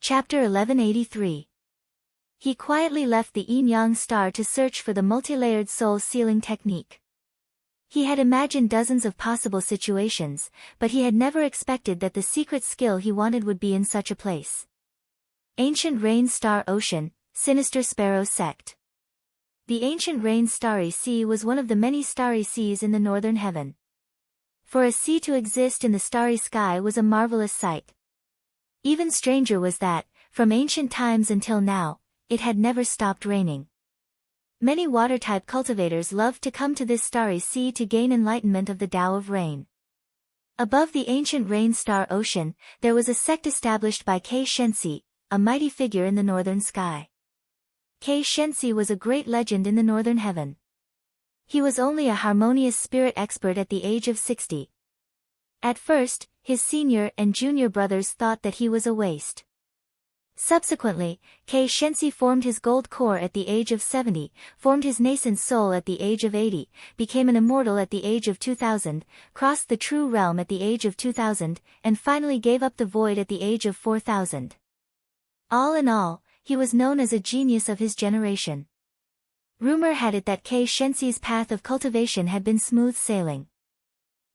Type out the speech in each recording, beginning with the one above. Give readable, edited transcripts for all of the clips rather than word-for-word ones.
Chapter 1183. He quietly left the yin-yang star to search for the multi-layered soul sealing technique. He had imagined dozens of possible situations, but he had never expected that the secret skill he wanted would be in such a place. Ancient Rain Star Ocean, Sinister Sparrow Sect. The ancient Rain Starry Sea was one of the many starry seas in the northern heaven. For a sea to exist in the starry sky was a marvelous sight. Even stranger was that, from ancient times until now, it had never stopped raining. Many water-type cultivators loved to come to this starry sea to gain enlightenment of the Tao of rain. Above the ancient Rain Star Ocean, there was a sect established by Kei Shensi, a mighty figure in the northern sky. Kei Shensi was a great legend in the northern heaven. He was only a harmonious spirit expert at the age of 60. At first, his senior and junior brothers thought that he was a waste. Subsequently, Kei Shensi formed his gold core at the age of 70, formed his nascent soul at the age of 80, became an immortal at the age of 2000, crossed the true realm at the age of 2000, and finally gave up the void at the age of 4000. All in all, he was known as a genius of his generation. Rumor had it that Kei Shensi's path of cultivation had been smooth sailing.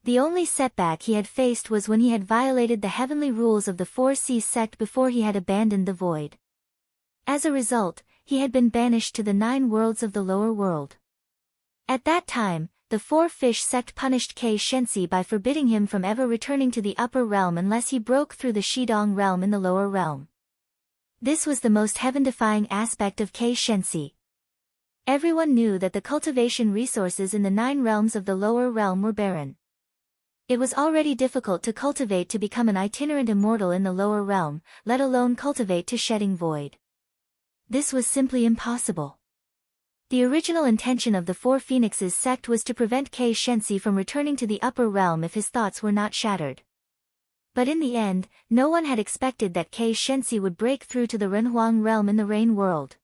The only setback he had faced was when he had violated the heavenly rules of the Four Seas sect before he had abandoned the void. As a result, he had been banished to the 9 worlds of the lower world. At that time, the Four Fish sect punished Kei Shensi by forbidding him from ever returning to the upper realm unless he broke through the Shidong realm in the lower realm. This was the most heaven-defying aspect of Kei Shensi. Everyone knew that the cultivation resources in the 9 realms of the lower realm were barren. It was already difficult to cultivate to become an itinerant immortal in the lower realm, let alone cultivate to shedding void. This was simply impossible. The original intention of the Four Phoenixes sect was to prevent Kei Shensi from returning to the upper realm if his thoughts were not shattered. But in the end, no one had expected that Kei Shensi would break through to the Renhuang realm in the rain world.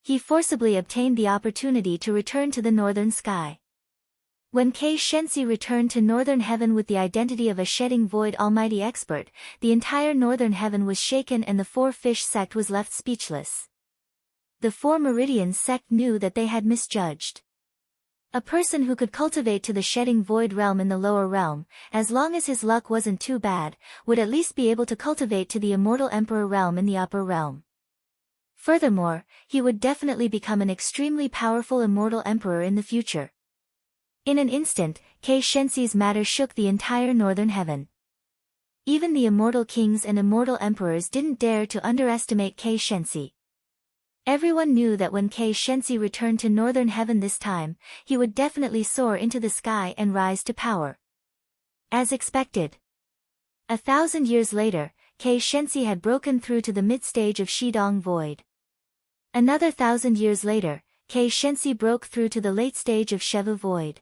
He forcibly obtained the opportunity to return to the northern sky. When Kei Shensi returned to northern heaven with the identity of a shedding void almighty expert, the entire northern heaven was shaken and the Four Fish sect was left speechless. The Four Meridians sect knew that they had misjudged. A person who could cultivate to the shedding void realm in the lower realm, as long as his luck wasn't too bad, would at least be able to cultivate to the immortal emperor realm in the upper realm. Furthermore, he would definitely become an extremely powerful immortal emperor in the future. In an instant, Kei Shensi's matter shook the entire northern heaven. Even the immortal kings and immortal emperors didn't dare to underestimate Kei Shensi. Everyone knew that when Kei Shensi returned to northern heaven this time, he would definitely soar into the sky and rise to power. As expected. 1,000 years later, Kei Shensi had broken through to the mid-stage of Shidong Void. Another 1,000 years later, Kei Shensi broke through to the late stage of Shevu Void.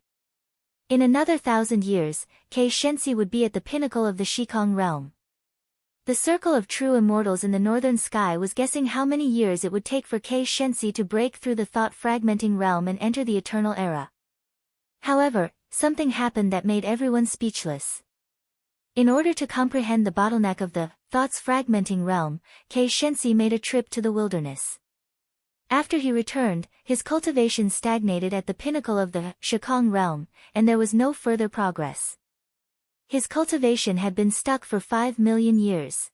In another 1,000 years, Kei Shensi would be at the pinnacle of the Shikong realm. The circle of true immortals in the northern sky was guessing how many years it would take for Kei Shensi to break through the thought-fragmenting realm and enter the eternal era. However, something happened that made everyone speechless. In order to comprehend the bottleneck of the thoughts-fragmenting realm, Kei Shensi made a trip to the wilderness. After he returned, his cultivation stagnated at the pinnacle of the Shikong realm, and there was no further progress. His cultivation had been stuck for 5 million years.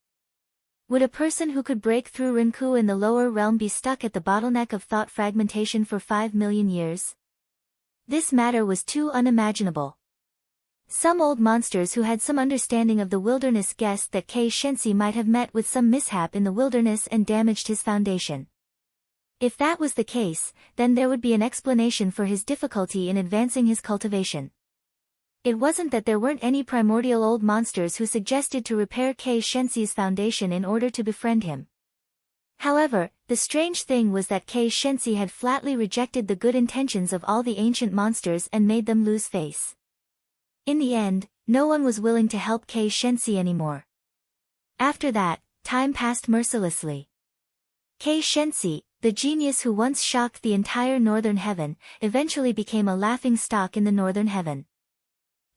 Would a person who could break through Renku in the lower realm be stuck at the bottleneck of thought fragmentation for 5 million years? This matter was too unimaginable. Some old monsters who had some understanding of the wilderness guessed that Kei Shensi might have met with some mishap in the wilderness and damaged his foundation. If that was the case, then there would be an explanation for his difficulty in advancing his cultivation. It wasn't that there weren't any primordial old monsters who suggested to repair Kei Shensi's foundation in order to befriend him. However, the strange thing was that Kei Shensi had flatly rejected the good intentions of all the ancient monsters and made them lose face. In the end, no one was willing to help Kei Shensi anymore. After that, time passed mercilessly. Kei Shensi, the genius who once shocked the entire northern heaven, eventually became a laughingstock in the northern heaven.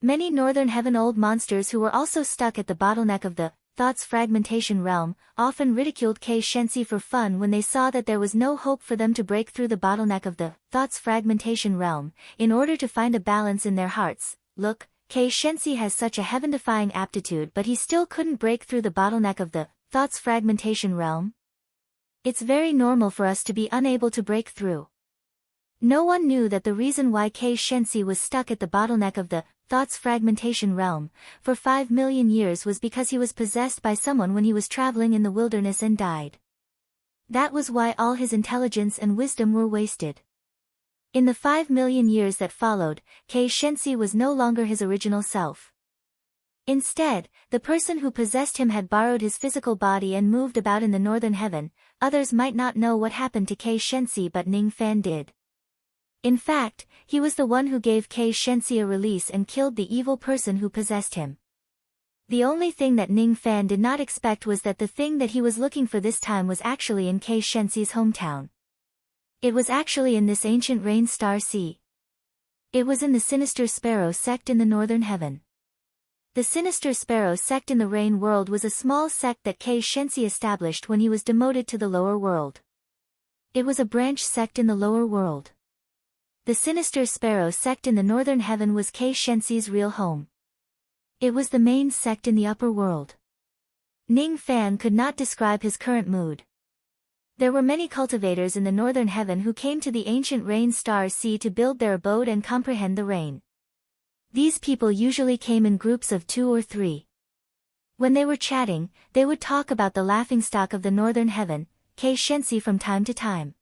Many northern heaven old monsters who were also stuck at the bottleneck of the Thoughts Fragmentation Realm, often ridiculed Kei Shensi for fun when they saw that there was no hope for them to break through the bottleneck of the Thoughts Fragmentation Realm, in order to find a balance in their hearts. Look, Kei Shensi has such a heaven-defying aptitude, but he still couldn't break through the bottleneck of the Thoughts Fragmentation Realm. It's very normal for us to be unable to break through. No one knew that the reason why Kei Shensi was stuck at the bottleneck of the Thoughts Fragmentation Realm for 5 million years was because he was possessed by someone when he was traveling in the wilderness and died. That was why all his intelligence and wisdom were wasted. In the 5 million years that followed, Kei Shensi was no longer his original self. Instead, the person who possessed him had borrowed his physical body and moved about in the northern heaven. Others might not know what happened to Kei Shensi, but Ning Fan did. In fact, he was the one who gave Kei Shensi a release and killed the evil person who possessed him. The only thing that Ning Fan did not expect was that the thing that he was looking for this time was actually in Kei Shensi's hometown. It was actually in this ancient rain star sea. It was in the Sinister Sparrow sect in the northern heaven. The Sinister Sparrow sect in the Rain world was a small sect that Kei Shensi established when he was demoted to the lower world. It was a branch sect in the lower world. The Sinister Sparrow sect in the northern heaven was Kei Shensi's real home. It was the main sect in the upper world. Ning Fan could not describe his current mood. There were many cultivators in the northern heaven who came to the ancient rain star sea to build their abode and comprehend the rain. These people usually came in groups of 2 or 3. When they were chatting, they would talk about the laughingstock of the northern heaven, Kei Shensi, from time to time.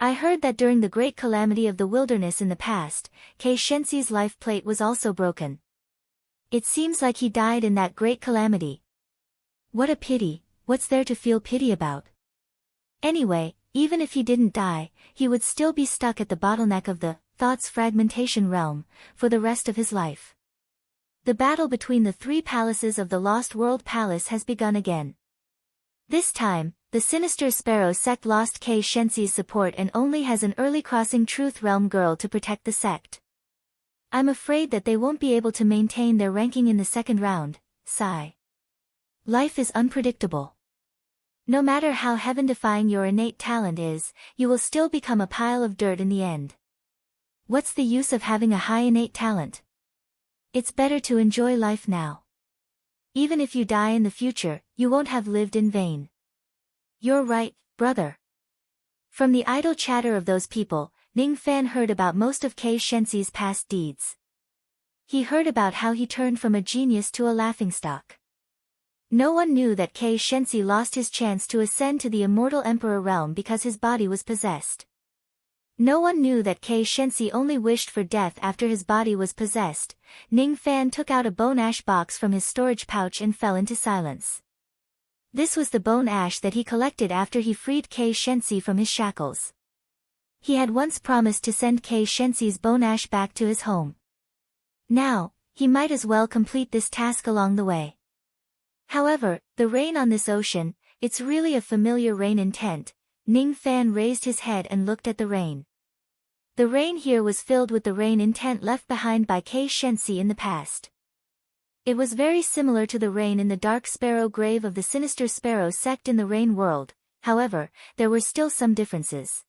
I heard that during the great calamity of the wilderness in the past, Kei Shensi's life plate was also broken. It seems like he died in that great calamity. What a pity. What's there to feel pity about? Anyway, even if he didn't die, he would still be stuck at the bottleneck of the Thoughts Fragmentation Realm for the rest of his life. The battle between the 3 palaces of the Lost World Palace has begun again. This time, the Sinister Sparrow sect lost Kei Shensi's support and only has an early crossing Truth Realm girl to protect the sect. I'm afraid that they won't be able to maintain their ranking in the second round. Sigh. Life is unpredictable. No matter how heaven-defying your innate talent is, you will still become a pile of dirt in the end. What's the use of having a high innate talent? It's better to enjoy life now. Even if you die in the future, you won't have lived in vain. You're right, brother. From the idle chatter of those people, Ning Fan heard about most of Kei Shensi's past deeds. He heard about how he turned from a genius to a laughingstock. No one knew that Kei Shensi lost his chance to ascend to the immortal emperor realm because his body was possessed. No one knew that Kei Shensi only wished for death after his body was possessed. Ning Fan took out a bone ash box from his storage pouch and fell into silence. This was the bone ash that he collected after he freed Kei Shensi from his shackles. He had once promised to send Kei Shensi's bone ash back to his home. Now, he might as well complete this task along the way. However, the rain on this ocean, it's really a familiar rain intent. Ning Fan raised his head and looked at the rain. The rain here was filled with the rain intent left behind by Kei Shensi in the past. It was very similar to the rain in the Dark Sparrow grave of the Sinister Sparrow sect in the Rain world. However, there were still some differences.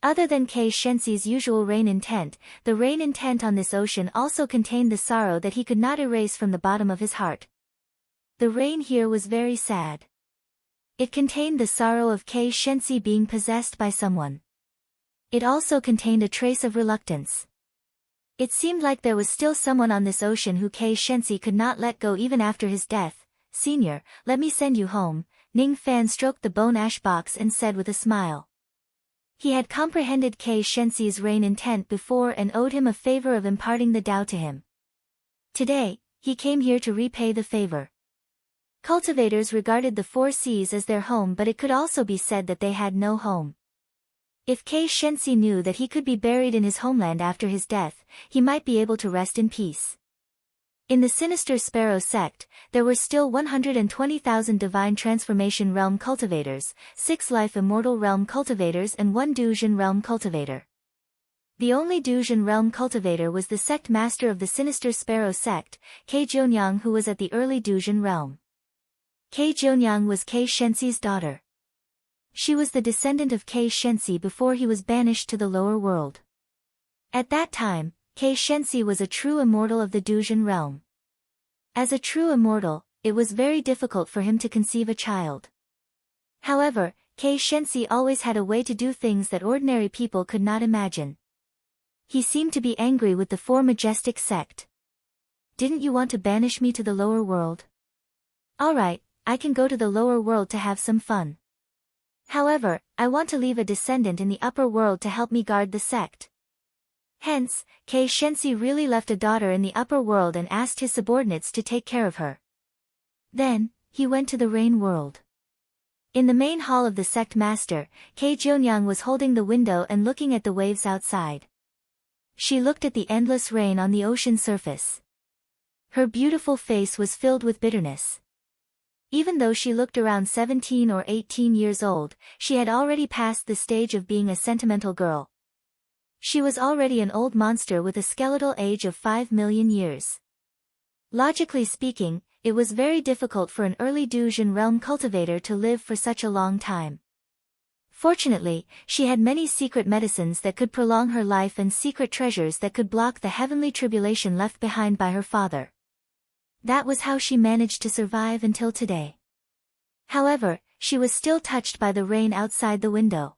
Other than Kei Shensi's usual rain intent, the rain intent on this ocean also contained the sorrow that he could not erase from the bottom of his heart. The rain here was very sad. It contained the sorrow of Kei Shensi being possessed by someone. It also contained a trace of reluctance. It seemed like there was still someone on this ocean who Kei Shensi could not let go even after his death. Senior, let me send you home. Ning Fan stroked the bone ash box and said with a smile. He had comprehended Kei Shensi's rain intent before and owed him a favor of imparting the Tao to him. Today, he came here to repay the favor. Cultivators regarded the 4 seas as their home, but it could also be said that they had no home. If Kei Shensi knew that he could be buried in his homeland after his death, he might be able to rest in peace. In the Sinister Sparrow sect, there were still 120,000 Divine Transformation Realm cultivators, 6 Life Immortal Realm cultivators and 1 Dujin Realm cultivator. The only Dujin Realm cultivator was the sect master of the Sinister Sparrow sect, Kei Jionyang, who was at the early Dujin Realm. Kei Jionyang was Kei Shenxi's daughter. She was the descendant of Kei Shenxi before he was banished to the lower world. At that time, Kei Shenxi was a true immortal of the Duzhen realm. As a true immortal, it was very difficult for him to conceive a child. However, Kei Shenxi always had a way to do things that ordinary people could not imagine. He seemed to be angry with the Four Majestic sect. Didn't you want to banish me to the lower world? Alright, I can go to the lower world to have some fun. However, I want to leave a descendant in the upper world to help me guard the sect. Hence, Kei Shenxi really left a daughter in the upper world and asked his subordinates to take care of her. Then, he went to the rain world. In the main hall of the sect master, Kei Jionyang was holding the window and looking at the waves outside. She looked at the endless rain on the ocean surface. Her beautiful face was filled with bitterness. Even though she looked around 17 or 18 years old, she had already passed the stage of being a sentimental girl. She was already an old monster with a skeletal age of 5 million years. Logically speaking, it was very difficult for an early Duzhen realm cultivator to live for such a long time. Fortunately, she had many secret medicines that could prolong her life and secret treasures that could block the heavenly tribulation left behind by her father. That was how she managed to survive until today. However, she was still touched by the rain outside the window.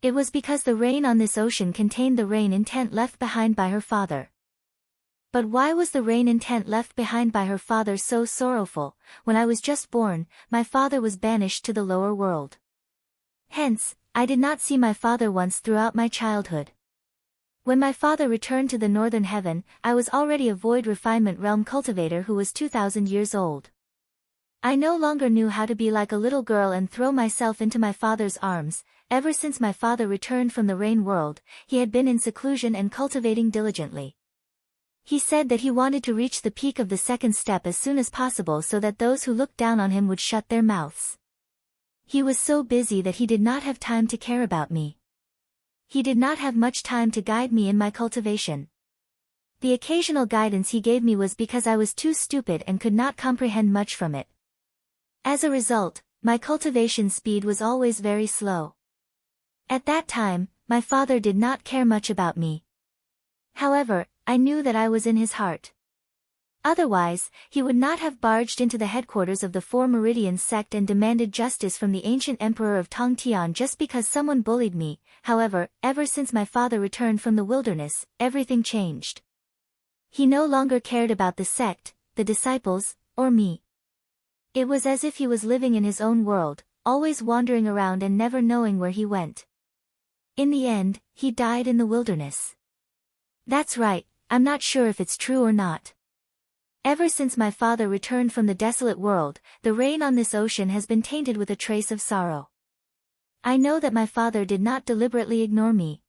It was because the rain on this ocean contained the rain intent left behind by her father. But why was the rain intent left behind by her father so sorrowful? When I was just born, my father was banished to the lower world. Hence, I did not see my father once throughout my childhood. When my father returned to the northern heaven, I was already a void refinement realm cultivator who was 2,000 years old. I no longer knew how to be like a little girl and throw myself into my father's arms. Ever since my father returned from the rain world, he had been in seclusion and cultivating diligently. He said that he wanted to reach the peak of the second step as soon as possible so that those who looked down on him would shut their mouths. He was so busy that he did not have time to care about me. He did not have much time to guide me in my cultivation. The occasional guidance he gave me was because I was too stupid and could not comprehend much from it. As a result, my cultivation speed was always very slow. At that time, my father did not care much about me. However, I knew that I was in his heart. Otherwise, he would not have barged into the headquarters of the Four Meridians sect and demanded justice from the ancient emperor of Tongtian just because someone bullied me. However, ever since my father returned from the wilderness, everything changed. He no longer cared about the sect, the disciples, or me. It was as if he was living in his own world, always wandering around and never knowing where he went. In the end, he died in the wilderness. That's right, I'm not sure if it's true or not. Ever since my father returned from the desolate world, the rain on this ocean has been tainted with a trace of sorrow. I know that my father did not deliberately ignore me.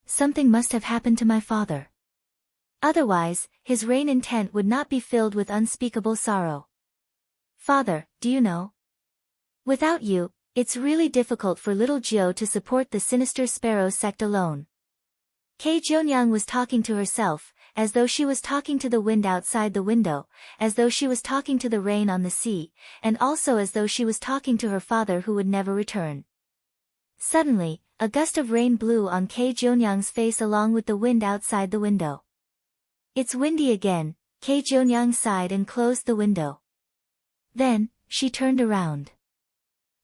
Something must have happened to my father. Otherwise, his rain intent would not be filled with unspeakable sorrow. Father, do you know? Without you, it's really difficult for little Jiao to support the sinister sparrow sect alone. Kei Jionyang was talking to herself, as though she was talking to the wind outside the window, as though she was talking to the rain on the sea, and also as though she was talking to her father who would never return. Suddenly, a gust of rain blew on Kei Jionyang's face along with the wind outside the window. It's windy again, Kei Jionyang sighed and closed the window. Then, she turned around.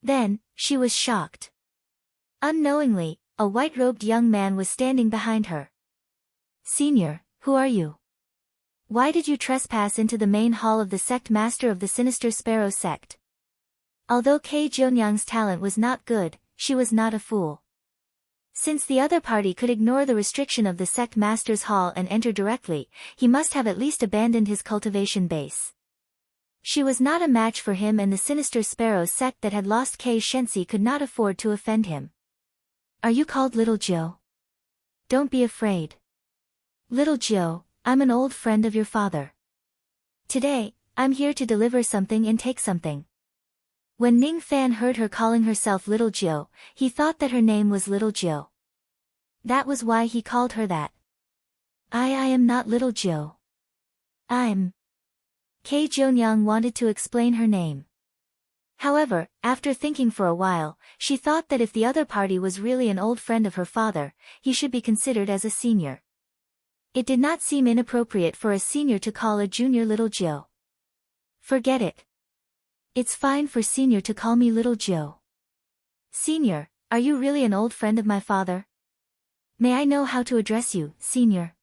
Then, she was shocked. Unknowingly, a white-robed young man was standing behind her. Senior, who are you? Why did you trespass into the main hall of the sect master of the sinister sparrow sect? Although Kei Jionyang's talent was not good, she was not a fool. Since the other party could ignore the restriction of the sect master's hall and enter directly, he must have at least abandoned his cultivation base. She was not a match for him, and the sinister sparrow sect that had lost Kei Shenxi could not afford to offend him. Are you called Little Jiao? Don't be afraid. Little Jiao, I'm an old friend of your father. Today, I'm here to deliver something and take something. When Ning Fan heard her calling herself Little Jiao, he thought that her name was Little Jiao. That was why he called her that. I am not Little Jiao. I'm... Kei Jionyang wanted to explain her name. However, after thinking for a while, she thought that if the other party was really an old friend of her father, he should be considered as a senior. It did not seem inappropriate for a senior to call a junior little Joe. Forget it. It's fine for senior to call me little Joe. Senior, are you really an old friend of my father? May I know how to address you, senior?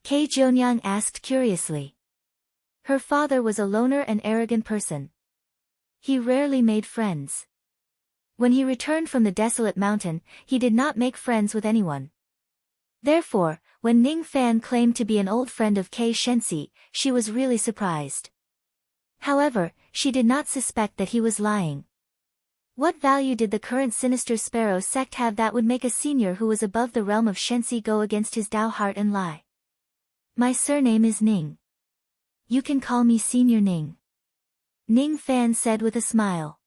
Kei Jonyoung asked curiously. Her father was a loner and arrogant person. He rarely made friends. When he returned from the desolate mountain, he did not make friends with anyone. Therefore, when Ning Fan claimed to be an old friend of Kei Shensi, she was really surprised. However, she did not suspect that he was lying. What value did the current Sinister Sparrow sect have that would make a senior who was above the realm of Shensi go against his Tao heart and lie? My surname is Ning. You can call me Senior Ning. Ning Fan said with a smile.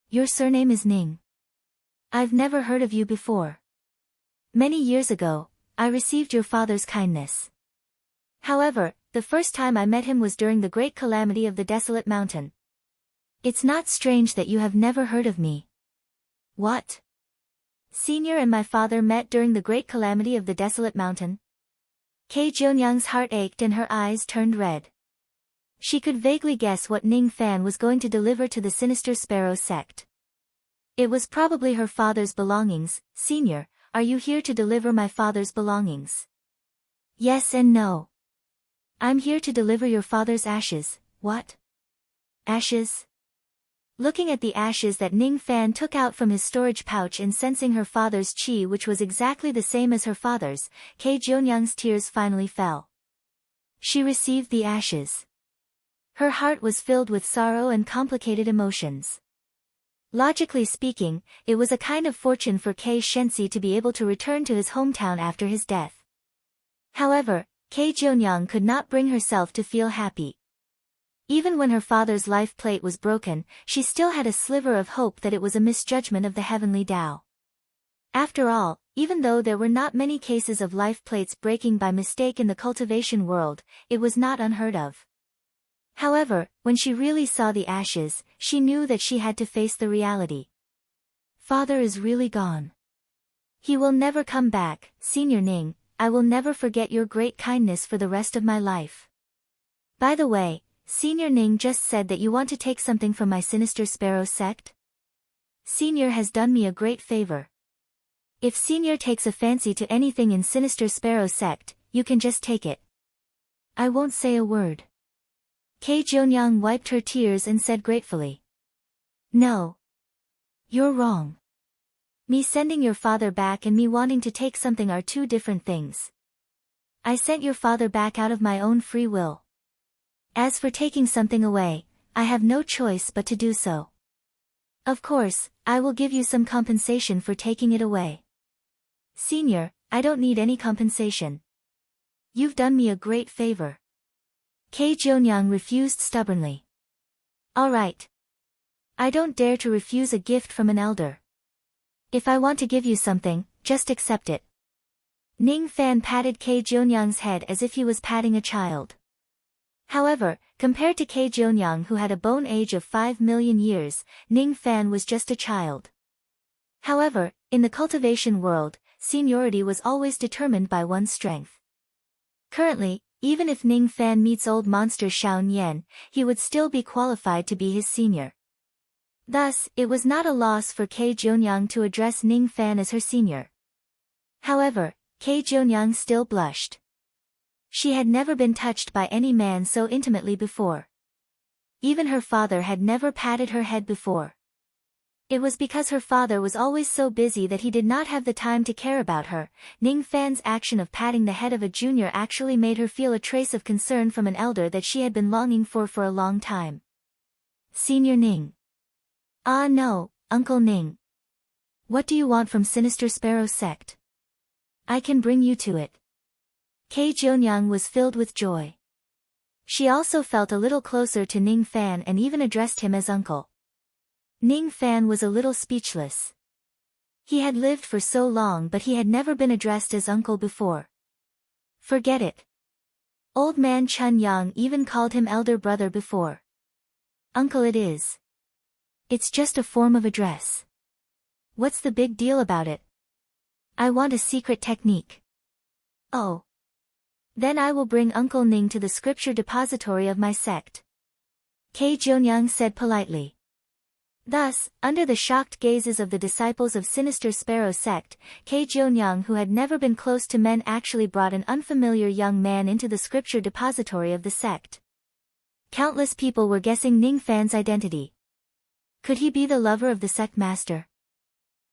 Your surname is Ning. I've never heard of you before. Many years ago, I received your father's kindness. However, the first time I met him was during the great calamity of the desolate mountain. It's not strange that you have never heard of me. What? Senior and my father met during the great calamity of the desolate mountain? Kei Jonyoung's heart ached and her eyes turned red. She could vaguely guess what Ning Fan was going to deliver to the Sinister Sparrow sect. It was probably her father's belongings. Senior, are you here to deliver my father's belongings? Yes and no. I'm here to deliver your father's ashes. What? Ashes? Looking at the ashes that Ning Fan took out from his storage pouch and sensing her father's qi, which was exactly the same as her father's, Kei Jonyoung's tears finally fell. She received the ashes. Her heart was filled with sorrow and complicated emotions. Logically speaking, it was a kind of fortune for Kei Shensi to be able to return to his hometown after his death. However, Kei Jonyoung could not bring herself to feel happy. Even when her father's life plate was broken, she still had a sliver of hope that it was a misjudgment of the heavenly Tao. After all, even though there were not many cases of life plates breaking by mistake in the cultivation world, it was not unheard of. However, when she really saw the ashes, she knew that she had to face the reality. Father is really gone. He will never come back. Senior Ning, I will never forget your great kindness for the rest of my life. By the way, Senior Ning just said that you want to take something from my Sinister Sparrow sect? Senior has done me a great favor. If Senior takes a fancy to anything in Sinister Sparrow sect, you can just take it. I won't say a word. Kei Jonyoung wiped her tears and said gratefully. No. You're wrong. Me sending your father back and me wanting to take something are two different things. I sent your father back out of my own free will. As for taking something away, I have no choice but to do so. Of course, I will give you some compensation for taking it away. Senior, I don't need any compensation. You've done me a great favor. Kei Jonyoung refused stubbornly. All right. I don't dare to refuse a gift from an elder. If I want to give you something, just accept it. Ning Fan patted Kei Jonyoung's head as if he was patting a child. However, compared to Kei Jonyoung, who had a bone age of 5 million years, Ning Fan was just a child. However, in the cultivation world, seniority was always determined by one's strength. Currently, even if Ning Fan meets old monster Xiao Nian, he would still be qualified to be his senior. Thus, it was not a loss for Kei Jonyoung to address Ning Fan as her senior. However, Kei Jonyoung still blushed. She had never been touched by any man so intimately before. Even her father had never patted her head before. It was because her father was always so busy that he did not have the time to care about her. Ning Fan's action of patting the head of a junior actually made her feel a trace of concern from an elder that she had been longing for a long time. Senior Ning. Ah no, Uncle Ning. What do you want from Sinister Sparrow sect? I can bring you to it. Kei Jonyoung was filled with joy. She also felt a little closer to Ning Fan and even addressed him as uncle. Ning Fan was a little speechless. He had lived for so long, but he had never been addressed as uncle before. Forget it. Old man Chun Yang even called him elder brother before. Uncle it is. It's just a form of address. What's the big deal about it? I want a secret technique. Oh. Then I will bring Uncle Ning to the scripture depository of my sect. Kei Jonyoung said politely. Thus, under the shocked gazes of the disciples of Sinister Sparrow sect, Kei Jonyoung, who had never been close to men, actually brought an unfamiliar young man into the scripture depository of the sect. Countless people were guessing Ning Fan's identity. Could he be the lover of the sect master?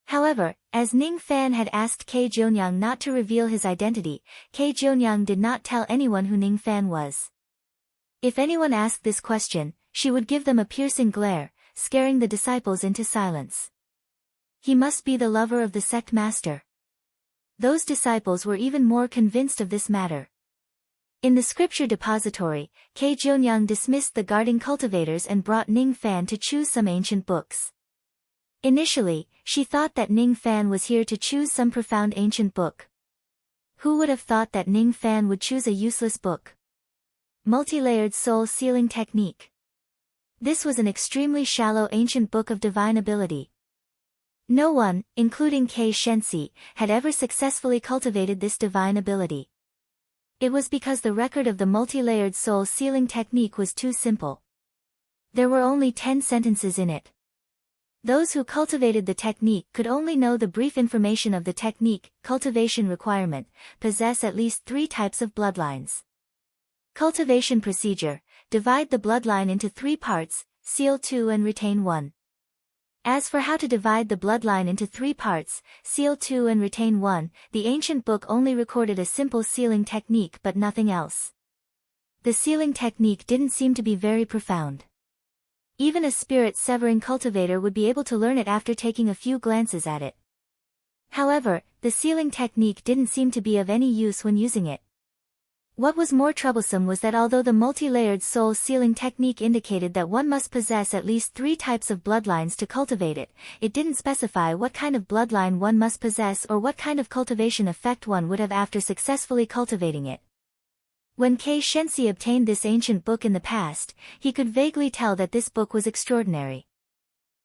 However, as Ning Fan had asked Kei Jonyoung not to reveal his identity, Kei Jonyoung did not tell anyone who Ning Fan was. If anyone asked this question, she would give them a piercing glare, scaring the disciples into silence. He must be the lover of the sect master. Those disciples were even more convinced of this matter. In the scripture depository, Kei Jonyoung dismissed the guarding cultivators and brought Ning Fan to choose some ancient books. Initially, she thought that Ning Fan was here to choose some profound ancient book. Who would have thought that Ning Fan would choose a useless book? Multi-layered soul sealing technique. This was an extremely shallow ancient book of divine ability. No one, including Kei Shensi, had ever successfully cultivated this divine ability. It was because the record of the multi-layered soul sealing technique was too simple. There were only 10 sentences in it. Those who cultivated the technique could only know the brief information of the technique, cultivation requirement, possess at least 3 types of bloodlines. Cultivation procedure, divide the bloodline into 3 parts, seal 2 and retain 1. As for how to divide the bloodline into 3 parts, seal 2 and retain 1, the ancient book only recorded a simple sealing technique but nothing else. The sealing technique didn't seem to be very profound. Even a spirit-severing cultivator would be able to learn it after taking a few glances at it. However, the sealing technique didn't seem to be of any use when using it. What was more troublesome was that although the multi-layered soul sealing technique indicated that one must possess at least 3 types of bloodlines to cultivate it, it didn't specify what kind of bloodline one must possess or what kind of cultivation effect one would have after successfully cultivating it. When Kei Shensi obtained this ancient book in the past, he could vaguely tell that this book was extraordinary.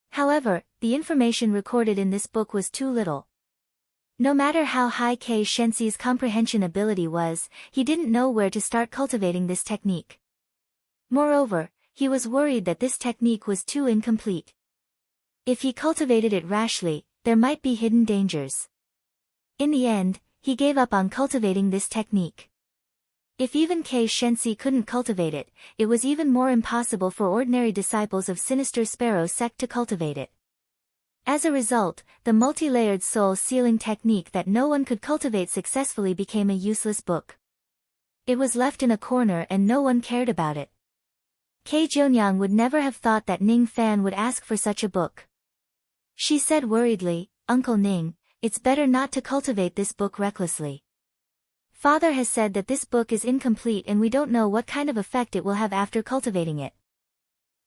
However, the information recorded in this book was too little. No matter how high Kei Shensi's comprehension ability was, he didn't know where to start cultivating this technique. Moreover, he was worried that this technique was too incomplete. If he cultivated it rashly, there might be hidden dangers. In the end, he gave up on cultivating this technique. If even Kei Shensi couldn't cultivate it, it was even more impossible for ordinary disciples of Sinister Sparrow sect to cultivate it. As a result, the multi-layered soul sealing technique that no one could cultivate successfully became a useless book. It was left in a corner and no one cared about it. Kei Jonyoung would never have thought that Ning Fan would ask for such a book. She said worriedly, "Uncle Ning, it's better not to cultivate this book recklessly. Father has said that this book is incomplete and we don't know what kind of effect it will have after cultivating it.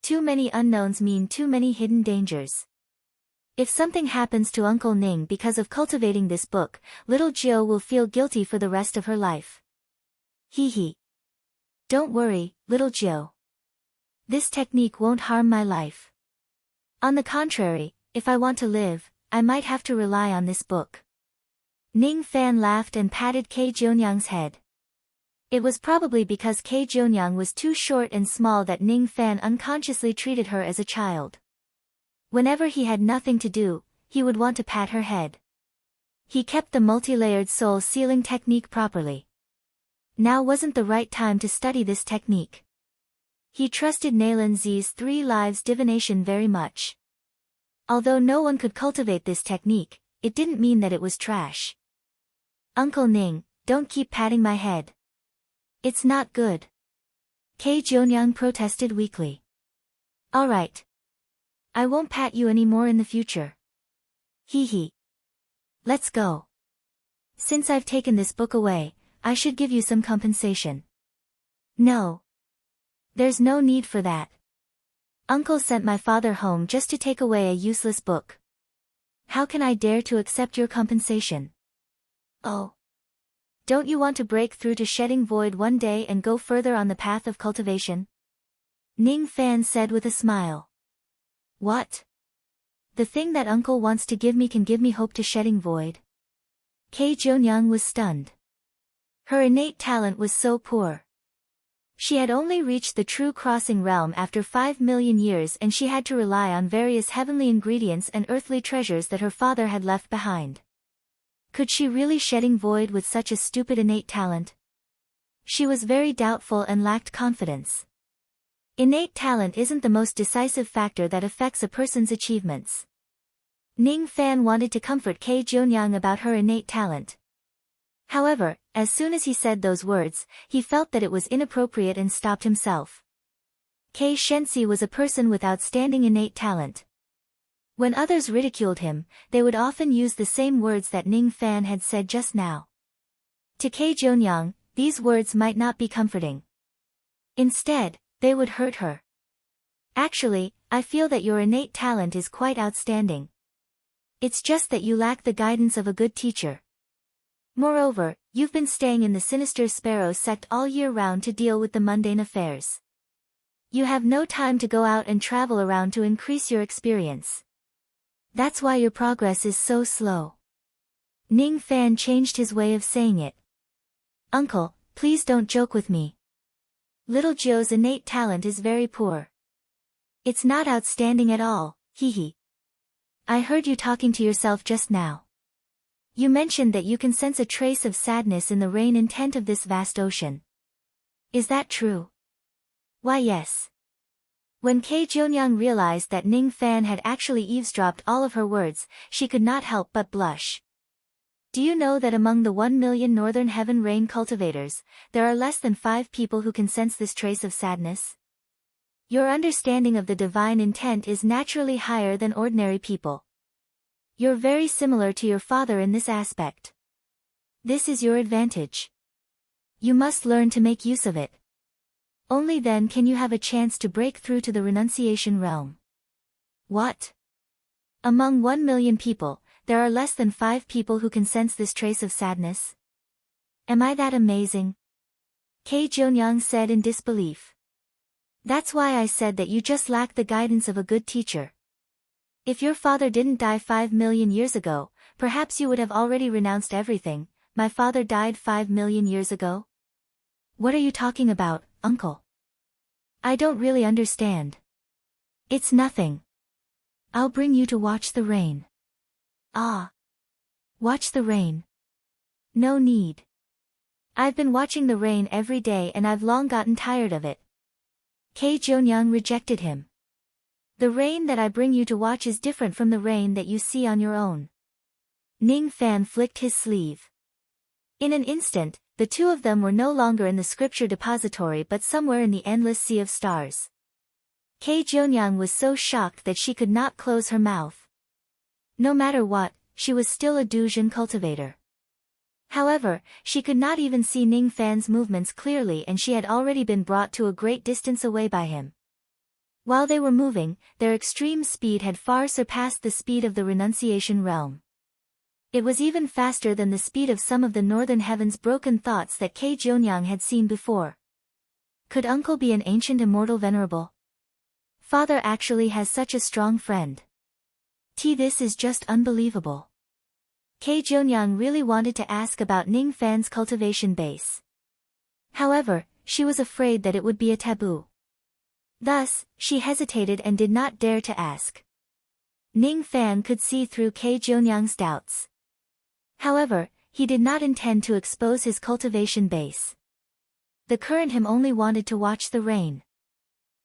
Too many unknowns mean too many hidden dangers. If something happens to Uncle Ning because of cultivating this book, little Jiu will feel guilty for the rest of her life. Hee hee. Don't worry, little Jiu. This technique won't harm my life. On the contrary, if I want to live, I might have to rely on this book." Ning Fan laughed and patted Kei Jonyoung's head. It was probably because Kei Jonyoung was too short and small that Ning Fan unconsciously treated her as a child. Whenever he had nothing to do, he would want to pat her head. He kept the multi-layered soul sealing technique properly. Now wasn't the right time to study this technique. He trusted Nalan Zi's 3 lives divination very much. Although no one could cultivate this technique, it didn't mean that it was trash. "Uncle Ning, don't keep patting my head. It's not good." Kei Jonyoung protested weakly. "All right. I won't pat you anymore in the future. Hee hee. Let's go. Since I've taken this book away, I should give you some compensation." "No. There's no need for that. Uncle sent my father home just to take away a useless book. How can I dare to accept your compensation?" "Oh. Don't you want to break through to Shedding Void one day and go further on the path of cultivation?" Ning Fan said with a smile. "What? The thing that uncle wants to give me can give me hope to shedding void. Kei Jonyoung was stunned. Her innate talent was so poor. She had only reached the true crossing realm after 5 million years, and she had to rely on various heavenly ingredients and earthly treasures that her father had left behind. Could she really shedding void with such a stupid innate talent? She was very doubtful and lacked confidence. Innate talent isn't the most decisive factor that affects a person's achievements. Ning Fan wanted to comfort Kei Jonyoung about her innate talent. However, as soon as he said those words, he felt that it was inappropriate and stopped himself. Kei Shensi was a person with outstanding innate talent. When others ridiculed him, they would often use the same words that Ning Fan had said just now. To Kei Jonyoung, these words might not be comforting. Instead, they would hurt her. Actually, I feel that your innate talent is quite outstanding. It's just that you lack the guidance of a good teacher. Moreover, you've been staying in the sinister Sparrow sect all year round to deal with the mundane affairs. You have no time to go out and travel around to increase your experience. That's why your progress is so slow. Ning Fan changed his way of saying it. Uncle, please don't joke with me. Little Joe's innate talent is very poor. It's not outstanding at all, hee. I heard you talking to yourself just now. You mentioned that you can sense a trace of sadness in the rain intent of this vast ocean. Is that true? Why yes. When Kei Jonyoung realized that Ning Fan had actually eavesdropped all of her words, she could not help but blush. Do you know that among the 1 million Northern Heaven Rain cultivators, there are less than 5 people who can sense this trace of sadness? Your understanding of the divine intent is naturally higher than ordinary people. You're very similar to your father in this aspect. This is your advantage. You must learn to make use of it. Only then can you have a chance to break through to the renunciation realm. What? Among 1 million people, there are less than 5 people who can sense this trace of sadness? Am I that amazing? Kei Jonyoung said in disbelief. That's why I said that you just lack the guidance of a good teacher. If your father didn't die 5 million years ago, perhaps you would have already renounced everything. My father died 5 million years ago? What are you talking about, uncle? I don't really understand. It's nothing. I'll bring you to watch the rain. Ah. Watch the rain. No need. I've been watching the rain every day and I've long gotten tired of it. Kei Jonyoung rejected him. The rain that I bring you to watch is different from the rain that you see on your own. Ning Fan flicked his sleeve. In an instant, the two of them were no longer in the scripture depository but somewhere in the endless sea of stars. Kei Jonyoung was so shocked that she could not close her mouth. No matter what, she was still a Dujin cultivator. However, she could not even see Ning Fan's movements clearly and she had already been brought to a great distance away by him. While they were moving, their extreme speed had far surpassed the speed of the renunciation realm. It was even faster than the speed of some of the Northern Heaven's broken thoughts that Kei Jonyoung had seen before. Could uncle be an ancient immortal venerable? Father actually has such a strong friend. This is just unbelievable. Kei Jonyoung really wanted to ask about Ning Fan's cultivation base. However, she was afraid that it would be a taboo. Thus, she hesitated and did not dare to ask. Ning Fan could see through Kei Jonyoung's doubts. However, he did not intend to expose his cultivation base. The current him only wanted to watch the rain.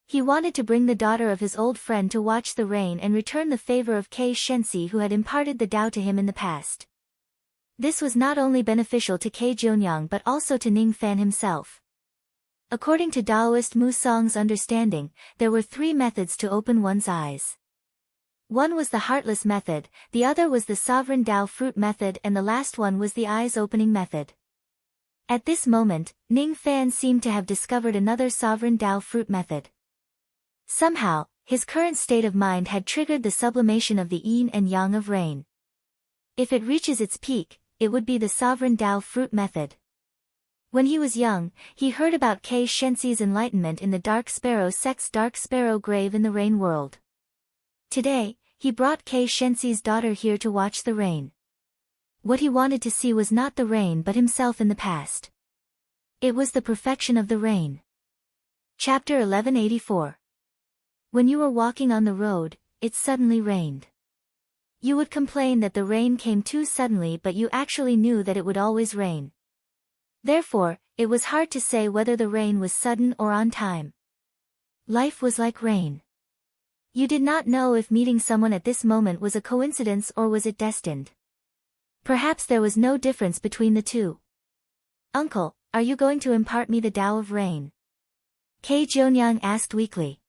He wanted to bring the daughter of his old friend to watch the rain and return the favor of Kei Shensi who had imparted the Tao to him in the past. This was not only beneficial to Kei Jonyoung but also to Ning Fan himself. According to Taoist Musong's understanding, there were 3 methods to open one's eyes. One was the heartless method, the other was the sovereign Tao fruit method and the last one was the eyes opening method. At this moment, Ning Fan seemed to have discovered another sovereign Tao fruit method. Somehow, his current state of mind had triggered the sublimation of the yin and yang of rain. If it reaches its peak, it would be the sovereign Tao fruit method. When he was young, he heard about Kei Shensi's enlightenment in the Dark Sparrow sect's Dark Sparrow grave in the Rain World. Today, He brought Kei Shenxi's daughter here to watch the rain. What he wanted to see was not the rain but himself in the past. It was the perfection of the rain. Chapter 1184. When you were walking on the road, it suddenly rained. You would complain that the rain came too suddenly, but you actually knew that it would always rain. Therefore, it was hard to say whether the rain was sudden or on time. Life was like rain. You did not know if meeting someone at this moment was a coincidence or was it destined. Perhaps there was no difference between the two. Uncle, are you going to impart me the Tao of rain? Kei Jionyang asked weakly.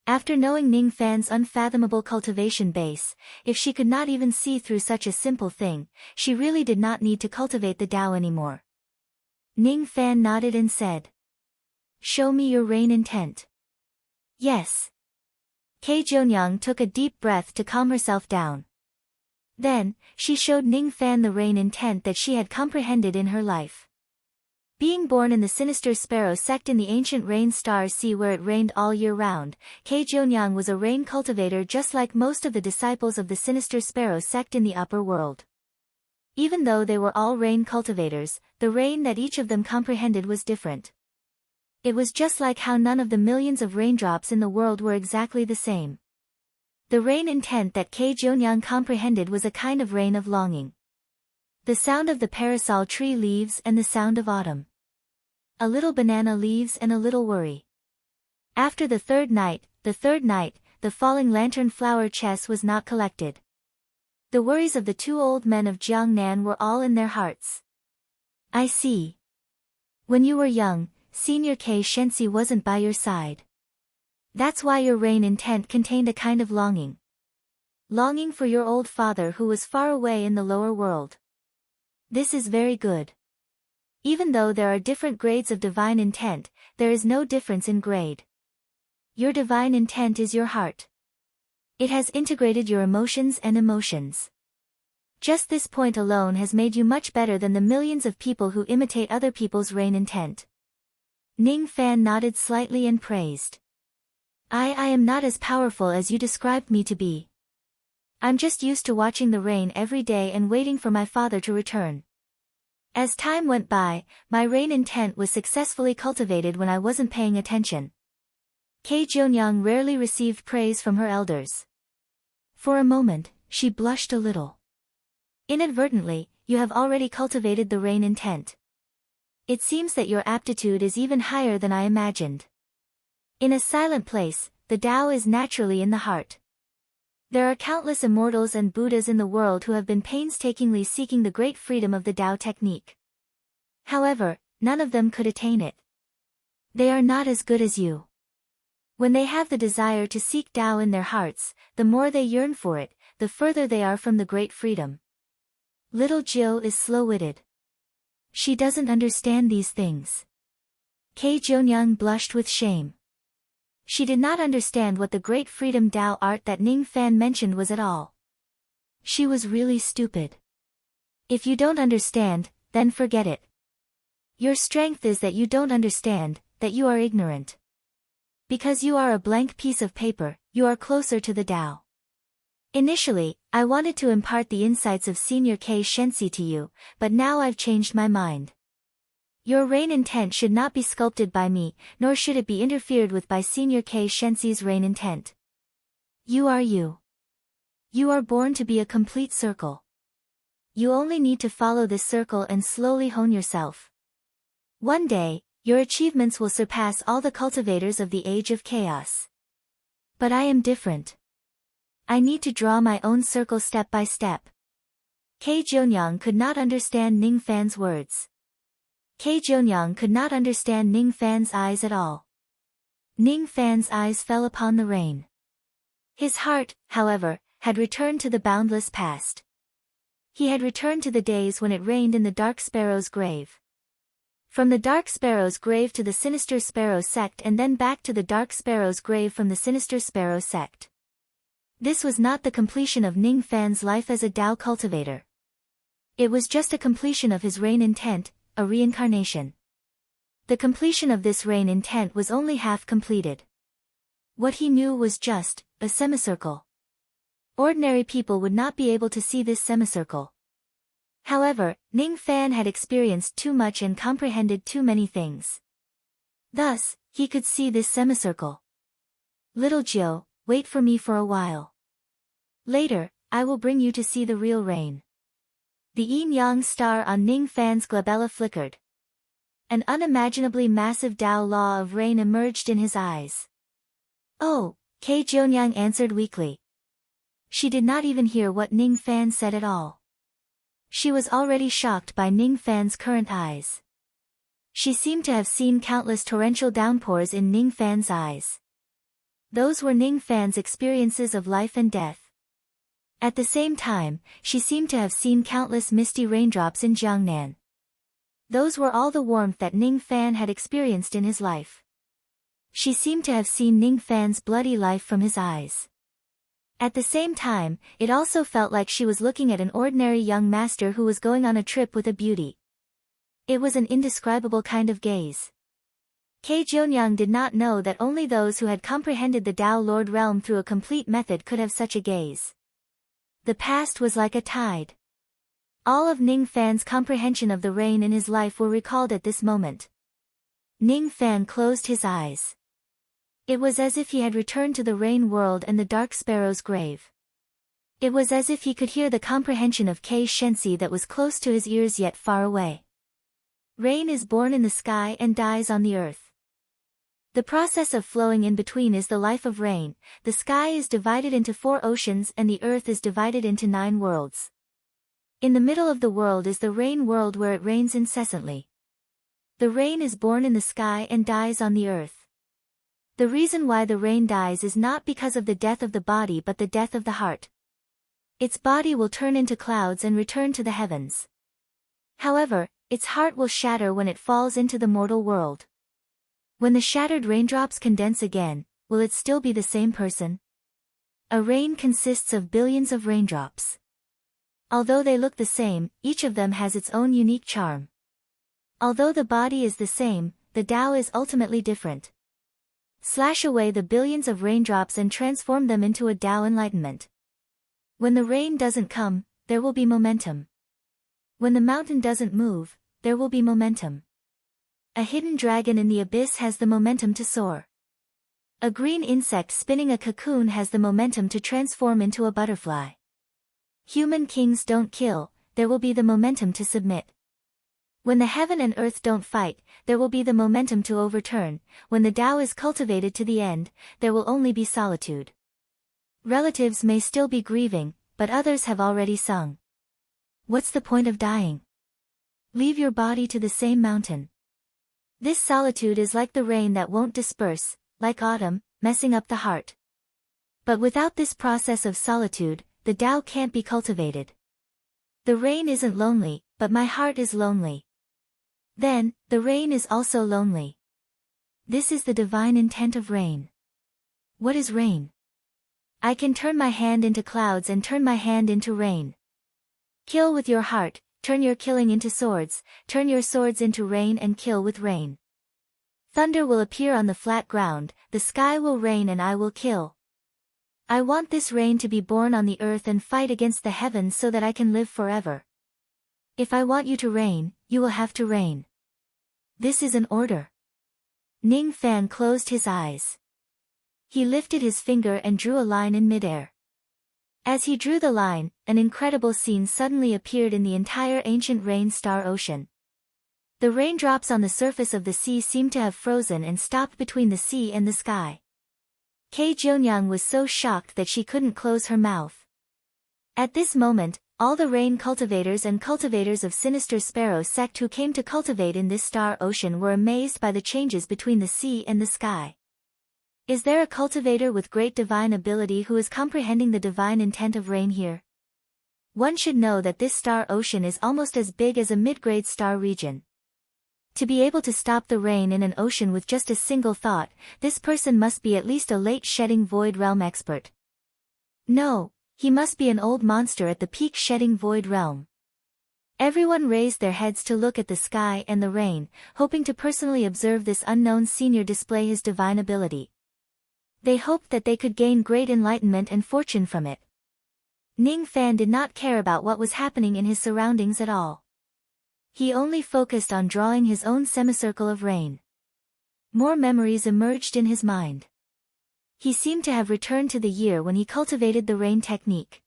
After knowing Ning Fan's unfathomable cultivation base, if she could not even see through such a simple thing, she really did not need to cultivate the Tao anymore. Ning Fan nodded and said, "Show me your rain intent." Yes. Kei Jionyang took a deep breath to calm herself down. Then, she showed Ning Fan the rain intent that she had comprehended in her life. Being born in the sinister Sparrow sect in the ancient rain star sea where it rained all year round, Kei Jionyang was a rain cultivator just like most of the disciples of the sinister Sparrow sect in the upper world. Even though they were all rain cultivators, the rain that each of them comprehended was different. It was just like how none of the millions of raindrops in the world were exactly the same. The rain intent that Kei Jionyang comprehended was a kind of rain of longing. The sound of the parasol tree leaves and the sound of autumn. A little banana leaves and a little worry. After the third night, the falling lantern flower chest was not collected. The worries of the two old men of Jiangnan were all in their hearts. I see. When you were young, Senior Kei Shenxi wasn't by your side. That's why your rain intent contained a kind of longing. Longing for your old father who was far away in the lower world. This is very good. Even though there are different grades of divine intent, there is no difference in grade. Your divine intent is your heart. It has integrated your emotions and emotions. Just this point alone has made you much better than the millions of people who imitate other people's rain intent. Ning Fan nodded slightly and praised. I am not as powerful as you described me to be. I'm just used to watching the rain every day and waiting for my father to return. As time went by, my rain intent was successfully cultivated when I wasn't paying attention. Kei Jionyang rarely received praise from her elders. For a moment, she blushed a little. Inadvertently, you have already cultivated the rain intent. It seems that your aptitude is even higher than I imagined. In a silent place, the Tao is naturally in the heart. There are countless immortals and Buddhas in the world who have been painstakingly seeking the great freedom of the Tao technique. However, none of them could attain it. They are not as good as you. When they have the desire to seek Tao in their hearts, the more they yearn for it, the further they are from the great freedom. Little Jill is slow-witted. She doesn't understand these things. Kei Jionyang blushed with shame. She did not understand what the great freedom Tao art that Ning Fan mentioned was at all. She was really stupid. If you don't understand, then forget it. Your strength is that you don't understand, that you are ignorant. Because you are a blank piece of paper, you are closer to the Tao. Initially, I wanted to impart the insights of Senior Kei Shenxi to you, but now I've changed my mind. Your rain intent should not be sculpted by me, nor should it be interfered with by Senior Kei Shenxi's rain intent. You are you. You are born to be a complete circle. You only need to follow this circle and slowly hone yourself. One day, your achievements will surpass all the cultivators of the age of chaos. But I am different. I need to draw my own circle step by step. Kei Jionyang could not understand Ning Fan's words. Kei Jionyang could not understand Ning Fan's eyes at all. Ning Fan's eyes fell upon the rain. His heart, however, had returned to the boundless past. He had returned to the days when it rained in the Dark Sparrow's grave. From the Dark Sparrow's grave to the Sinister Sparrow sect and then back to the Dark Sparrow's grave from the Sinister Sparrow sect. This was not the completion of Ning Fan's life as a Tao cultivator. It was just a completion of his rain intent, a reincarnation. The completion of this rain intent was only half completed. What he knew was just a semicircle. Ordinary people would not be able to see this semicircle. However, Ning Fan had experienced too much and comprehended too many things. Thus, he could see this semicircle. Little Jiu, wait for me for a while. Later, I will bring you to see the real rain. The yin-yang star on Ning Fan's glabella flickered. An unimaginably massive Tao law of rain emerged in his eyes. Oh, Kei Jionyang answered weakly. She did not even hear what Ning Fan said at all. She was already shocked by Ning Fan's current eyes. She seemed to have seen countless torrential downpours in Ning Fan's eyes. Those were Ning Fan's experiences of life and death. At the same time, she seemed to have seen countless misty raindrops in Jiangnan. Those were all the warmth that Ning Fan had experienced in his life. She seemed to have seen Ning Fan's bloody life from his eyes. At the same time, it also felt like she was looking at an ordinary young master who was going on a trip with a beauty. It was an indescribable kind of gaze. Kei Jionyang did not know that only those who had comprehended the Tao Lord realm through a complete method could have such a gaze. The past was like a tide. All of Ning Fan's comprehension of the rain in his life were recalled at this moment. Ning Fan closed his eyes. It was as if he had returned to the rain world and the dark sparrow's grave. It was as if he could hear the comprehension of Kei Shensi that was close to his ears yet far away. Rain is born in the sky and dies on the earth. The process of flowing in between is the life of rain. The sky is divided into 4 oceans and the earth is divided into 9 worlds. In the middle of the world is the rain world where it rains incessantly. The rain is born in the sky and dies on the earth. The reason why the rain dies is not because of the death of the body but the death of the heart. Its body will turn into clouds and return to the heavens. However, its heart will shatter when it falls into the mortal world. When the shattered raindrops condense again, will it still be the same person? A rain consists of billions of raindrops. Although they look the same, each of them has its own unique charm. Although the body is the same, the Tao is ultimately different. Slash away the billions of raindrops and transform them into a Tao enlightenment. When the rain doesn't come, there will be momentum. When the mountain doesn't move, there will be momentum. A hidden dragon in the abyss has the momentum to soar. A green insect spinning a cocoon has the momentum to transform into a butterfly. Human kings don't kill, there will be the momentum to submit. When the heaven and earth don't fight, there will be the momentum to overturn. When the Tao is cultivated to the end, there will only be solitude. Relatives may still be grieving, but others have already sung. What's the point of dying? Leave your body to the same mountain. This solitude is like the rain that won't disperse, like autumn, messing up the heart. But without this process of solitude, the Tao can't be cultivated. The rain isn't lonely, but my heart is lonely. Then, the rain is also lonely. This is the divine intent of rain. What is rain? I can turn my hand into clouds and turn my hand into rain. Kill with your heart, turn your killing into swords, turn your swords into rain and kill with rain. Thunder will appear on the flat ground, the sky will rain and I will kill. I want this rain to be born on the earth and fight against the heavens so that I can live forever. If I want you to reign, you will have to reign. This is an order. Ning Fan closed his eyes. He lifted his finger and drew a line in midair. As he drew the line, an incredible scene suddenly appeared in the entire ancient rain star ocean. The raindrops on the surface of the sea seemed to have frozen and stopped between the sea and the sky. Kei Jionyang was so shocked that she couldn't close her mouth. At this moment, all the rain cultivators and cultivators of Sinister Sparrow sect who came to cultivate in this star ocean were amazed by the changes between the sea and the sky. Is there a cultivator with great divine ability who is comprehending the divine intent of rain here? One should know that this star ocean is almost as big as a mid-grade star region. To be able to stop the rain in an ocean with just a single thought, this person must be at least a late shedding void realm expert. No, he must be an old monster at the peak shedding void realm. Everyone raised their heads to look at the sky and the rain, hoping to personally observe this unknown senior display his divine ability. They hoped that they could gain great enlightenment and fortune from it. Ning Fan did not care about what was happening in his surroundings at all. He only focused on drawing his own semicircle of rain. More memories emerged in his mind. He seemed to have returned to the year when he cultivated the rain technique.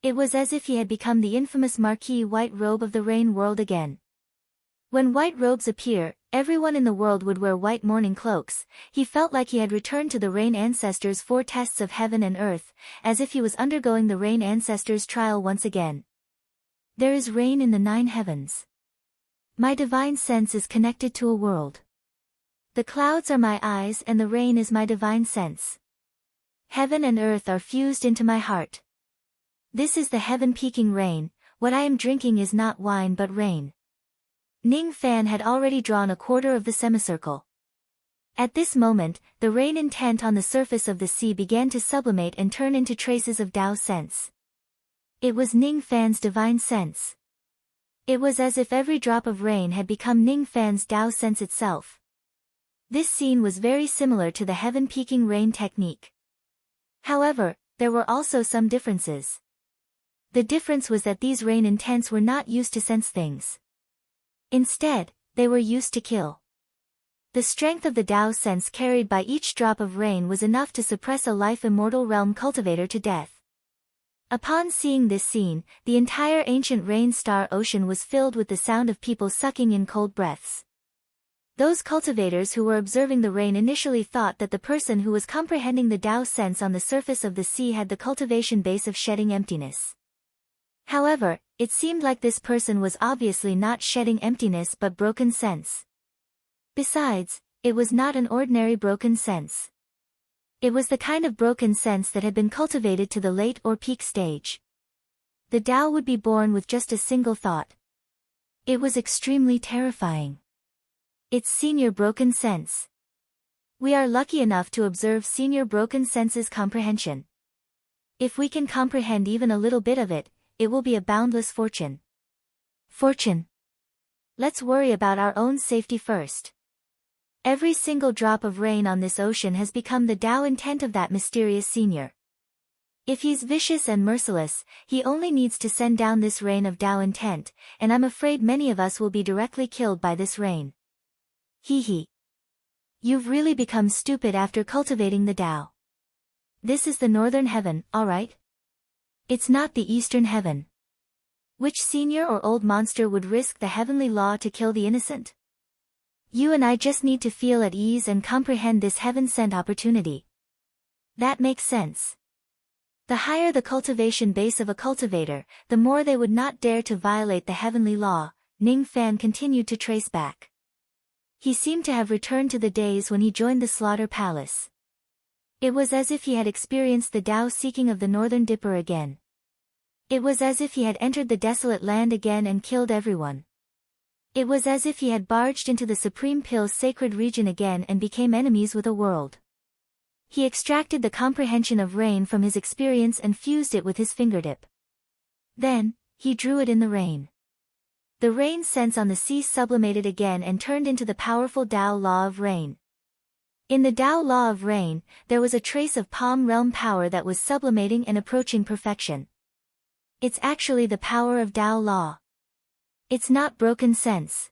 It was as if he had become the infamous Marquis White Robe of the rain world again. When white robes appear, everyone in the world would wear white mourning cloaks. He felt like he had returned to the rain ancestors' 4 tests of heaven and earth, as if he was undergoing the rain ancestors' trial once again. There is rain in the 9 heavens. My divine sense is connected to a world. The clouds are my eyes and the rain is my divine sense. Heaven and earth are fused into my heart. This is the heaven-peaking rain. What I am drinking is not wine but rain. Ning Fan had already drawn a quarter of the semicircle. At this moment, the rain intent on the surface of the sea began to sublimate and turn into traces of Tao sense. It was Ning Fan's divine sense. It was as if every drop of rain had become Ning Fan's Tao sense itself. This scene was very similar to the heaven-peaking rain technique. However, there were also some differences. The difference was that these rain intents were not used to sense things. Instead, they were used to kill. The strength of the Tao sense carried by each drop of rain was enough to suppress a life-immortal realm cultivator to death. Upon seeing this scene, the entire ancient rain star ocean was filled with the sound of people sucking in cold breaths. Those cultivators who were observing the rain initially thought that the person who was comprehending the Tao sense on the surface of the sea had the cultivation base of shedding emptiness. However, it seemed like this person was obviously not shedding emptiness but broken sense. Besides, it was not an ordinary broken sense. It was the kind of broken sense that had been cultivated to the late or peak stage. The Tao would be born with just a single thought. It was extremely terrifying. It's senior broken sense. We are lucky enough to observe senior broken sense's comprehension. If we can comprehend even a little bit of it, it will be a boundless fortune. Fortune. Let's worry about our own safety first. Every single drop of rain on this ocean has become the Tao intent of that mysterious senior. If he's vicious and merciless, he only needs to send down this rain of Tao intent, and I'm afraid many of us will be directly killed by this rain. Hee hee. You've really become stupid after cultivating the Tao. This is the northern heaven, alright? It's not the eastern heaven. Which senior or old monster would risk the heavenly law to kill the innocent? You and I just need to feel at ease and comprehend this heaven-sent opportunity. That makes sense. The higher the cultivation base of a cultivator, the more they would not dare to violate the heavenly law, Ning Fan continued to trace back. He seemed to have returned to the days when he joined the Slaughter Palace. It was as if he had experienced the Tao seeking of the Northern Dipper again. It was as if he had entered the desolate land again and killed everyone. It was as if he had barged into the Supreme Pill's sacred region again and became enemies with a world. He extracted the comprehension of rain from his experience and fused it with his fingertip. Then, he drew it in the rain. The rain sense on the sea sublimated again and turned into the powerful Tao law of rain. In the Tao law of rain, there was a trace of Palm realm power that was sublimating and approaching perfection. It's actually the power of Tao law. It's not broken sense.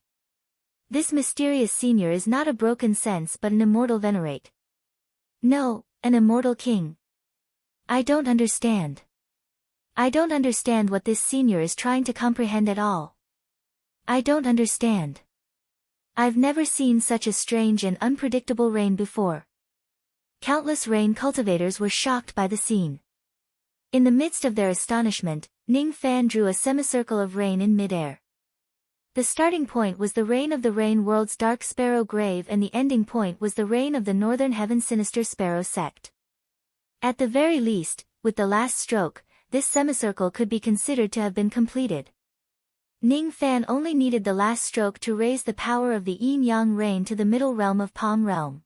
This mysterious senior is not a broken sense but an immortal venerate. No, an immortal king. I don't understand. I don't understand what this senior is trying to comprehend at all. I don't understand. I've never seen such a strange and unpredictable rain before. Countless rain cultivators were shocked by the scene. In the midst of their astonishment, Ning Fan drew a semicircle of rain in midair. The starting point was the rain of the rain world's dark sparrow grave and the ending point was the rain of the northern heaven sinister sparrow sect. At the very least, with the last stroke, this semicircle could be considered to have been completed. Ning Fan only needed the last stroke to raise the power of the yin-yang rain to the middle realm of Palm realm.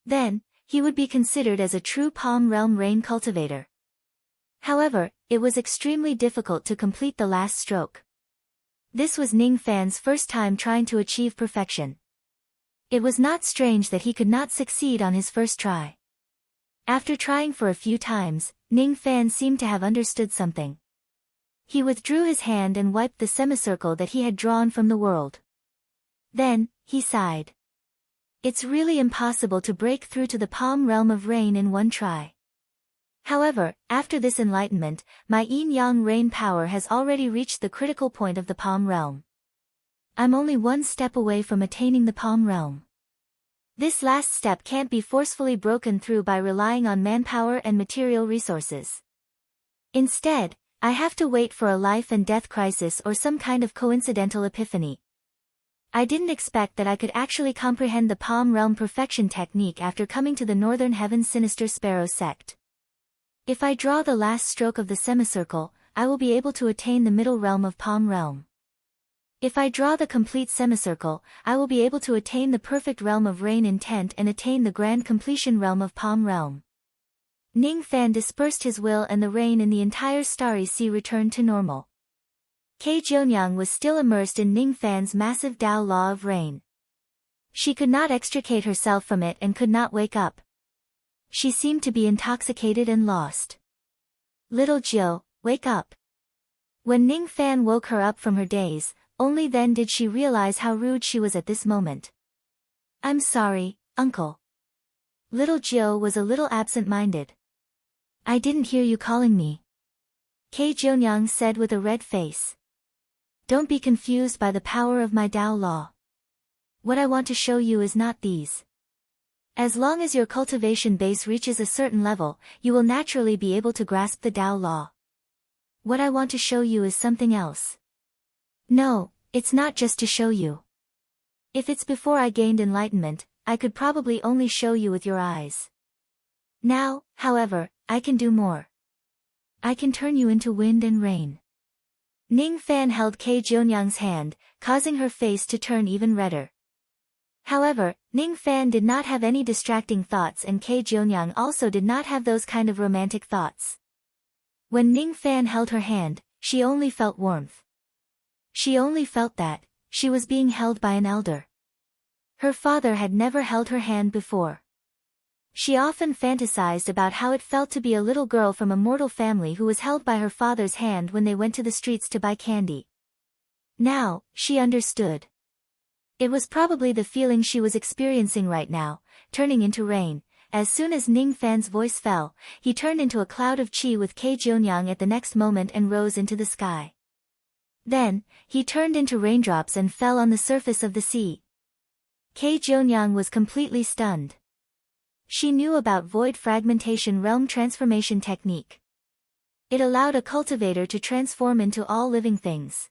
Then, he would be considered as a true Palm realm rain cultivator. However, it was extremely difficult to complete the last stroke. This was Ning Fan's first time trying to achieve perfection. It was not strange that he could not succeed on his first try. After trying for a few times, Ning Fan seemed to have understood something. He withdrew his hand and wiped the semicircle that he had drawn from the world. Then, he sighed. It's really impossible to break through to the palm realm of rain in one try. However, after this enlightenment, my yin-yang rain power has already reached the critical point of the palm realm. I'm only one step away from attaining the palm realm. This last step can't be forcefully broken through by relying on manpower and material resources. Instead, I have to wait for a life and death crisis or some kind of coincidental epiphany. I didn't expect that I could actually comprehend the palm realm perfection technique after coming to the Northern Heaven's Sinister Sparrow sect. If I draw the last stroke of the semicircle, I will be able to attain the middle realm of palm realm. If I draw the complete semicircle, I will be able to attain the perfect realm of rain intent and attain the grand completion realm of palm realm. Ning Fan dispersed his will and the rain in the entire starry sea returned to normal. Kei Jionyang was still immersed in Ning Fan's massive Tao law of rain. She could not extricate herself from it and could not wake up. She seemed to be intoxicated and lost. Little Jiu, wake up. When Ning Fan woke her up from her daze, only then did she realize how rude she was at this moment. I'm sorry, uncle. Little Jiu was a little absent-minded. I didn't hear you calling me. Kei Jionyang said with a red face. Don't be confused by the power of my Tao law. What I want to show you is not these. As long as your cultivation base reaches a certain level, you will naturally be able to grasp the Tao law. What I want to show you is something else. No, it's not just to show you. If it's before I gained enlightenment, I could probably only show you with your eyes. Now, however, I can do more. I can turn you into wind and rain. Ning Fan held Kei Jionyang's hand, causing her face to turn even redder. However, Ning Fan did not have any distracting thoughts and Kei Jionyang also did not have those kind of romantic thoughts. When Ning Fan held her hand, she only felt warmth. She only felt that she was being held by an elder. Her father had never held her hand before. She often fantasized about how it felt to be a little girl from a mortal family who was held by her father's hand when they went to the streets to buy candy. Now, she understood. It was probably the feeling she was experiencing right now, turning into rain. As soon as Ning Fan's voice fell, he turned into a cloud of chi with Kei Jionyang at the next moment and rose into the sky. Then, he turned into raindrops and fell on the surface of the sea. Kei Jionyang was completely stunned. She knew about void fragmentation realm transformation technique. It allowed a cultivator to transform into all living things.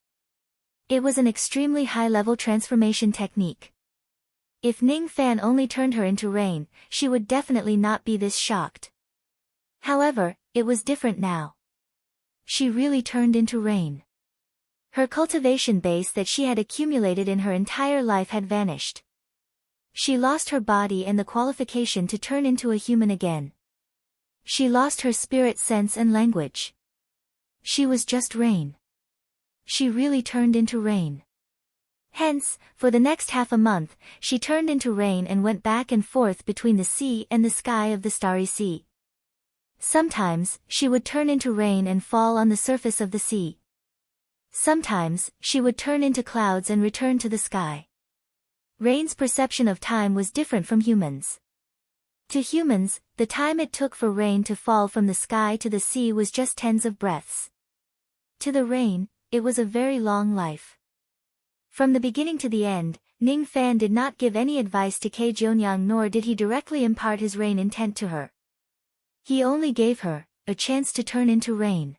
It was an extremely high-level transformation technique. If Ning Fan only turned her into rain, she would definitely not be this shocked. However, it was different now. She really turned into rain. Her cultivation base that she had accumulated in her entire life had vanished. She lost her body and the qualification to turn into a human again. She lost her spirit sense and language. She was just rain. She really turned into rain. Hence, for the next half a month, she turned into rain and went back and forth between the sea and the sky of the starry sea. Sometimes, she would turn into rain and fall on the surface of the sea. Sometimes, she would turn into clouds and return to the sky. Rain's perception of time was different from humans. To humans, the time it took for rain to fall from the sky to the sea was just tens of breaths. To the rain, it was a very long life. From the beginning to the end, Ning Fan did not give any advice to Kei Jionyang nor did he directly impart his rain intent to her. He only gave her a chance to turn into rain.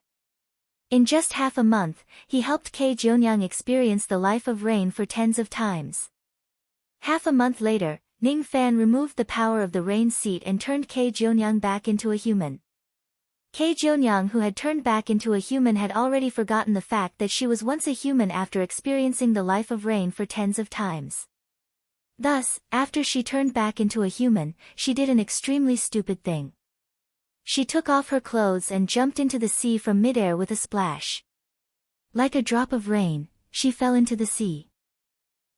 In just half a month, he helped Kei Jionyang experience the life of rain for tens of times. Half a month later, Ning Fan removed the power of the rain seat and turned Kei Jionyang back into a human. Kei Jionyang, who had turned back into a human, had already forgotten the fact that she was once a human after experiencing the life of rain for tens of times. Thus, after she turned back into a human, she did an extremely stupid thing. She took off her clothes and jumped into the sea from midair with a splash. Like a drop of rain, she fell into the sea.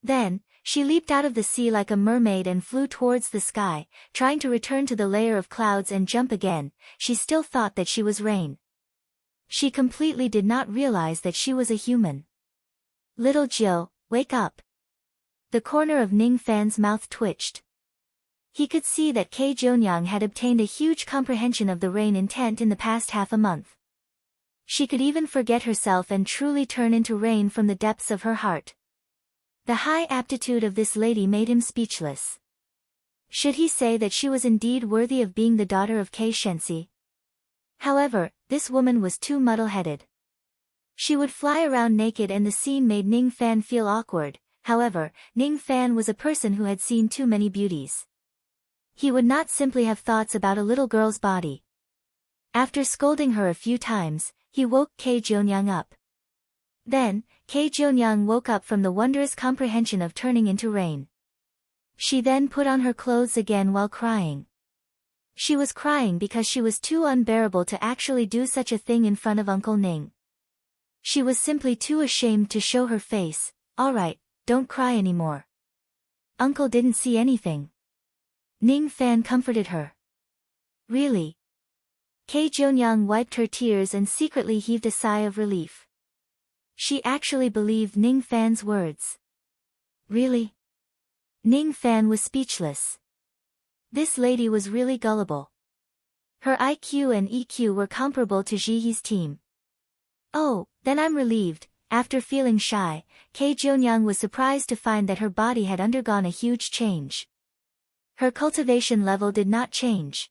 Then, She leaped out of the sea like a mermaid and flew towards the sky, trying to return to the layer of clouds and jump again. She still thought that she was rain. She completely did not realize that she was a human. Little Jill, wake up. The corner of Ning Fan's mouth twitched. He could see that Kei Jonyoung had obtained a huge comprehension of the rain intent in the past half a month. She could even forget herself and truly turn into rain from the depths of her heart. The high aptitude of this lady made him speechless. Should he say that she was indeed worthy of being the daughter of Kei Shensi? However, this woman was too muddle-headed. She would fly around naked and the scene made Ning Fan feel awkward. However, Ning Fan was a person who had seen too many beauties. He would not simply have thoughts about a little girl's body. After scolding her a few times, he woke Kei Jonyoung up. Then, Kei Jonyoung woke up from the wondrous comprehension of turning into rain. She then put on her clothes again while crying. She was crying because she was too unbearable to actually do such a thing in front of Uncle Ning. She was simply too ashamed to show her face. Alright, don't cry anymore. Uncle didn't see anything. Ning Fan comforted her. Really? Kei Jonyoung wiped her tears and secretly heaved a sigh of relief. She actually believed Ning Fan's words. Really? Ning Fan was speechless. This lady was really gullible. Her IQ and EQ were comparable to Jihee's team. Oh, then I'm relieved. After feeling shy, Kei Jonyoung was surprised to find that her body had undergone a huge change. Her cultivation level did not change.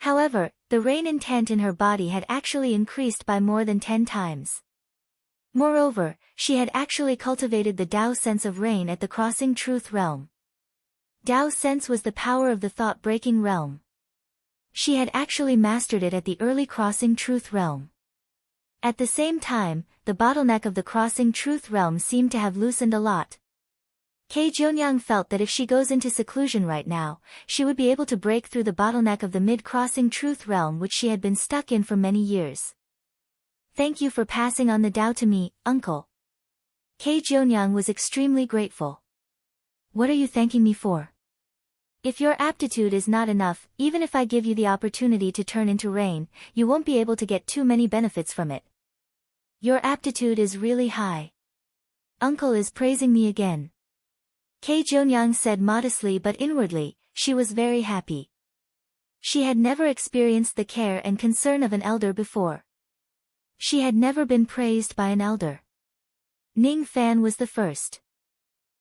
However, the rain intent in her body had actually increased by more than 10 times. Moreover, she had actually cultivated the Tao sense of rain at the crossing truth realm. Tao sense was the power of the thought-breaking realm. She had actually mastered it at the early crossing truth realm. At the same time, the bottleneck of the crossing truth realm seemed to have loosened a lot. Kei Jonyoung felt that if she goes into seclusion right now, she would be able to break through the bottleneck of the mid-crossing truth realm which she had been stuck in for many years. Thank you for passing on the Tao to me, uncle. Kei Jonyoung was extremely grateful. What are you thanking me for? If your aptitude is not enough, even if I give you the opportunity to turn into rain, you won't be able to get too many benefits from it. Your aptitude is really high. Uncle is praising me again. Kei Jonyoung said modestly, but inwardly, she was very happy. She had never experienced the care and concern of an elder before. She had never been praised by an elder. Ning Fan was the first.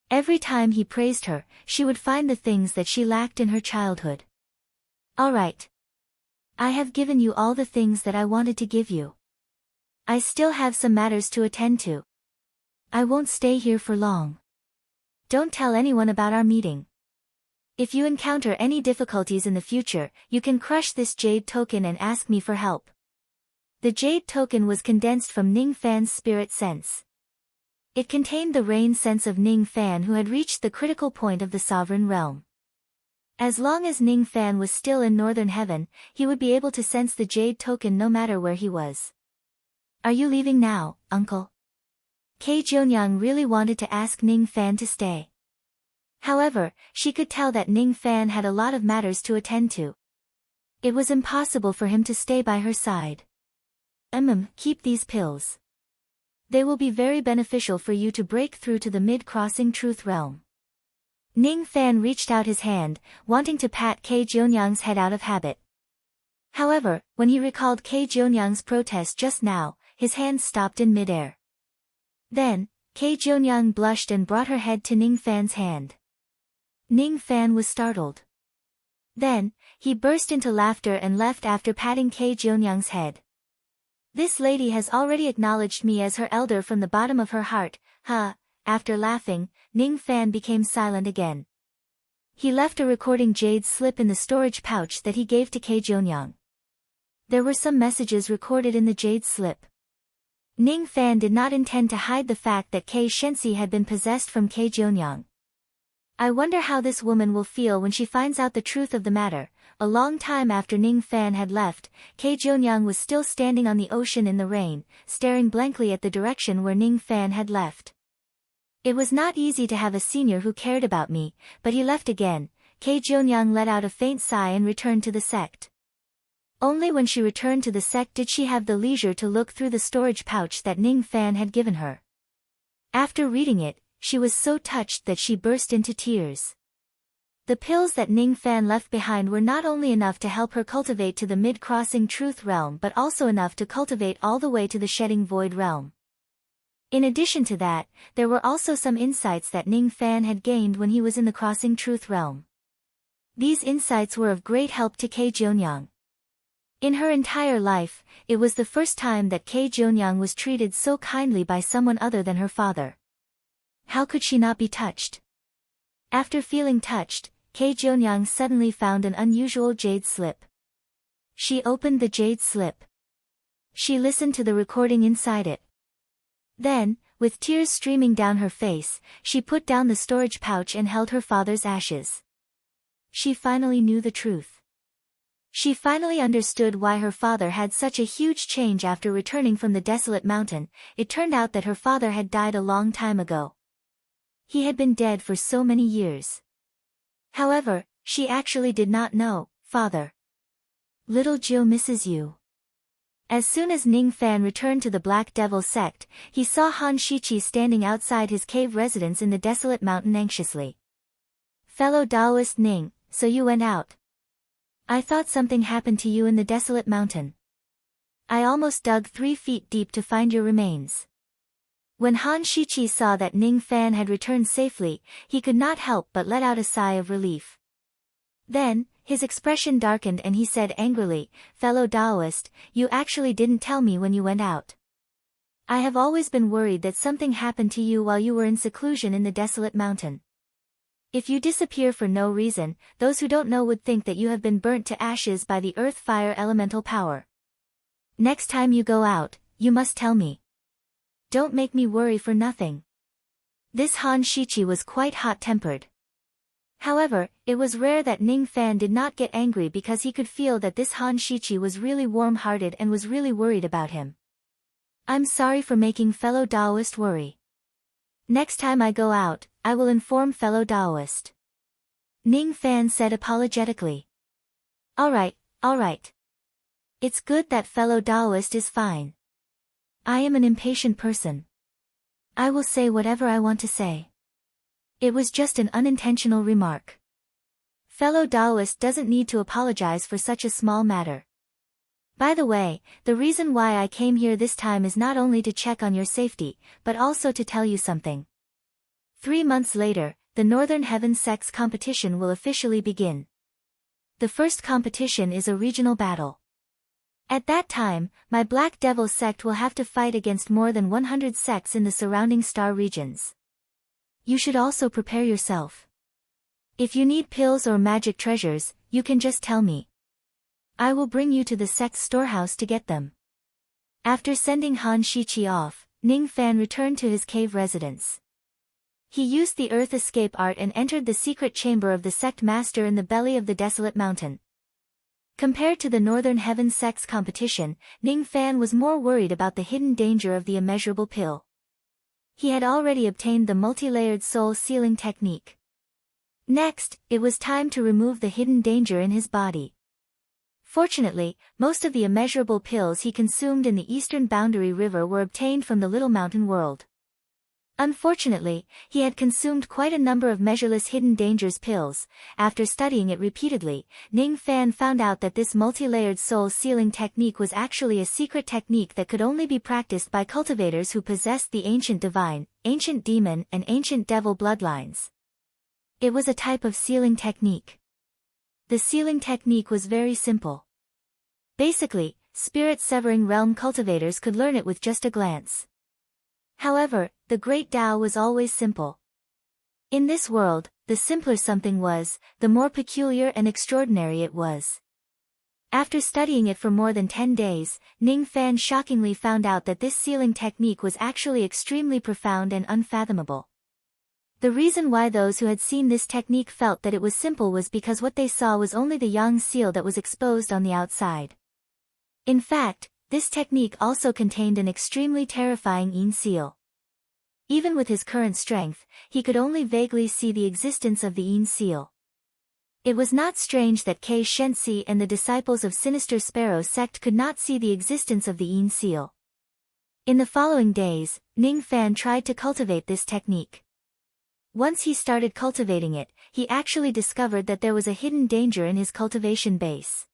Every time he praised her, she would find the things that she lacked in her childhood. Alright. I have given you all the things that I wanted to give you. I still have some matters to attend to. I won't stay here for long. Don't tell anyone about our meeting. If you encounter any difficulties in the future, you can crush this jade token and ask me for help. The jade token was condensed from Ning Fan's spirit sense. It contained the rain sense of Ning Fan, who had reached the critical point of the sovereign realm. As long as Ning Fan was still in Northern Heaven, he would be able to sense the jade token no matter where he was. Are you leaving now, uncle? Kei Jonyoung really wanted to ask Ning Fan to stay. However, she could tell that Ning Fan had a lot of matters to attend to. It was impossible for him to stay by her side. Keep these pills. They will be very beneficial for you to break through to the mid-crossing truth realm. Ning Fan reached out his hand, wanting to pat Kei Jonyoung's head out of habit. However, when he recalled Kei Jonyoung's protest just now, his hand stopped in midair. Then, Kei Jonyoung blushed and brought her head to Ning Fan's hand. Ning Fan was startled. Then, he burst into laughter and left after patting Kei Jonyoung's head. This lady has already acknowledged me as her elder from the bottom of her heart, huh? After laughing, Ning Fan became silent again. He left a recording jade slip in the storage pouch that he gave to Kei Jonyoung. There were some messages recorded in the jade slip. Ning Fan did not intend to hide the fact that Kei Shensi had been possessed from Kei Jonyoung. I wonder how this woman will feel when she finds out the truth of the matter. A long time after Ning Fan had left, Kei Junyang was still standing on the ocean in the rain, staring blankly at the direction where Ning Fan had left. It was not easy to have a senior who cared about me, but he left again. Kei Junyang let out a faint sigh and returned to the sect. Only when she returned to the sect did she have the leisure to look through the storage pouch that Ning Fan had given her. After reading it, she was so touched that she burst into tears. The pills that Ning Fan left behind were not only enough to help her cultivate to the mid-crossing truth realm but also enough to cultivate all the way to the shedding void realm. In addition to that, there were also some insights that Ning Fan had gained when he was in the crossing truth realm. These insights were of great help to Kei Junyang. In her entire life, it was the first time that Kei Junyang was treated so kindly by someone other than her father. How could she not be touched? After feeling touched, Kei Junyang suddenly found an unusual jade slip. She opened the jade slip. She listened to the recording inside it. Then, with tears streaming down her face, she put down the storage pouch and held her father's ashes. She finally knew the truth. She finally understood why her father had such a huge change after returning from the desolate mountain. It turned out that her father had died a long time ago. He had been dead for so many years. However, she actually did not know, "Father, little Joe misses you." As soon as Ning Fan returned to the Black Devil sect, he saw Han Shichi standing outside his cave residence in the desolate mountain anxiously. "Fellow Taoist Ning, so you went out. I thought something happened to you in the desolate mountain. I almost dug 3 feet deep to find your remains." When Han Shichi saw that Ning Fan had returned safely, he could not help but let out a sigh of relief. Then, his expression darkened and he said angrily, "Fellow Taoist, you actually didn't tell me when you went out. I have always been worried that something happened to you while you were in seclusion in the desolate mountain. If you disappear for no reason, those who don't know would think that you have been burnt to ashes by the earth-fire elemental power. Next time you go out, you must tell me. Don't make me worry for nothing." This Han Shichi was quite hot-tempered. However, it was rare that Ning Fan did not get angry because he could feel that this Han Shichi was really warm-hearted and was really worried about him. "I'm sorry for making fellow Taoist worry. Next time I go out, I will inform fellow Taoist," Ning Fan said apologetically. All right. It's good that fellow Taoist is fine. I am an impatient person. I will say whatever I want to say. It was just an unintentional remark. Fellow Taoist doesn't need to apologize for such a small matter. By the way, the reason why I came here this time is not only to check on your safety, but also to tell you something. 3 months later, the Northern Heaven Sects competition will officially begin. The first competition is a regional battle. At that time, my Black Devil sect will have to fight against more than 100 sects in the surrounding star regions. You should also prepare yourself. If you need pills or magic treasures, you can just tell me. I will bring you to the sect's storehouse to get them. After sending Han Shichi off, Ning Fan returned to his cave residence. He used the earth escape art and entered the secret chamber of the sect master in the belly of the desolate mountain. Compared to the Northern Heaven Sects competition, Ning Fan was more worried about the hidden danger of the immeasurable pill. He had already obtained the multi-layered soul sealing technique. Next, it was time to remove the hidden danger in his body. Fortunately, most of the immeasurable pills he consumed in the eastern boundary river were obtained from the Little Mountain World. Unfortunately, he had consumed quite a number of measureless hidden dangers pills. After studying it repeatedly, Ning Fan found out that this multi-layered soul sealing technique was actually a secret technique that could only be practiced by cultivators who possessed the ancient divine, ancient demon and ancient devil bloodlines. It was a type of sealing technique. The sealing technique was very simple. Basically, spirit-severing realm cultivators could learn it with just a glance. However, the Great Tao was always simple. In this world, the simpler something was, the more peculiar and extraordinary it was. After studying it for more than 10 days, Ning Fan shockingly found out that this sealing technique was actually extremely profound and unfathomable. The reason why those who had seen this technique felt that it was simple was because what they saw was only the yang seal that was exposed on the outside. In fact, this technique also contained an extremely terrifying yin seal. Even with his current strength, he could only vaguely see the existence of the yin seal. It was not strange that Kei Shensi and the disciples of Sinister Sparrow sect could not see the existence of the yin seal. In the following days, Ning Fan tried to cultivate this technique. Once he started cultivating it, he actually discovered that there was a hidden danger in his cultivation base.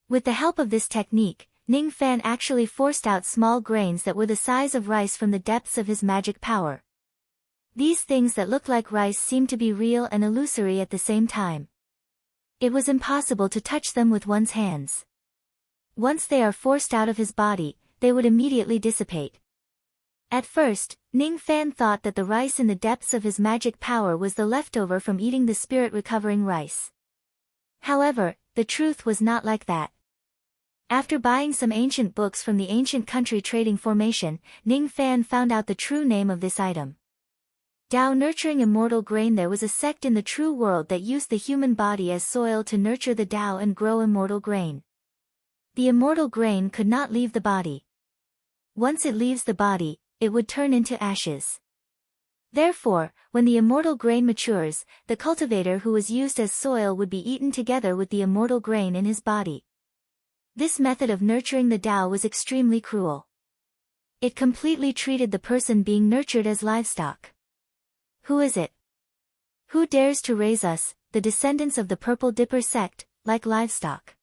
With the help of this technique, Ning Fan actually forced out small grains that were the size of rice from the depths of his magic power. These things that looked like rice seemed to be real and illusory at the same time. It was impossible to touch them with one's hands. Once they are forced out of his body, they would immediately dissipate. At first, Ning Fan thought that the rice in the depths of his magic power was the leftover from eating the spirit-recovering rice. However, the truth was not like that. After buying some ancient books from the ancient country trading formation, Ning Fan found out the true name of this item. Tao nurturing immortal grain. There was a sect in the true world that used the human body as soil to nurture the Tao and grow immortal grain. The immortal grain could not leave the body. Once it leaves the body, it would turn into ashes. Therefore, when the immortal grain matures, the cultivator who was used as soil would be eaten together with the immortal grain in his body. This method of nurturing the Tao was extremely cruel. It completely treated the person being nurtured as livestock. Who is it? Who dares to raise us, the descendants of the Purple Dipper sect, like livestock?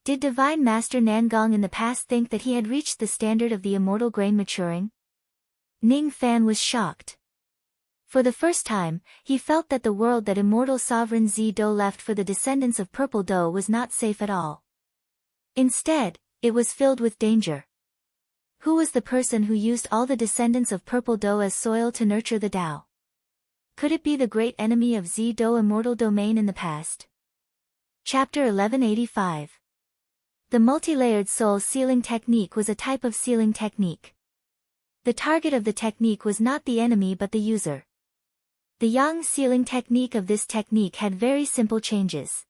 Did Divine Master Nangong in the past think that he had reached the standard of the immortal grain maturing? Ning Fan was shocked. For the first time, he felt that the world that immortal sovereign Zi-Do left for the descendants of Purple Do was not safe at all. Instead, it was filled with danger. Who was the person who used all the descendants of Purple Do as soil to nurture the Tao? Could it be the great enemy of Zi-Do immortal domain in the past? Chapter 1185. The multi-layered soul sealing technique was a type of sealing technique. The target of the technique was not the enemy but the user. The yang sealing technique of this technique had very simple changes.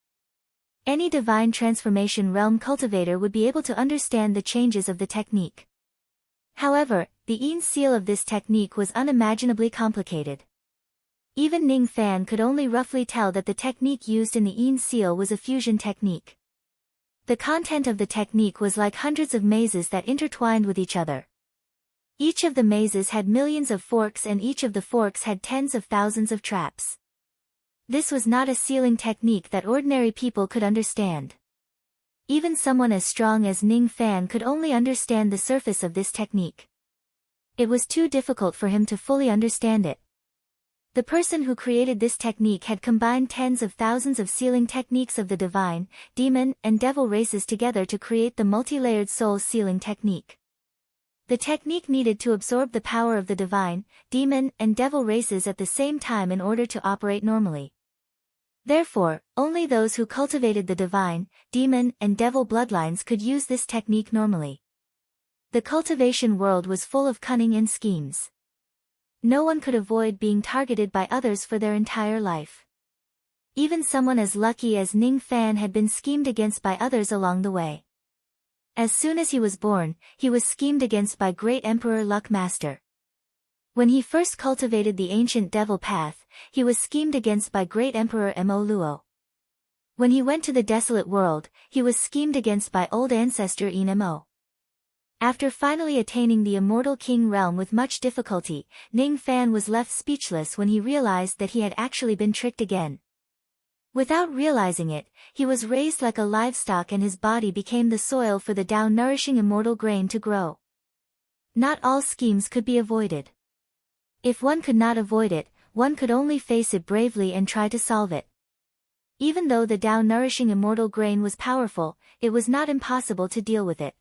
Any divine transformation realm cultivator would be able to understand the changes of the technique. However, the yin seal of this technique was unimaginably complicated. Even Ning Fan could only roughly tell that the technique used in the yin seal was a fusion technique. The content of the technique was like hundreds of mazes that intertwined with each other. Each of the mazes had millions of forks and each of the forks had tens of thousands of traps. This was not a sealing technique that ordinary people could understand. Even someone as strong as Ning Fan could only understand the surface of this technique. It was too difficult for him to fully understand it. The person who created this technique had combined tens of thousands of sealing techniques of the divine, demon, and devil races together to create the multi-layered soul sealing technique. The technique needed to absorb the power of the divine, demon, and devil races at the same time in order to operate normally. Therefore, only those who cultivated the divine, demon, and devil bloodlines could use this technique normally. The cultivation world was full of cunning and schemes. No one could avoid being targeted by others for their entire life. Even someone as lucky as Ning Fan had been schemed against by others along the way. As soon as he was born, he was schemed against by Great Emperor Luck Master. When he first cultivated the ancient devil path, he was schemed against by Great Emperor Mo Luo. When he went to the desolate world, he was schemed against by old ancestor In Mo. After finally attaining the immortal king realm with much difficulty, Ning Fan was left speechless when he realized that he had actually been tricked again. Without realizing it, he was raised like a livestock and his body became the soil for the Tao nourishing immortal grain to grow. Not all schemes could be avoided. If one could not avoid it, one could only face it bravely and try to solve it. Even though the Tao nourishing immortal grain was powerful, it was not impossible to deal with it.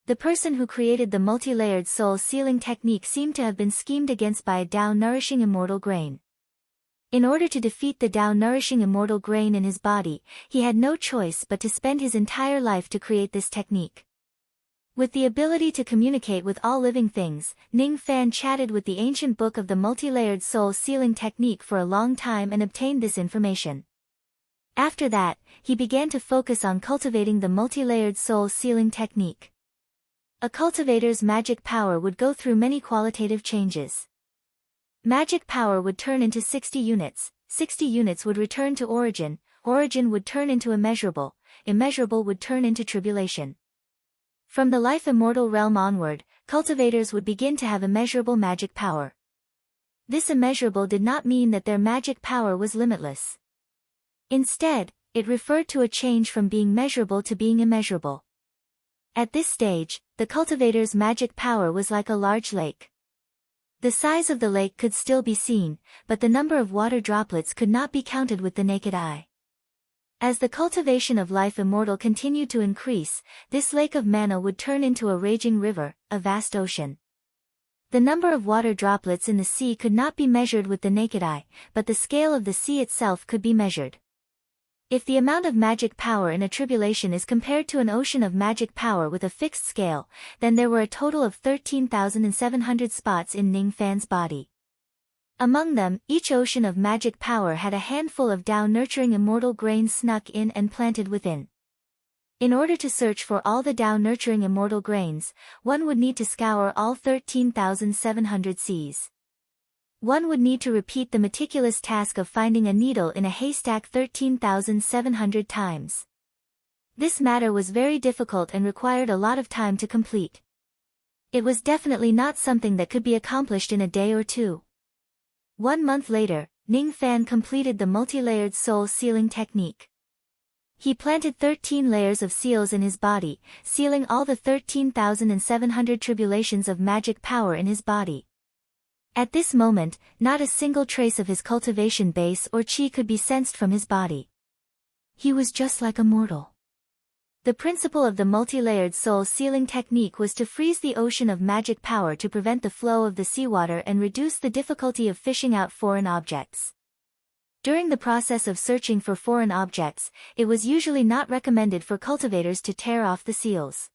The person who created the multi-layered soul sealing technique seemed to have been schemed against by a Tao nourishing immortal grain. In order to defeat the Tao nourishing immortal grain in his body, he had no choice but to spend his entire life to create this technique. With the ability to communicate with all living things, Ning Fan chatted with the ancient book of the multi-layered soul sealing technique for a long time and obtained this information. After that, he began to focus on cultivating the multi-layered soul sealing technique. A cultivator's magic power would go through many qualitative changes. Magic power would turn into 60 units, 60 units would return to origin, origin would turn into immeasurable, immeasurable would turn into tribulation. From the life immortal realm onward, cultivators would begin to have immeasurable magic power. This immeasurable did not mean that their magic power was limitless. Instead, it referred to a change from being measurable to being immeasurable. At this stage, the cultivator's magic power was like a large lake. The size of the lake could still be seen, but the number of water droplets could not be counted with the naked eye. As the cultivation of life immortal continued to increase, this lake of mana would turn into a raging river, a vast ocean. The number of water droplets in the sea could not be measured with the naked eye, but the scale of the sea itself could be measured. If the amount of magic power in a tribulation is compared to an ocean of magic power with a fixed scale, then there were a total of 13,700 spots in Ning Fan's body. Among them, each ocean of magic power had a handful of Tao-nurturing immortal grains snuck in and planted within. In order to search for all the Tao-nurturing immortal grains, one would need to scour all 13,700 seas. One would need to repeat the meticulous task of finding a needle in a haystack 13,700 times. This matter was very difficult and required a lot of time to complete. It was definitely not something that could be accomplished in a day or two. 1 month later, Ning Fan completed the multi-layered soul sealing technique. He planted 13 layers of seals in his body, sealing all the 13,700 tribulations of magic power in his body. At this moment, not a single trace of his cultivation base or chi could be sensed from his body. He was just like a mortal. The principle of the multi-layered soul sealing technique was to freeze the ocean of magic power to prevent the flow of the seawater and reduce the difficulty of fishing out foreign objects. During the process of searching for foreign objects, it was usually not recommended for cultivators to tear off the seals.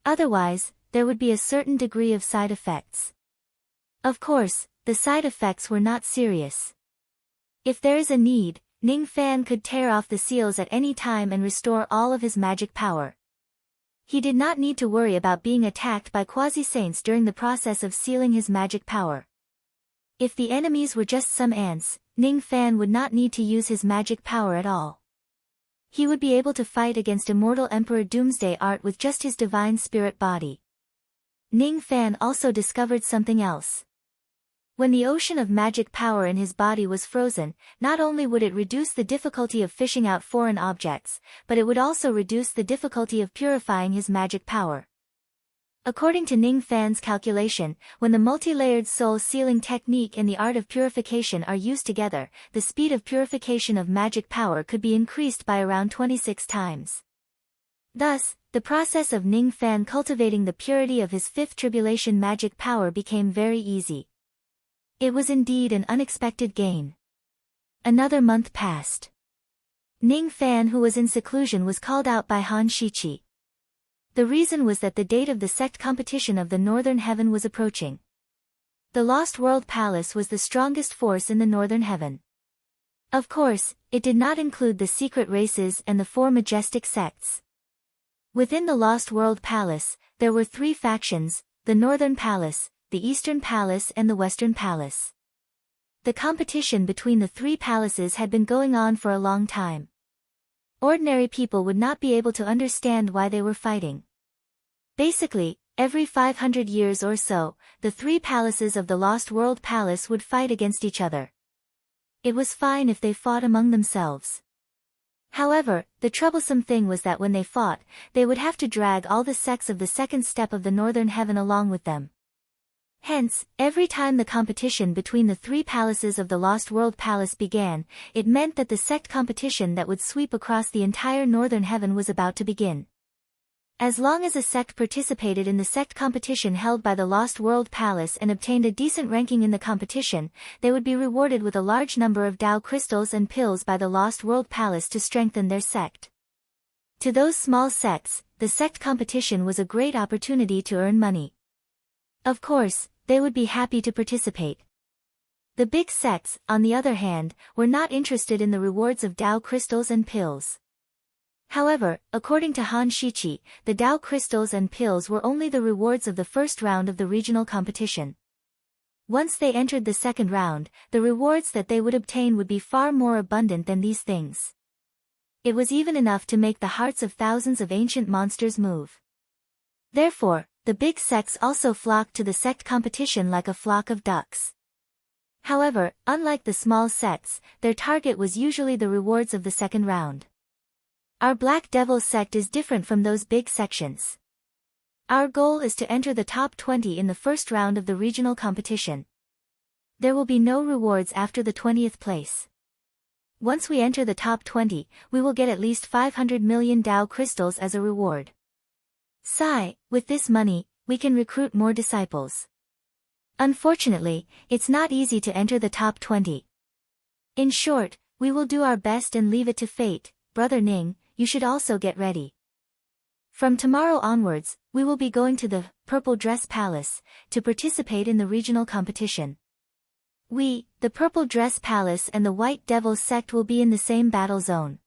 Otherwise, there would be a certain degree of side effects. Of course, the side effects were not serious. If there is a need, Ning Fan could tear off the seals at any time and restore all of his magic power. He did not need to worry about being attacked by quasi-saints during the process of sealing his magic power. If the enemies were just some ants, Ning Fan would not need to use his magic power at all. He would be able to fight against immortal Emperor Doomsday Art with just his divine spirit body. Ning Fan also discovered something else. When the ocean of magic power in his body was frozen, not only would it reduce the difficulty of fishing out foreign objects, but it would also reduce the difficulty of purifying his magic power. According to Ning Fan's calculation, when the multi-layered soul sealing technique and the art of purification are used together, the speed of purification of magic power could be increased by around 26 times. Thus, the process of Ning Fan cultivating the purity of his fifth tribulation magic power became very easy. It was indeed an unexpected gain. Another month passed. Ning Fan, who was in seclusion, was called out by Han Shiqi. The reason was that the date of the sect competition of the Northern Heaven was approaching. The Lost World Palace was the strongest force in the Northern Heaven. Of course, it did not include the secret races and the 4 majestic sects. Within the Lost World Palace, there were 3 factions, the Northern Palace, the Eastern Palace and the Western Palace. The competition between the 3 palaces had been going on for a long time. Ordinary people would not be able to understand why they were fighting. Basically, every 500 years or so, the 3 palaces of the Lost World Palace would fight against each other. It was fine if they fought among themselves. However, the troublesome thing was that when they fought, they would have to drag all the sects of the second step of the Northern Heaven along with them. Hence, every time the competition between the 3 palaces of the Lost World Palace began, it meant that the sect competition that would sweep across the entire Northern Heaven was about to begin. As long as a sect participated in the sect competition held by the Lost World Palace and obtained a decent ranking in the competition, they would be rewarded with a large number of Tao crystals and pills by the Lost World Palace to strengthen their sect. To those small sects, the sect competition was a great opportunity to earn money. Of course, they would be happy to participate. The big sects, on the other hand, were not interested in the rewards of Tao crystals and pills. However, according to Han Shiqi, the Tao crystals and pills were only the rewards of the first round of the regional competition. Once they entered the second round, the rewards that they would obtain would be far more abundant than these things. It was even enough to make the hearts of thousands of ancient monsters move. Therefore, the big sects also flocked to the sect competition like a flock of ducks. However, unlike the small sects, their target was usually the rewards of the second round. Our Black Devil sect is different from those big sections. Our goal is to enter the top 20 in the first round of the regional competition. There will be no rewards after the 20th place. Once we enter the top 20, we will get at least 500 million Tao crystals as a reward. Sigh, with this money, we can recruit more disciples. Unfortunately, it's not easy to enter the top 20. In short, we will do our best and leave it to fate. Brother Ning, you should also get ready. From tomorrow onwards, we will be going to the Purple Dress Palace to participate in the regional competition. We, the Purple Dress Palace and the White Devil sect will be in the same battle zone.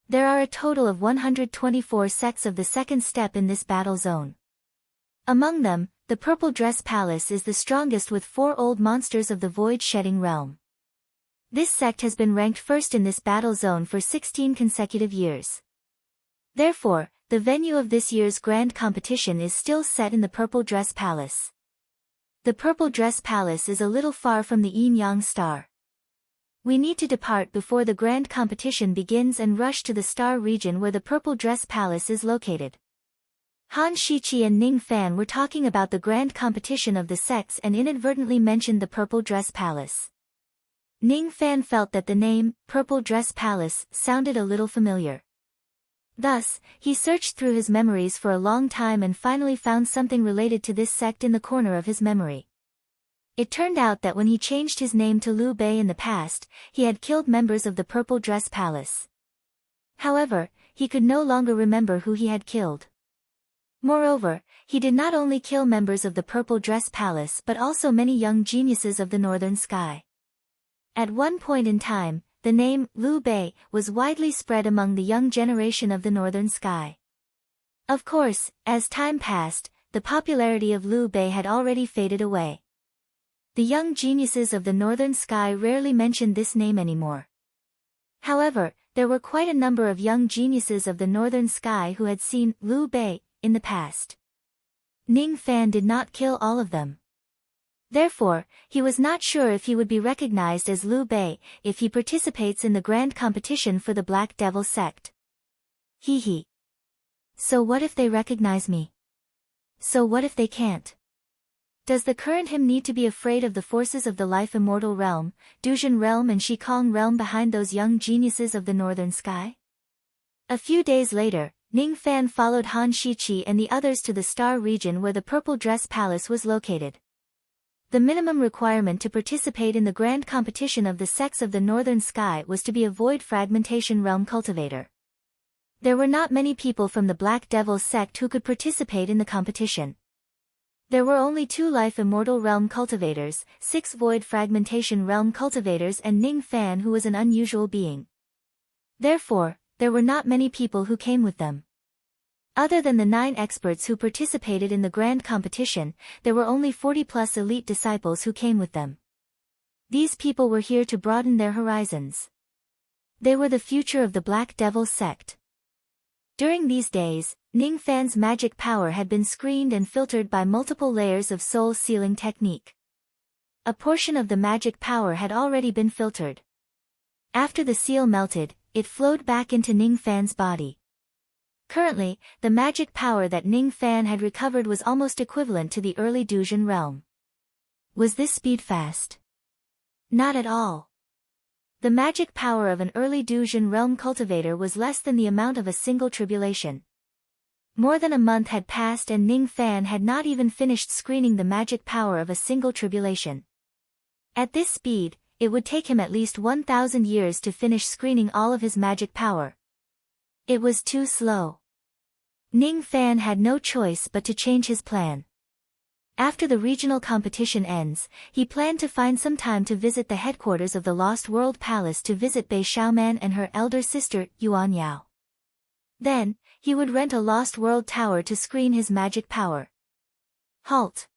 There are a total of 124 sects of the second step in this battle zone. Among them, the Purple Dress Palace is the strongest with 4 old monsters of the void-shedding realm. This sect has been ranked first in this battle zone for 16 consecutive years. Therefore, the venue of this year's grand competition is still set in the Purple Dress Palace. The Purple Dress Palace is a little far from the Yin-Yang Star. We need to depart before the grand competition begins and rush to the Star region where the Purple Dress Palace is located. Han Shiqi and Ning Fan were talking about the grand competition of the sects and inadvertently mentioned the Purple Dress Palace. Ning Fan felt that the name, Purple Dress Palace, sounded a little familiar. Thus, he searched through his memories for a long time and finally found something related to this sect in the corner of his memory. It turned out that when he changed his name to Liu Bei in the past, he had killed members of the Purple Dress Palace. However, he could no longer remember who he had killed. Moreover, he did not only kill members of the Purple Dress Palace but also many young geniuses of the Northern Sky. At one point in time, the name, Liu Bei, was widely spread among the young generation of the Northern Sky. Of course, as time passed, the popularity of Liu Bei had already faded away. The young geniuses of the Northern Sky rarely mentioned this name anymore. However, there were quite a number of young geniuses of the Northern Sky who had seen Liu Bei in the past. Ning Fan did not kill all of them. Therefore, he was not sure if he would be recognized as Liu Bei if he participates in the grand competition for the Black Devil sect. Hee. So what if they recognize me? So what if they can't? Does the current him need to be afraid of the forces of the Life Immortal Realm, Duzhen Realm and Shikong Realm behind those young geniuses of the Northern Sky? A few days later, Ning Fan followed Han Shiqi and the others to the Star region where the Purple Dress Palace was located. The minimum requirement to participate in the grand competition of the sects of the Northern Sky was to be a void fragmentation realm cultivator. There were not many people from the Black Devil sect who could participate in the competition. There were only 2 Life Immortal Realm cultivators, 6 Void Fragmentation Realm cultivators and Ning Fan who was an unusual being. Therefore, there were not many people who came with them. Other than the 9 experts who participated in the grand competition, there were only 40+ elite disciples who came with them. These people were here to broaden their horizons. They were the future of the Black Devil sect. During these days, Ning Fan's magic power had been screened and filtered by multiple layers of soul sealing technique. A portion of the magic power had already been filtered. After the seal melted, it flowed back into Ning Fan's body. Currently, the magic power that Ning Fan had recovered was almost equivalent to the early Duzhen realm. Was this speed fast? Not at all. The magic power of an early Duzhen realm cultivator was less than the amount of a single tribulation. More than a month had passed and Ning Fan had not even finished screening the magic power of a single tribulation. At this speed, it would take him at least 1,000 years to finish screening all of his magic power. It was too slow. Ning Fan had no choice but to change his plan. After the regional competition ends, he planned to find some time to visit the headquarters of the Lost World Palace to visit Bei Xiaoman and her elder sister, Yuan Yao. Then, he would rent a Lost World Tower to screen his magic power. Halt!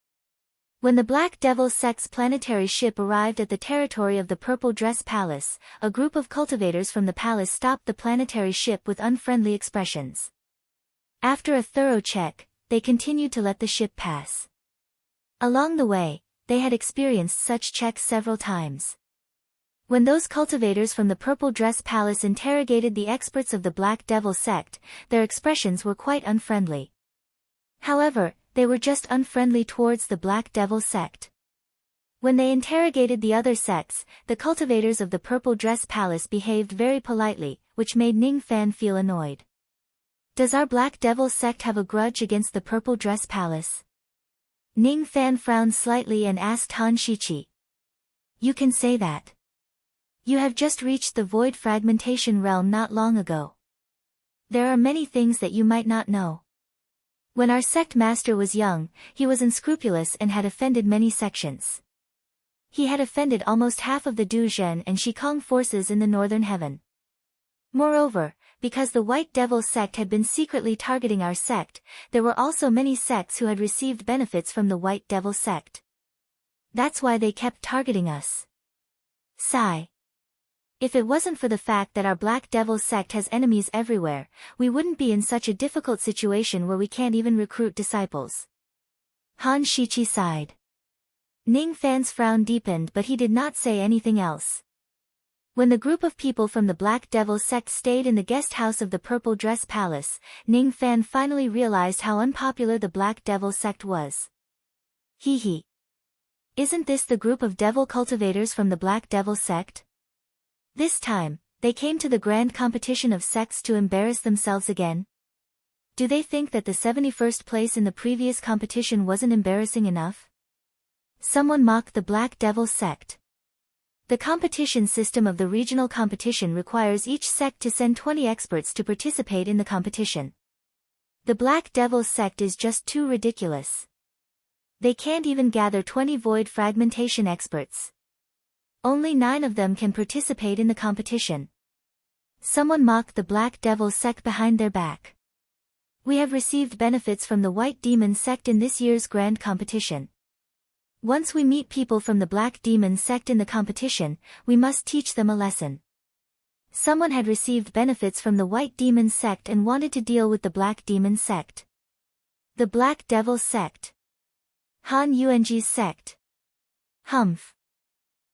When the Black Devil Sect's planetary ship arrived at the territory of the Purple Dress Palace, a group of cultivators from the palace stopped the planetary ship with unfriendly expressions. After a thorough check, they continued to let the ship pass. Along the way, they had experienced such checks several times. When those cultivators from the Purple Dress Palace interrogated the experts of the Black Devil Sect, their expressions were quite unfriendly. However, they were just unfriendly towards the Black Devil Sect. When they interrogated the other sects, the cultivators of the Purple Dress Palace behaved very politely, which made Ning Fan feel annoyed. Does our Black Devil Sect have a grudge against the Purple Dress Palace? Ning Fan frowned slightly and asked Han Shiqi. You can say that. You have just reached the void fragmentation realm not long ago. There are many things that you might not know. When our sect master was young, he was unscrupulous and had offended many sections. He had offended almost half of the Du Zhen and Shikong forces in the northern heaven. Moreover, because the White Devil Sect had been secretly targeting our sect, there were also many sects who had received benefits from the White Devil Sect. That's why they kept targeting us. Sigh. If it wasn't for the fact that our Black Devil Sect has enemies everywhere, we wouldn't be in such a difficult situation where we can't even recruit disciples. Han Shiqi sighed. Ning Fan's frown deepened, but he did not say anything else. When the group of people from the Black Devil Sect stayed in the guest house of the Purple Dress Palace, Ning Fan finally realized how unpopular the Black Devil Sect was. Hee hee. Isn't this the group of devil cultivators from the Black Devil Sect? This time, they came to the grand competition of sects to embarrass themselves again. Do they think that the 71st place in the previous competition wasn't embarrassing enough? Someone mocked the Black Devil Sect. The competition system of the regional competition requires each sect to send 20 experts to participate in the competition. The Black Devil Sect is just too ridiculous. They can't even gather 20 void fragmentation experts. Only 9 of them can participate in the competition. Someone mocked the Black Devil Sect behind their back. We have received benefits from the White Demon Sect in this year's grand competition. Once we meet people from the Black Demon Sect in the competition, we must teach them a lesson. Someone had received benefits from the White Demon Sect and wanted to deal with the Black Demon Sect. The Black Devil Sect. Han Yuanji's sect. Humph.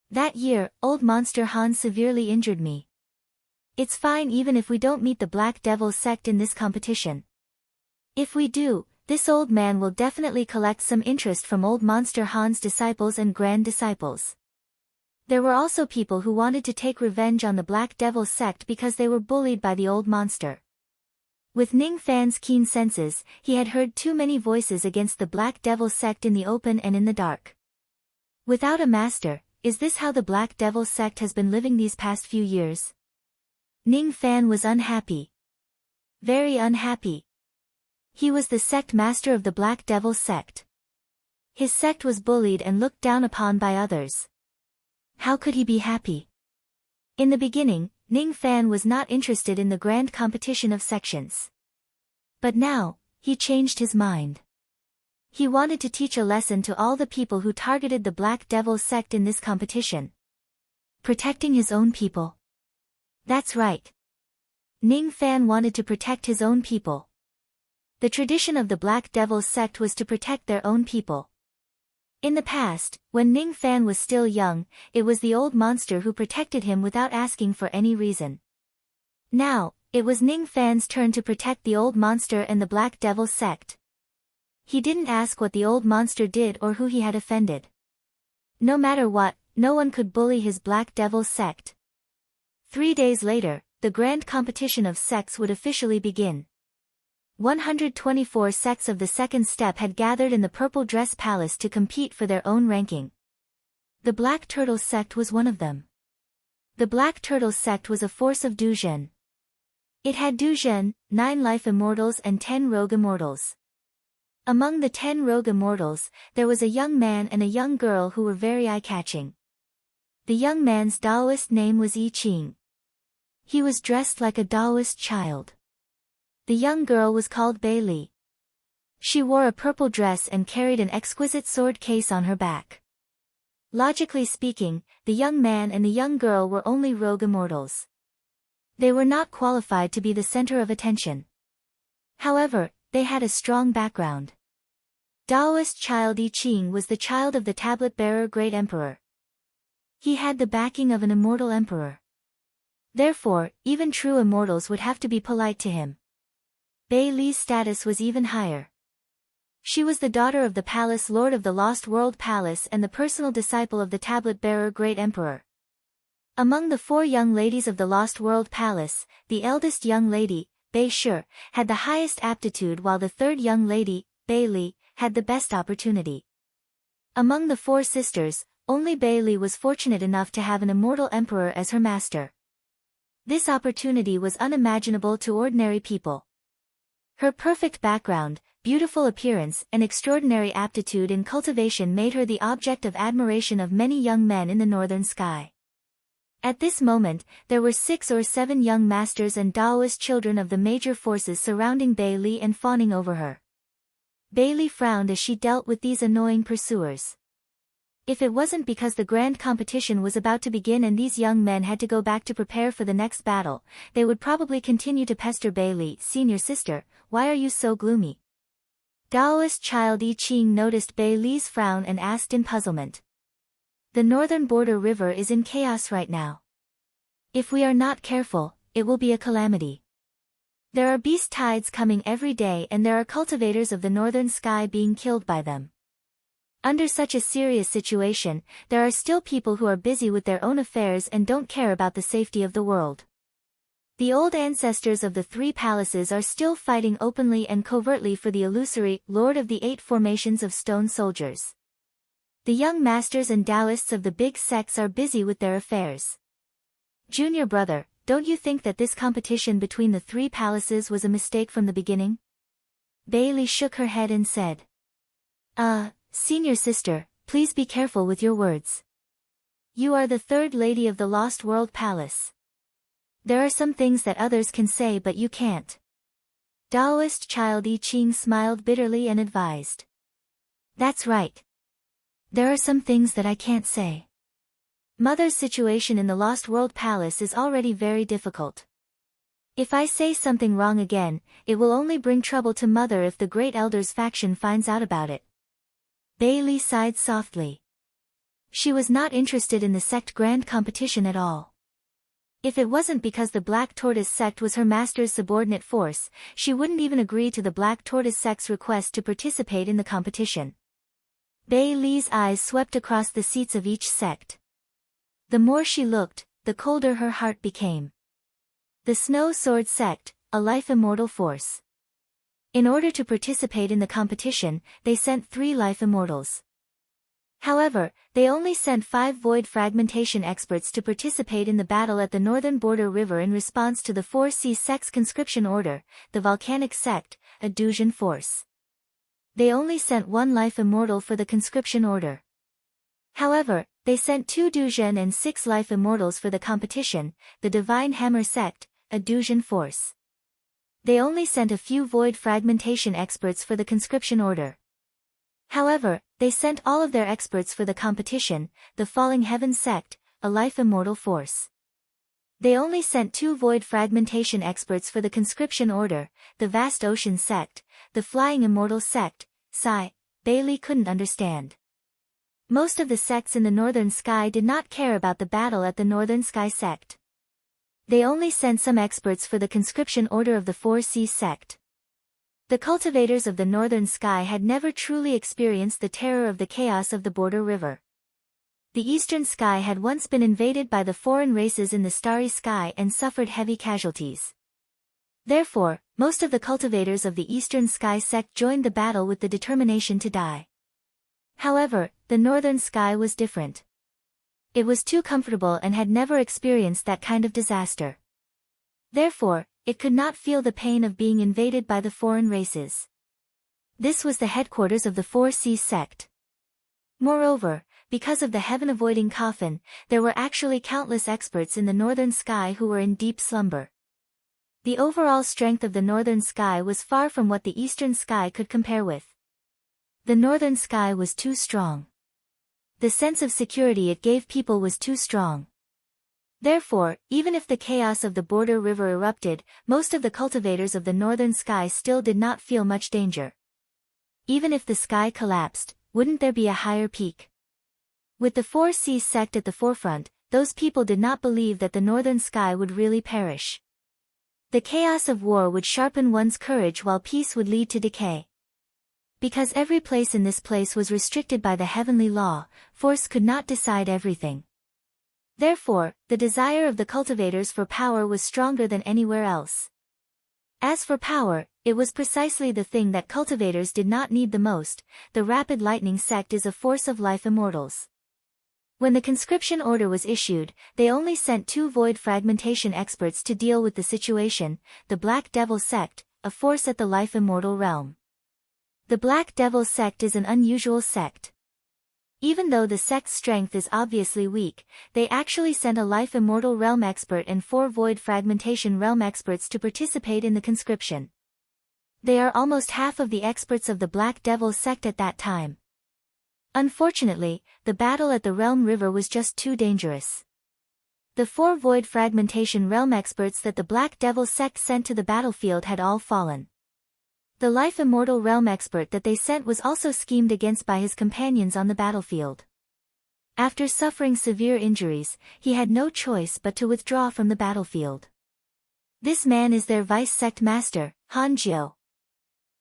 That year, old monster Han severely injured me. It's fine even if we don't meet the Black Devil Sect in this competition. If we do, this old man will definitely collect some interest from old monster Han's disciples and grand disciples. There were also people who wanted to take revenge on the Black Devil Sect because they were bullied by the old monster. With Ning Fan's keen senses, he had heard too many voices against the Black Devil Sect in the open and in the dark. Without a master, is this how the Black Devil Sect has been living these past few years? Ning Fan was unhappy. Very unhappy. He was the sect master of the Black Devil Sect. His sect was bullied and looked down upon by others. How could he be happy? In the beginning, Ning Fan was not interested in the grand competition of sections. But now, he changed his mind. He wanted to teach a lesson to all the people who targeted the Black Devil Sect in this competition. Protecting his own people. That's right. Ning Fan wanted to protect his own people. The tradition of the Black Devil Sect was to protect their own people. In the past, when Ning Fan was still young, it was the old monster who protected him without asking for any reason. Now, it was Ning Fan's turn to protect the old monster and the Black Devil Sect. He didn't ask what the old monster did or who he had offended. No matter what, no one could bully his Black Devil Sect. 3 days later, the grand competition of sects would officially begin. 124 sects of the second step had gathered in the Purple Dress Palace to compete for their own ranking. The Black Turtle Sect was one of them. The Black Turtle Sect was a force of Du Zhen. It had Duzhen, 9 life immortals and 10 rogue immortals. Among the 10 rogue immortals, there was a young man and a young girl who were very eye-catching. The young man's Taoist name was I Ching. He was dressed like a Taoist child. The young girl was called Bei Li. She wore a purple dress and carried an exquisite sword case on her back. Logically speaking, the young man and the young girl were only rogue immortals. They were not qualified to be the center of attention. However, they had a strong background. Taoist child I Ching was the child of the tablet-bearer great emperor. He had the backing of an immortal emperor. Therefore, even true immortals would have to be polite to him. Bei Li's status was even higher. She was the daughter of the palace lord of the Lost World Palace and the personal disciple of the tablet-bearer great emperor. Among the 4 young ladies of the Lost World Palace, the eldest young lady, Bei Shi, had the highest aptitude while the 3rd young lady, Bei Li, had the best opportunity. Among the 4 sisters, only Bei Li was fortunate enough to have an immortal emperor as her master. This opportunity was unimaginable to ordinary people. Her perfect background, beautiful appearance and extraordinary aptitude in cultivation made her the object of admiration of many young men in the northern sky. At this moment, there were 6 or 7 young masters and Taoist children of the major forces surrounding Bei Li and fawning over her. Bei Li frowned as she dealt with these annoying pursuers. If it wasn't because the grand competition was about to begin and these young men had to go back to prepare for the next battle, they would probably continue to pester Bei Li. Senior sister, why are you so gloomy? Taoist child I Ching noticed Bei Li's frown and asked in puzzlement. The northern border river is in chaos right now. If we are not careful, it will be a calamity. There are beast tides coming every day and there are cultivators of the northern sky being killed by them. Under such a serious situation, there are still people who are busy with their own affairs and don't care about the safety of the world. The old ancestors of the 3 palaces are still fighting openly and covertly for the illusory Lord of the 8 formations of stone soldiers. The young masters and Taoists of the big sects are busy with their affairs. Junior brother, don't you think that this competition between the 3 palaces was a mistake from the beginning? Bei Li shook her head and said. Senior sister, please be careful with your words. You are the 3rd lady of the Lost World Palace. There are some things that others can say but you can't. Taoist child I Ching smiled bitterly and advised. That's right. There are some things that I can't say. Mother's situation in the Lost World Palace is already very difficult. If I say something wrong again, it will only bring trouble to Mother if the Great Elders faction finds out about it. Bei Li sighed softly. She was not interested in the sect grand competition at all. If it wasn't because the Black Tortoise sect was her master's subordinate force, she wouldn't even agree to the Black Tortoise sect's request to participate in the competition. Bei Li's eyes swept across the seats of each sect. The more she looked, the colder her heart became. The Snow Sword sect, a life immortal force. In order to participate in the competition, they sent 3 life immortals. However, they only sent 5 void fragmentation experts to participate in the battle at the northern border river in response to the 4C sect's conscription order, the volcanic sect, a Duzhen force. They only sent 1 life immortal for the conscription order. However, they sent 2 Duzhen and 6 life immortals for the competition, the Divine Hammer sect, a Duzhen force. They only sent a few void fragmentation experts for the conscription order. However, they sent all of their experts for the competition, the Falling Heaven sect, a life immortal force. They only sent 2 void fragmentation experts for the conscription order, the Vast Ocean sect, the Flying Immortal sect. Sigh, Bei Li couldn't understand. Most of the sects in the northern sky did not care about the battle at the northern sky sect. They only sent some experts for the conscription order of the 4C sect. The cultivators of the northern sky had never truly experienced the terror of the chaos of the border river. The eastern sky had once been invaded by the foreign races in the starry sky and suffered heavy casualties. Therefore, most of the cultivators of the eastern sky sect joined the battle with the determination to die. However, the northern sky was different. It was too comfortable and had never experienced that kind of disaster. Therefore, it could not feel the pain of being invaded by the foreign races. This was the headquarters of the 4C sect. Moreover, because of the heaven-avoiding coffin, there were actually countless experts in the northern sky who were in deep slumber. The overall strength of the northern sky was far from what the eastern sky could compare with. The northern sky was too strong. The sense of security it gave people was too strong. Therefore, even if the chaos of the border river erupted, most of the cultivators of the northern sky still did not feel much danger. Even if the sky collapsed, wouldn't there be a higher peak? With the 4C sect at the forefront, those people did not believe that the northern sky would really perish. The chaos of war would sharpen one's courage while peace would lead to decay. Because every place in this place was restricted by the heavenly law, force could not decide everything. Therefore, the desire of the cultivators for power was stronger than anywhere else. As for power, it was precisely the thing that cultivators did not need the most. The rapid lightning sect is a force of life immortals. When the conscription order was issued, they only sent 2 void fragmentation experts to deal with the situation, the Black Devil sect, a force at the life immortal realm. The Black Devil sect is an unusual sect. Even though the sect's strength is obviously weak, they actually sent a life immortal realm expert and 4 void fragmentation realm experts to participate in the conscription. They are almost half of the experts of the Black Devil sect at that time. Unfortunately, the battle at the Realm River was just too dangerous. The 4 void fragmentation realm experts that the Black Devil sect sent to the battlefield had all fallen. The life immortal realm expert that they sent was also schemed against by his companions on the battlefield. After suffering severe injuries, he had no choice but to withdraw from the battlefield. This man is their vice sect master, Hanjiu.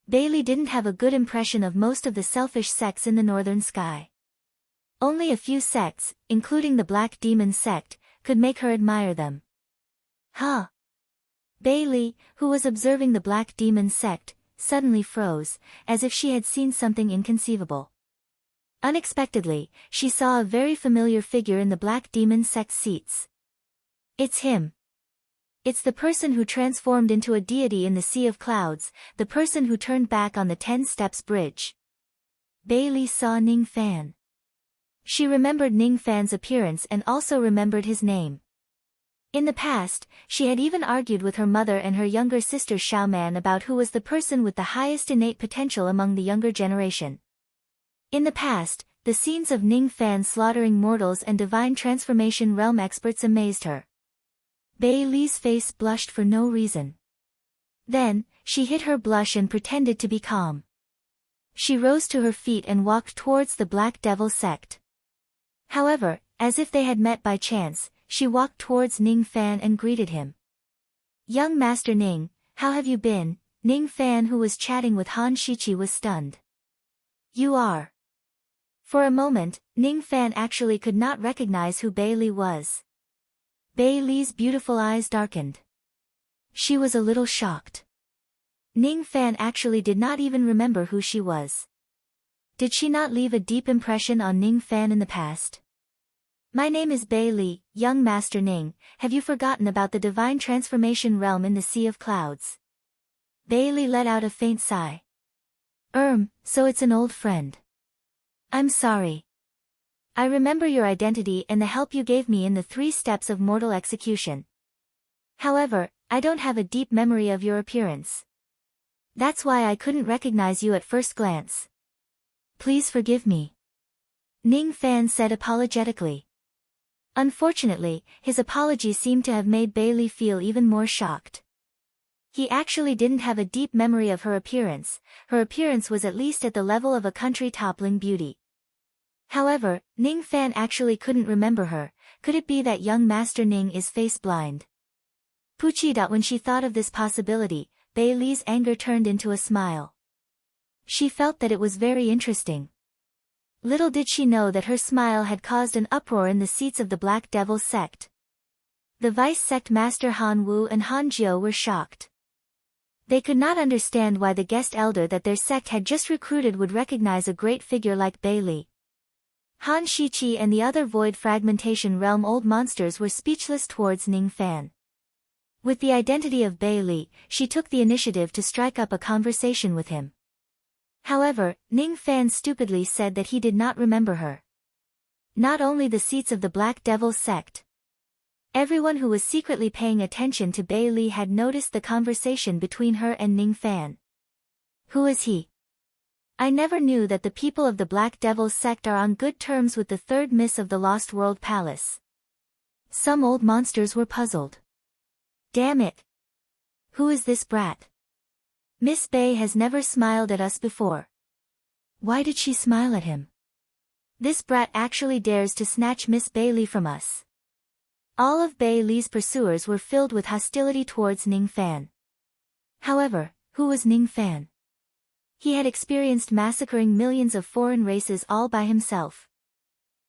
Bailey didn't have a good impression of most of the selfish sects in the northern sky. Only a few sects, including the Black Demon sect, could make her admire them. Huh? Bailey, who was observing the Black Demon sect, suddenly froze, as if she had seen something inconceivable. Unexpectedly, she saw a very familiar figure in the Black Demon sect seats. It's him. It's the person who transformed into a deity in the Sea of Clouds, the person who turned back on the 10 Steps Bridge. Bailey saw Ning Fan. She remembered Ning Fan's appearance and also remembered his name. In the past, she had even argued with her mother and her younger sister Xiaoman about who was the person with the highest innate potential among the younger generation. In the past, the scenes of Ning Fan slaughtering mortals and divine transformation realm experts amazed her. Bailey's face blushed for no reason. Then, she hid her blush and pretended to be calm. She rose to her feet and walked towards the Black Devil sect. However, as if they had met by chance, she walked towards Ning Fan and greeted him. Young Master Ning, how have you been? Ning Fan, who was chatting with Han Shiqi, was stunned. You are. For a moment, Ning Fan actually could not recognize who Bailey was. Bailey's beautiful eyes darkened. She was a little shocked. Ning Fan actually did not even remember who she was. Did she not leave a deep impression on Ning Fan in the past? My name is Bailey, young Master Ning. Have you forgotten about the divine transformation realm in the Sea of Clouds? Bailey let out a faint sigh. So it's an old friend. I'm sorry. I remember your identity and the help you gave me in the 3 steps of mortal execution. However, I don't have a deep memory of your appearance. That's why I couldn't recognize you at first glance. Please forgive me. Ning Fan said apologetically. Unfortunately, his apology seemed to have made Bailey feel even more shocked. He actually didn't have a deep memory of her appearance was at least at the level of a country toppling beauty. However, Ning Fan actually couldn't remember her. Could it be that young Master Ning is face blind? When she thought of this possibility, Bailey's anger turned into a smile. She felt that it was very interesting. Little did she know that her smile had caused an uproar in the seats of the Black Devil sect. The vice sect master Han Wu and Han Jiu were shocked. They could not understand why the guest elder that their sect had just recruited would recognize a great figure like Bailey. Han Shiqi and the other void fragmentation realm old monsters were speechless towards Ning Fan. With the identity of Bei Li, she took the initiative to strike up a conversation with him. However, Ning Fan stupidly said that he did not remember her. Not only the seats of the Black Devil sect. Everyone who was secretly paying attention to Bei Li had noticed the conversation between her and Ning Fan. Who is he? I never knew that the people of the Black Devil sect are on good terms with the third miss of the Lost World Palace. Some old monsters were puzzled. Damn it! Who is this brat? Miss Bei has never smiled at us before. Why did she smile at him? This brat actually dares to snatch Miss Bei Li from us. All of Bei Li's pursuers were filled with hostility towards Ning Fan. However, who was Ning Fan? He had experienced massacring millions of foreign races all by himself.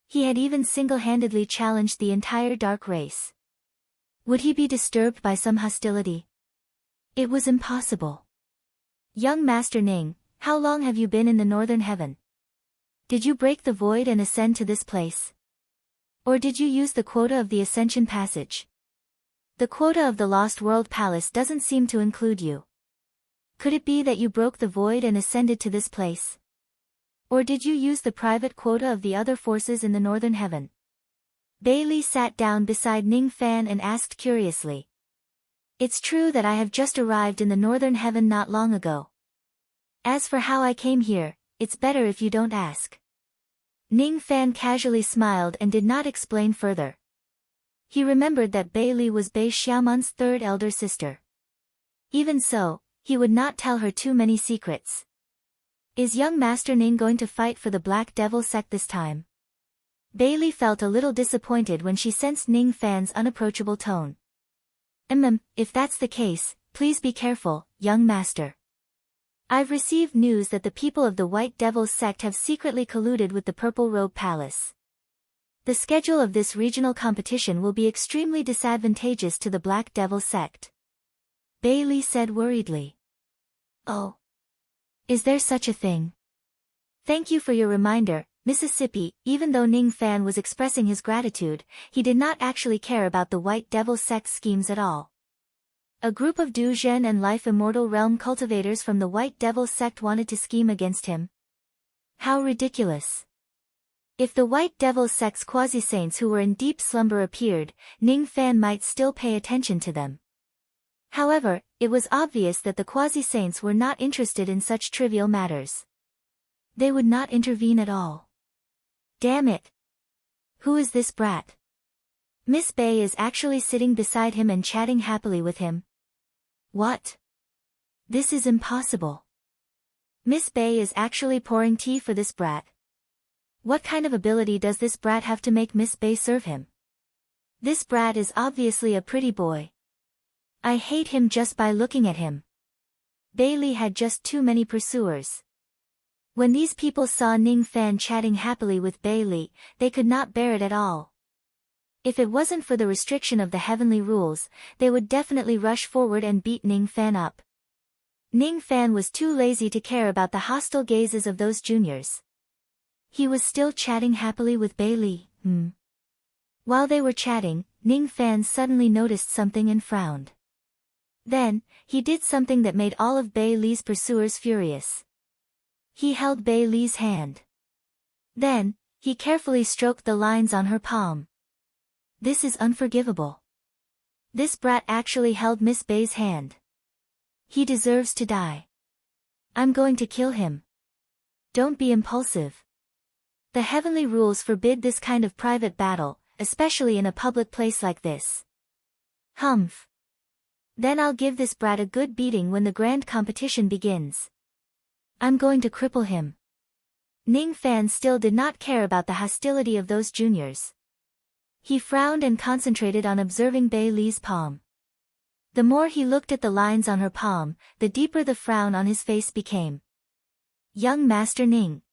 He had even single-handedly challenged the entire dark race. Would he be disturbed by some hostility? It was impossible. Young Master Ning, how long have you been in the Northern Heaven? Did you break the void and ascend to this place? Or did you use the quota of the Ascension Passage? The quota of the Lost World Palace doesn't seem to include you. Could it be that you broke the void and ascended to this place? Or did you use the private quota of the other forces in the Northern Heaven? Bei Li sat down beside Ning Fan and asked curiously. It's true that I have just arrived in the Northern Heaven not long ago. As for how I came here, it's better if you don't ask. Ning Fan casually smiled and did not explain further. He remembered that Bei Li was Bei Xiaoman's third elder sister. Even so, he would not tell her too many secrets. Is young Master Ning going to fight for the Black Devil sect this time? Bei Li felt a little disappointed when she sensed Ning Fan's unapproachable tone. If that's the case, please be careful, young master. I've received news that the people of the White Devil's sect have secretly colluded with the Purple Robe Palace. The schedule of this regional competition will be extremely disadvantageous to the Black Devil sect. Bei Li said worriedly. Oh. Is there such a thing? Thank you for your reminder, Mississippi. Even though Ning Fan was expressing his gratitude, he did not actually care about the White Devil sect schemes at all. A group of Du Zhen and Life Immortal Realm cultivators from the White Devil sect wanted to scheme against him. How ridiculous. If the White Devil sect's quasi-saints who were in deep slumber appeared, Ning Fan might still pay attention to them. However, it was obvious that the quasi-saints were not interested in such trivial matters. They would not intervene at all. Damn it! Who is this brat? Miss Bei is actually sitting beside him and chatting happily with him. What? This is impossible. Miss Bei is actually pouring tea for this brat. What kind of ability does this brat have to make Miss Bei serve him? This brat is obviously a pretty boy. I hate him just by looking at him. Bei Li had just too many pursuers. When these people saw Ning Fan chatting happily with Bei Li, they could not bear it at all. If it wasn't for the restriction of the heavenly rules, they would definitely rush forward and beat Ning Fan up. Ning Fan was too lazy to care about the hostile gazes of those juniors. He was still chatting happily with Bei Li. While they were chatting, Ning Fan suddenly noticed something and frowned. Then, he did something that made all of Bei Li's pursuers furious. He held Bei Li's hand. Then, he carefully stroked the lines on her palm. This is unforgivable. This brat actually held Miss Bei's hand. He deserves to die. I'm going to kill him. Don't be impulsive. The heavenly rules forbid this kind of private battle, especially in a public place like this. Humph. Then I'll give this brat a good beating when the grand competition begins. I'm going to cripple him. Ning Fan still did not care about the hostility of those juniors. He frowned and concentrated on observing Bei Li's palm. The more he looked at the lines on her palm, the deeper the frown on his face became. Young Master Ning.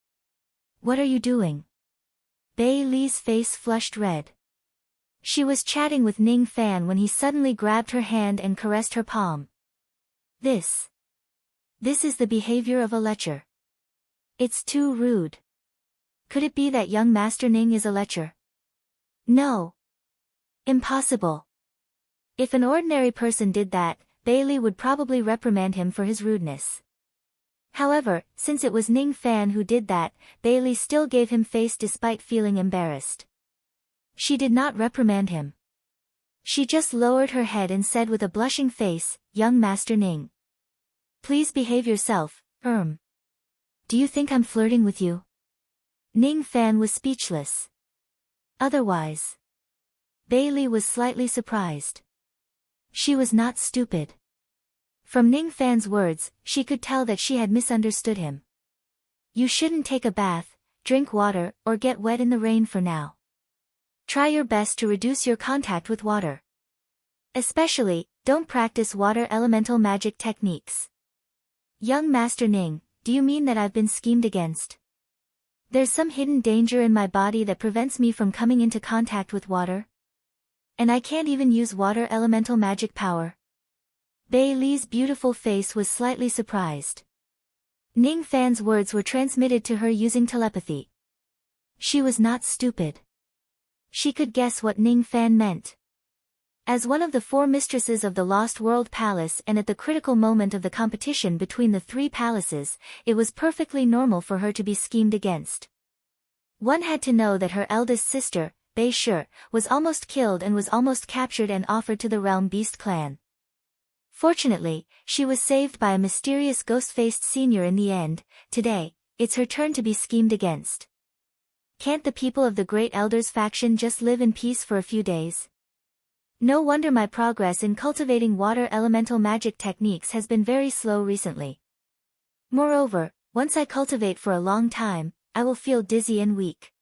What are you doing? Bei Li's face flushed red. She was chatting with Ning Fan when he suddenly grabbed her hand and caressed her palm. This is the behavior of a lecher. It's too rude. Could it be that young Master Ning is a lecher? No. Impossible. If an ordinary person did that, Bailey would probably reprimand him for his rudeness. However, since it was Ning Fan who did that, Bailey still gave him face despite feeling embarrassed. She did not reprimand him. She just lowered her head and said with a blushing face, "Young Master Ning. Please behave yourself, Do you think I'm flirting with you?" Ning Fan was speechless. Otherwise, Bailey was slightly surprised. She was not stupid. From Ning Fan's words, she could tell that she had misunderstood him. You shouldn't take a bath, drink water, or get wet in the rain for now. Try your best to reduce your contact with water. Especially, don't practice water elemental magic techniques. Young Master Ning, do you mean that I've been schemed against? There's some hidden danger in my body that prevents me from coming into contact with water? And I can't even use water elemental magic power? Bailey's beautiful face was slightly surprised. Ning Fan's words were transmitted to her using telepathy. She was not stupid. She could guess what Ning Fan meant. As one of the 4 mistresses of the Lost World Palace and at the critical moment of the competition between the 3 palaces, it was perfectly normal for her to be schemed against. One had to know that her eldest sister, Bai Shi, was almost killed and was almost captured and offered to the Realm Beast clan. Fortunately, she was saved by a mysterious ghost-faced senior in the end. Today, it's her turn to be schemed against. Can't the people of the Great Elders faction just live in peace for a few days? No wonder my progress in cultivating water elemental magic techniques has been very slow recently. Moreover, once I cultivate for a long time, I will feel dizzy and weak.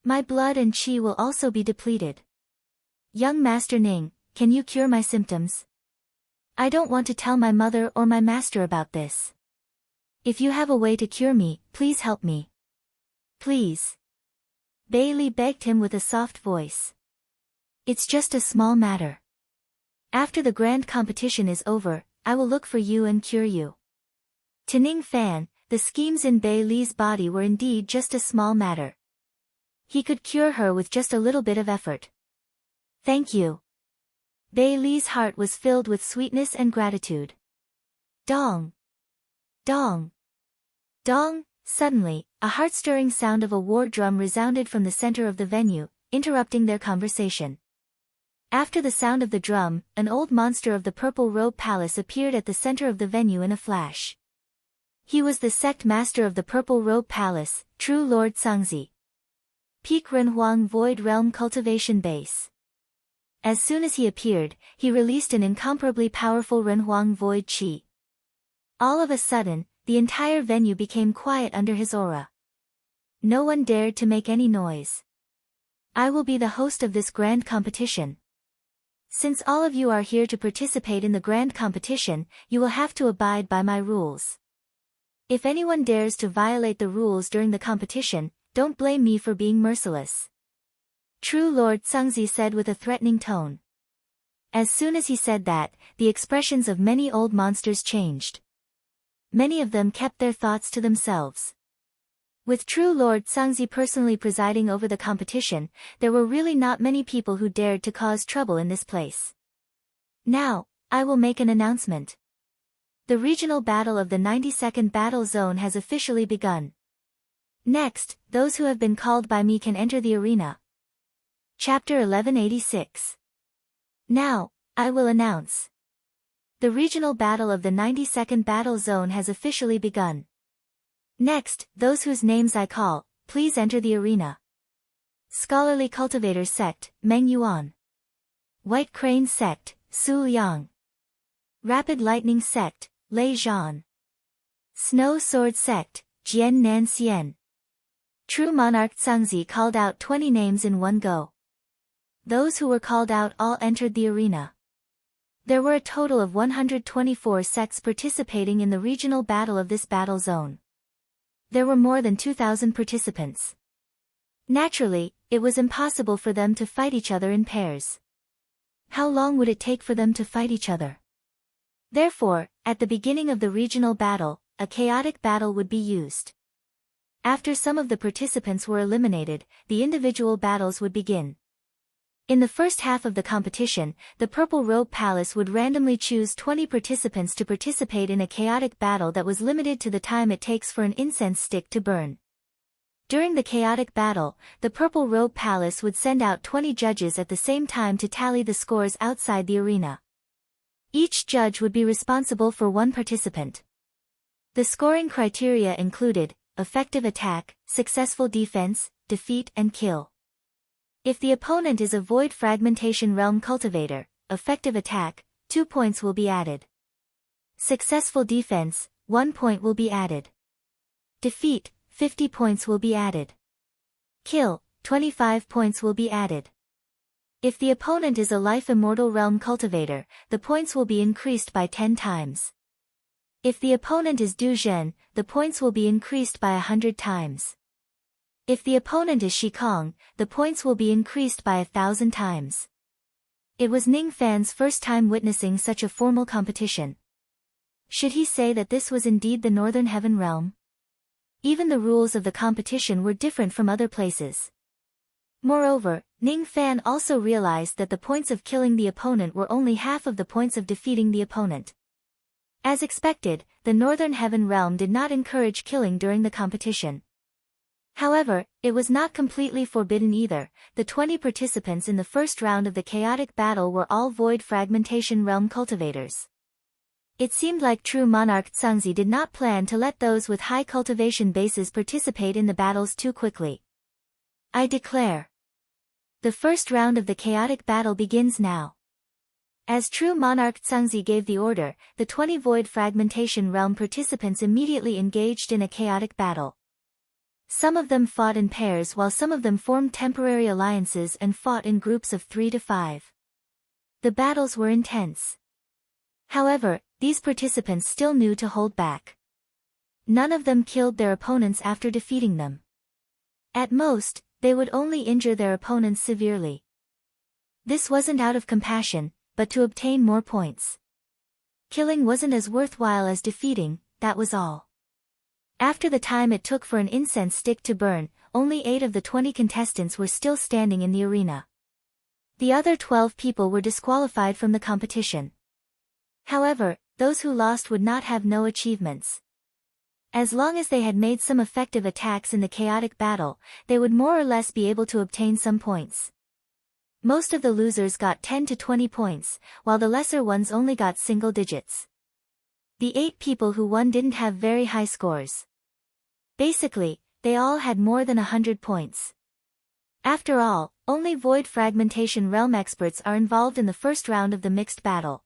My blood and chi will also be depleted. Young Master Ning, can you cure my symptoms? I don't want to tell my mother or my master about this. If you have a way to cure me, please help me. Please. Bailey begged him with a soft voice. It's just a small matter. After the grand competition is over, I will look for you and cure you. To Ning Fan, the schemes in Bailey's body were indeed just a small matter. He could cure her with just a little bit of effort. Thank you. Bailey's heart was filled with sweetness and gratitude. Dong! Dong! Dong! Suddenly, a heart-stirring sound of a war drum resounded from the center of the venue, interrupting their conversation. After the sound of the drum, an old monster of the Purple Robe Palace appeared at the center of the venue in a flash. He was the sect master of the Purple Robe Palace, True Lord Sangzi. Peak Renhuang Void Realm Cultivation Base. As soon as he appeared, he released an incomparably powerful Renhuang Void Qi. All of a sudden, the entire venue became quiet under his aura. No one dared to make any noise. I will be the host of this grand competition. Since all of you are here to participate in the grand competition, you will have to abide by my rules. If anyone dares to violate the rules during the competition, don't blame me for being merciless. True Lord Sangzi said with a threatening tone. As soon as he said that, the expressions of many old monsters changed. Many of them kept their thoughts to themselves. With True Lord Sangzi personally presiding over the competition, there were really not many people who dared to cause trouble in this place. Now, I will make an announcement. The regional battle of the 92nd Battle Zone has officially begun. Next, those who have been called by me can enter the arena. Chapter 1186. Now, I will announce. The regional battle of the 92nd Battle Zone has officially begun. Next, those whose names I call, please enter the arena. Scholarly Cultivators Sect, Meng Yuan. White Crane Sect, Su Liang. Rapid Lightning Sect, Lei Zhan. Snow Sword Sect, Jian Nan Xian. True Monarch Sangzi called out 20 names in one go. Those who were called out all entered the arena. There were a total of 124 sects participating in the regional battle of this battle zone. There were more than 2,000 participants. Naturally, it was impossible for them to fight each other in pairs. How long would it take for them to fight each other? Therefore, at the beginning of the regional battle, a chaotic battle would be used. After some of the participants were eliminated, the individual battles would begin. In the first half of the competition, the Purple Robe Palace would randomly choose 20 participants to participate in a chaotic battle that was limited to the time it takes for an incense stick to burn. During the chaotic battle, the Purple Robe Palace would send out 20 judges at the same time to tally the scores outside the arena. Each judge would be responsible for one participant. The scoring criteria included effective attack, successful defense, defeat and kill. If the opponent is a Void Fragmentation Realm cultivator, effective attack, 2 points will be added. Successful defense, 1 point will be added. Defeat, 50 points will be added. Kill, 25 points will be added. If the opponent is a Life Immortal Realm cultivator, the points will be increased by 10 times. If the opponent is Du Zhen, the points will be increased by 100 times. If the opponent is Shikong, the points will be increased by 1,000 times. It was Ning Fan's first time witnessing such a formal competition. Should he say that this was indeed the Northern Heaven Realm? Even the rules of the competition were different from other places. Moreover, Ning Fan also realized that the points of killing the opponent were only half of the points of defeating the opponent. As expected, the Northern Heaven Realm did not encourage killing during the competition. However, it was not completely forbidden either. The 20 participants in the first round of the chaotic battle were all Void Fragmentation Realm cultivators. It seemed like true monarch Zhengzi did not plan to let those with high cultivation bases participate in the battles too quickly. I declare. The first round of the chaotic battle begins now. As true monarch Zhengzi gave the order, the 20 Void Fragmentation Realm participants immediately engaged in a chaotic battle. Some of them fought in pairs while some of them formed temporary alliances and fought in groups of 3 to 5. The battles were intense. However, these participants still knew to hold back. None of them killed their opponents after defeating them. At most, they would only injure their opponents severely. This wasn't out of compassion, but to obtain more points. Killing wasn't as worthwhile as defeating, that was all. After the time it took for an incense stick to burn, only 8 of the 20 contestants were still standing in the arena. The other 12 people were disqualified from the competition. However, those who lost would not have no achievements. As long as they had made some effective attacks in the chaotic battle, they would more or less be able to obtain some points. Most of the losers got 10 to 20 points, while the lesser ones only got single digits. The 8 people who won didn't have very high scores. Basically, they all had more than 100 points. After all, only Void Fragmentation Realm experts are involved in the first round of the mixed battle.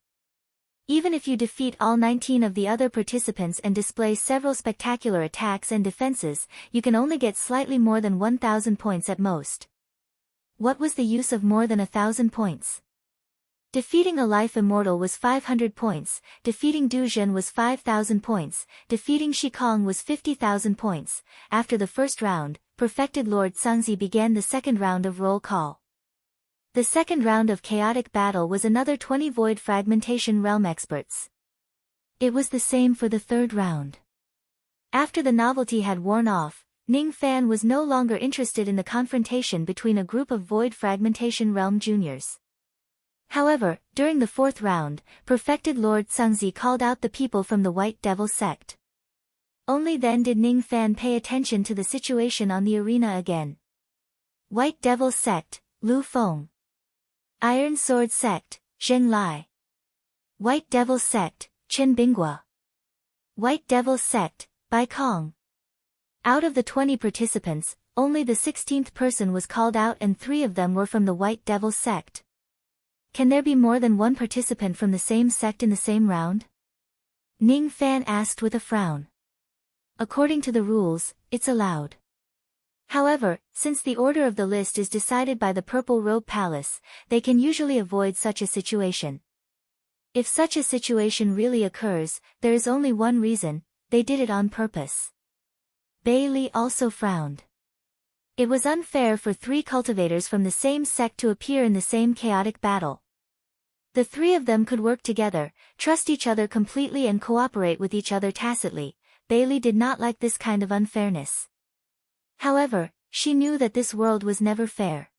Even if you defeat all 19 of the other participants and display several spectacular attacks and defenses, you can only get slightly more than 1,000 points at most. What was the use of more than 1,000 points? Defeating a Life Immortal was 500 points, defeating Du Zhen was 5,000 points, defeating Shikong was 50,000 points. After the first round, Perfected Lord Zhengzi began the second round of roll call. The second round of chaotic battle was another 20 Void Fragmentation Realm experts. It was the same for the third round. After the novelty had worn off, Ning Fan was no longer interested in the confrontation between a group of Void Fragmentation Realm juniors. However, during the fourth round, Perfected Lord Zhengzi called out the people from the White Devil sect. Only then did Ning Fan pay attention to the situation on the arena again. White Devil sect, Lu Feng. Iron Sword sect, Zheng Lai. White Devil sect, Chen Binghua. White Devil sect, Bai Kong. Out of the 20 participants, only the 16th person was called out and 3 of them were from the White Devil sect. Can there be more than one participant from the same sect in the same round? Ning Fan asked with a frown. According to the rules, it's allowed. However, since the order of the list is decided by the Purple Robe Palace, they can usually avoid such a situation. If such a situation really occurs, there is only one reason: they did it on purpose. Bai Li also frowned. It was unfair for 3 cultivators from the same sect to appear in the same chaotic battle. The 3 of them could work together, trust each other completely and cooperate with each other tacitly. Bai Li did not like this kind of unfairness. However, she knew that this world was never fair.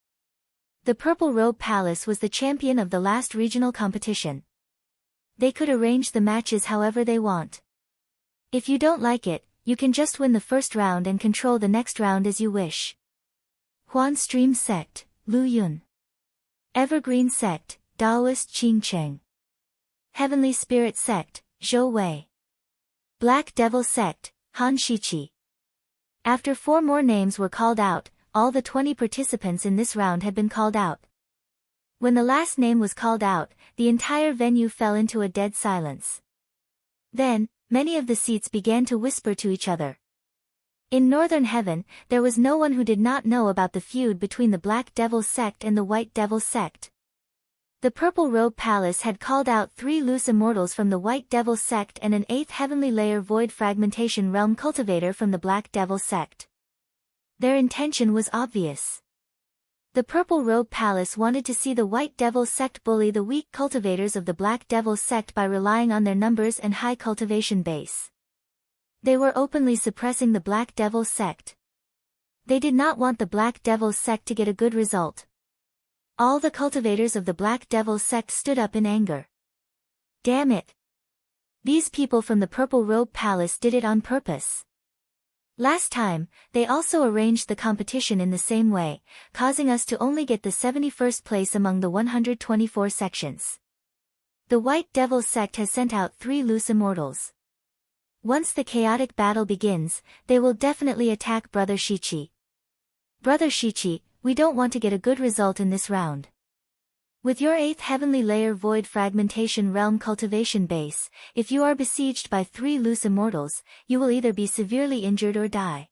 The Purple Robe Palace was the champion of the last regional competition. They could arrange the matches however they want. If you don't like it, you can just win the first round and control the next round as you wish. Huan Stream Sect, Lu Yun. Evergreen Sect, Daoist Qing Cheng. Heavenly Spirit Sect, Zhou Wei. Black Devil Sect, Han Shiqi. After 4 more names were called out, all the 20 participants in this round had been called out. When the last name was called out, the entire venue fell into a dead silence. Then, many of the seats began to whisper to each other. In Northern Heaven, there was no one who did not know about the feud between the Black Devil Sect and the White Devil Sect. The Purple Robe Palace had called out 3 loose immortals from the White Devil Sect and an 8th Heavenly Layer Void Fragmentation Realm Cultivator from the Black Devil Sect. Their intention was obvious. The Purple Robe Palace wanted to see the White Devil Sect bully the weak cultivators of the Black Devil Sect by relying on their numbers and high cultivation base. They were openly suppressing the Black Devil Sect. They did not want the Black Devil Sect to get a good result. All the cultivators of the Black Devil Sect stood up in anger. Damn it! These people from the Purple Robe Palace did it on purpose. Last time, they also arranged the competition in the same way, causing us to only get the 71st place among the 124 sections. The White Devil Sect has sent out 3 loose immortals. Once the chaotic battle begins, they will definitely attack Brother Shiqi. Brother Shiqi, we don't want to get a good result in this round. With your 8th Heavenly Layer Void Fragmentation Realm Cultivation base, if you are besieged by 3 loose immortals, you will either be severely injured or die.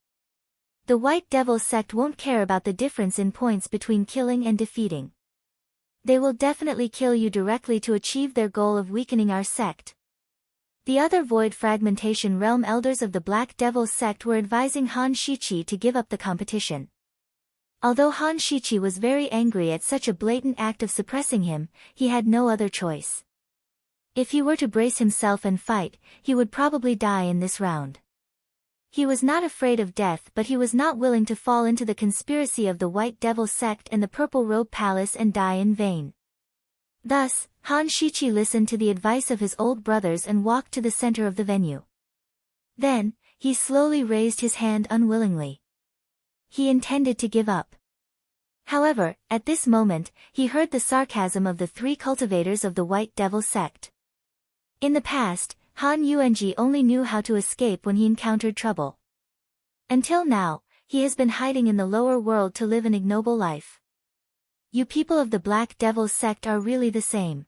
The White Devil Sect won't care about the difference in points between killing and defeating. They will definitely kill you directly to achieve their goal of weakening our sect. The other Void Fragmentation Realm Elders of the Black Devil Sect were advising Han Shiqi to give up the competition. Although Han Shiqi was very angry at such a blatant act of suppressing him, he had no other choice. If he were to brace himself and fight, he would probably die in this round. He was not afraid of death, but he was not willing to fall into the conspiracy of the White Devil Sect and the Purple Robe Palace and die in vain. Thus, Han Shiqi listened to the advice of his old brothers and walked to the center of the venue. Then, he slowly raised his hand unwillingly. He intended to give up. However, at this moment, he heard the sarcasm of the 3 cultivators of the White Devil Sect. In the past, Han Yuanji only knew how to escape when he encountered trouble. Until now, he has been hiding in the lower world to live an ignoble life. You people of the Black Devil Sect are really the same.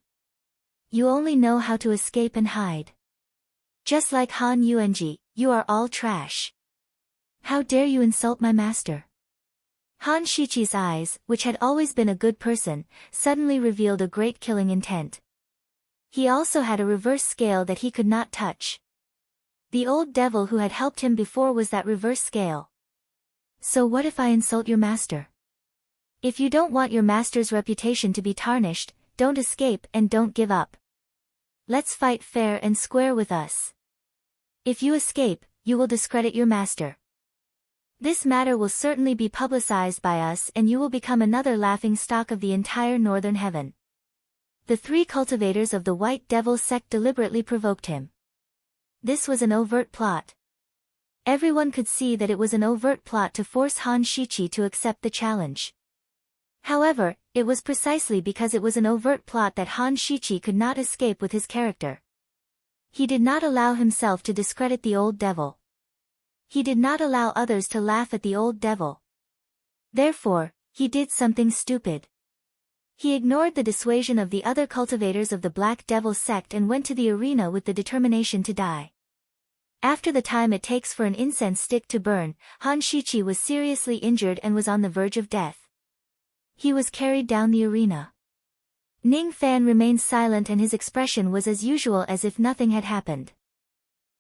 You only know how to escape and hide. Just like Han Yuanji, you are all trash. How dare you insult my master? Han Shiqi's eyes, which had always been a good person, suddenly revealed a great killing intent. He also had a reverse scale that he could not touch. The old devil who had helped him before was that reverse scale. So what if I insult your master? If you don't want your master's reputation to be tarnished, don't escape and don't give up. Let's fight fair and square with us. If you escape, you will discredit your master. This matter will certainly be publicized by us and you will become another laughing stock of the entire Northern Heaven. The 3 cultivators of the White Devil Sect deliberately provoked him. This was an overt plot. Everyone could see that it was an overt plot to force Han Shiqi to accept the challenge. However, it was precisely because it was an overt plot that Han Shiqi could not escape with his character. He did not allow himself to discredit the old devil. He did not allow others to laugh at the old devil. Therefore, he did something stupid. He ignored the dissuasion of the other cultivators of the Black Devil Sect and went to the arena with the determination to die. After the time it takes for an incense stick to burn, Han Shiqi was seriously injured and was on the verge of death. He was carried down the arena. Ning Fan remained silent and his expression was as usual as if nothing had happened.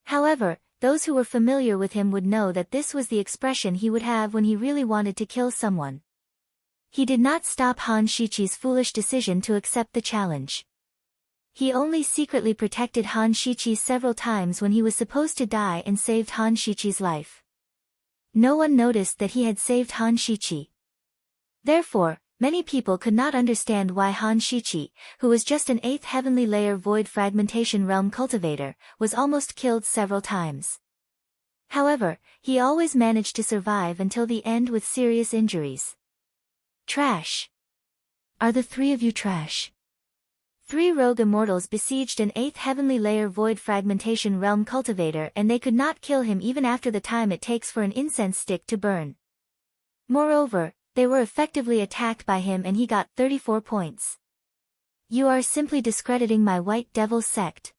However, those who were familiar with him would know that this was the expression he would have when he really wanted to kill someone. He did not stop Han Shiqi's foolish decision to accept the challenge. He only secretly protected Han Shiqi several times when he was supposed to die and saved Han Shiqi's life. No one noticed that he had saved Han Shiqi. Therefore, Many people could not understand why Han Shiqi, who was just an 8th heavenly layer void fragmentation realm cultivator, was almost killed several times. However, he always managed to survive until the end with serious injuries. Trash. Are the three of you trash? 3 rogue immortals besieged an 8th heavenly layer void fragmentation realm cultivator, and they could not kill him even after the time it takes for an incense stick to burn. Moreover, they were effectively attacked by him and he got 34 points. You are simply discrediting my White Devil sect.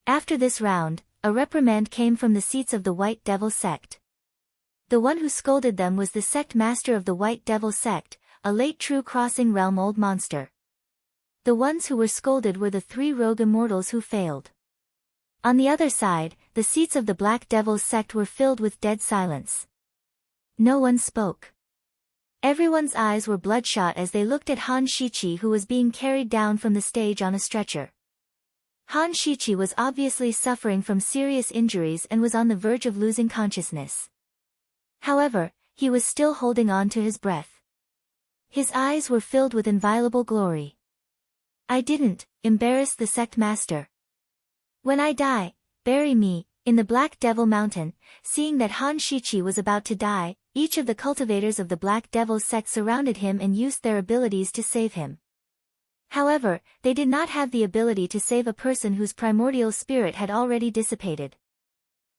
After this round, a reprimand came from the seats of the White Devil sect. The one who scolded them was the sect master of the White Devil sect, a late true crossing realm old monster. The ones who were scolded were the 3 rogue immortals who failed. On the other side, the seats of the Black Devil's sect were filled with dead silence. No one spoke. Everyone's eyes were bloodshot as they looked at Han Shiqi, who was being carried down from the stage on a stretcher. Han Shiqi was obviously suffering from serious injuries and was on the verge of losing consciousness. However, he was still holding on to his breath. His eyes were filled with inviolable glory. I didn't embarrass the sect master. When I die, bury me in the Black Devil Mountain. Seeing that Han Shiqi was about to die, each of the cultivators of the Black Devil sect surrounded him and used their abilities to save him. However, they did not have the ability to save a person whose primordial spirit had already dissipated.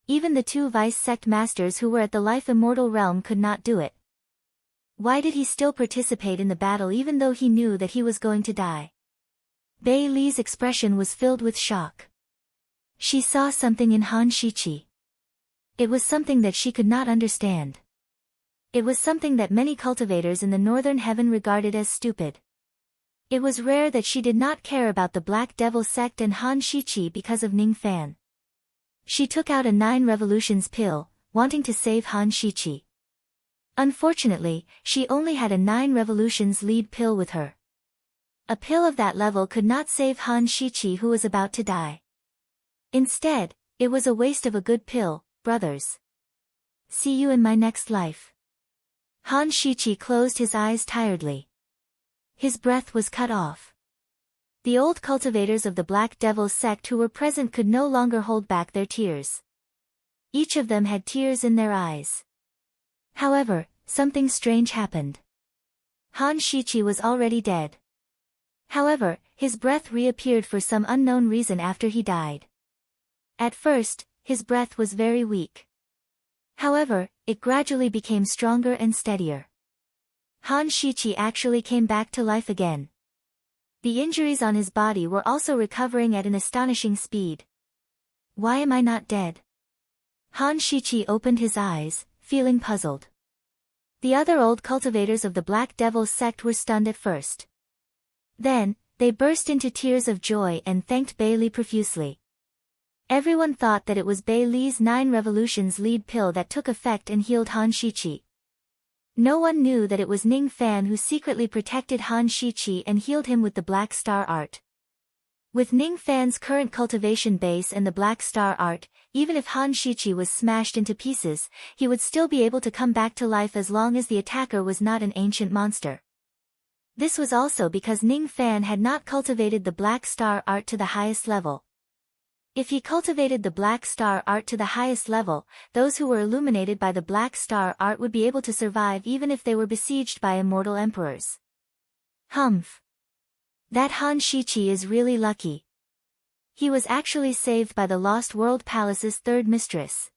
Even the 2 vice sect masters who were at the life immortal realm could not do it. Why did he still participate in the battle even though he knew that he was going to die? Bei Li's expression was filled with shock. She saw something in Han Shiqi. It was something that she could not understand. It was something that many cultivators in the Northern Heaven regarded as stupid. It was rare that she did not care about the Black Devil sect and Han Shiqi because of Ning Fan. She took out a 9 revolutions pill, wanting to save Han Shiqi. Unfortunately, she only had a 9 revolutions lead pill with her. A pill of that level could not save Han Shiqi, who was about to die. Instead, it was a waste of a good pill, brothers. See you in my next life. Han Shiqi closed his eyes tiredly. His breath was cut off. The old cultivators of the Black Devil sect who were present could no longer hold back their tears. Each of them had tears in their eyes. However, something strange happened. Han Shiqi was already dead. However, his breath reappeared for some unknown reason after he died. At first, his breath was very weak. However, it gradually became stronger and steadier. Han Shiqi actually came back to life again. The injuries on his body were also recovering at an astonishing speed. Why am I not dead? Han Shiqi opened his eyes, feeling puzzled. The other old cultivators of the Black Devil sect were stunned at first. Then, they burst into tears of joy and thanked Bei Li profusely. Everyone thought that it was Bei Li's 9 revolutions lead pill that took effect and healed Han Shiqi. No one knew that it was Ning Fan who secretly protected Han Shiqi and healed him with the Black Star Art. With Ning Fan's current cultivation base and the Black Star Art, even if Han Shiqi was smashed into pieces, he would still be able to come back to life as long as the attacker was not an ancient monster. This was also because Ning Fan had not cultivated the Black Star Art to the highest level. If he cultivated the Black Star Art to the highest level, those who were illuminated by the Black Star Art would be able to survive even if they were besieged by immortal emperors. Humph. That Han Shiqi is really lucky. He was actually saved by the Lost World Palace's 3rd mistress.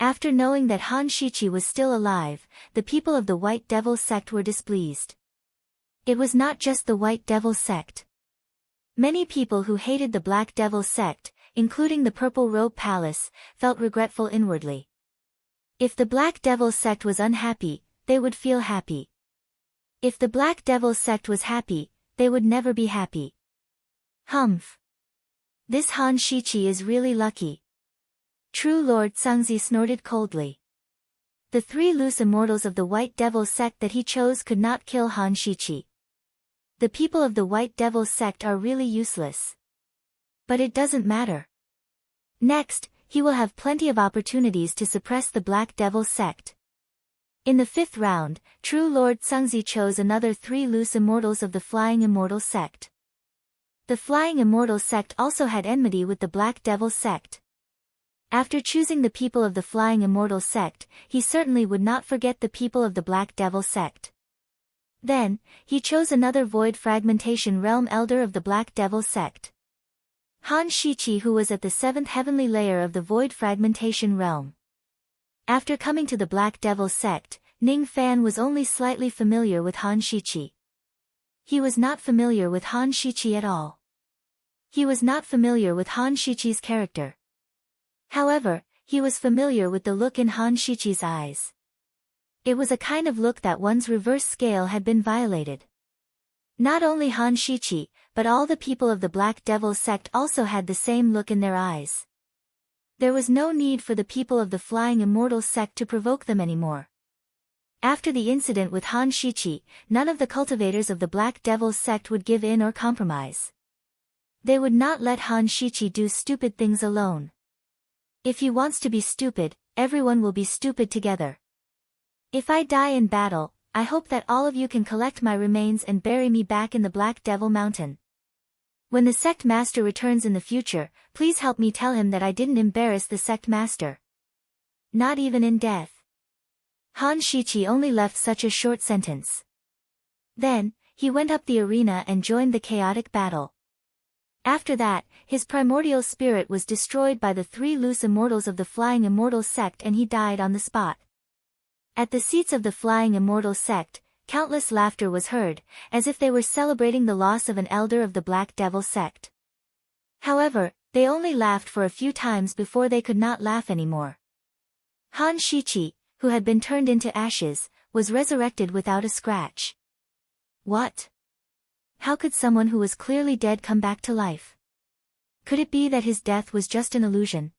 After knowing that Han Shiqi was still alive, the people of the White Devil sect were displeased. It was not just the White Devil sect. Many people who hated the Black Devil sect, including the Purple Robe Palace, felt regretful inwardly. If the Black Devil sect was unhappy, they would feel happy. If the Black Devil sect was happy, they would never be happy. Humph. This Han Shiqi is really lucky. True Lord Sangzi snorted coldly. The 3 loose immortals of the White Devil sect that he chose could not kill Han Shiqi. The people of the White Devil sect are really useless. But it doesn't matter. Next, he will have plenty of opportunities to suppress the Black Devil sect. In the 5th round, True Lord Cangzi chose another 3 loose immortals of the Flying Immortal sect. The Flying Immortal sect also had enmity with the Black Devil sect. After choosing the people of the Flying Immortal sect, he certainly would not forget the people of the Black Devil sect. Then, he chose another Void Fragmentation Realm Elder of the Black Devil sect. Han Shiqi, who was at the 7th heavenly layer of the Void Fragmentation Realm. After coming to the Black Devil sect, Ning Fan was only slightly familiar with Han Shiqi. He was not familiar with Han Shiqi at all. He was not familiar with Han Shiqi's character. However, he was familiar with the look in Han Shiqi's eyes. It was a kind of look that one's reverse scale had been violated. Not only Han Shiqi, but all the people of the Black Devil sect also had the same look in their eyes. There was no need for the people of the Flying Immortal sect to provoke them anymore. After the incident with Han Shiqi, none of the cultivators of the Black Devil sect would give in or compromise. They would not let Han Shiqi do stupid things alone. If he wants to be stupid, everyone will be stupid together. If I die in battle, I hope that all of you can collect my remains and bury me back in the Black Devil Mountain. When the sect master returns in the future, please help me tell him that I didn't embarrass the sect master. Not even in death. Han Shiqi only left such a short sentence. Then, he went up the arena and joined the chaotic battle. After that, his primordial spirit was destroyed by the 3 loose immortals of the Flying Immortal sect and he died on the spot. At the seats of the Flying Immortal sect, countless laughter was heard, as if they were celebrating the loss of an elder of the Black Devil sect. However, they only laughed for a few times before they could not laugh anymore. Han Shiqi, who had been turned into ashes, was resurrected without a scratch. What? How could someone who was clearly dead come back to life? Could it be that his death was just an illusion?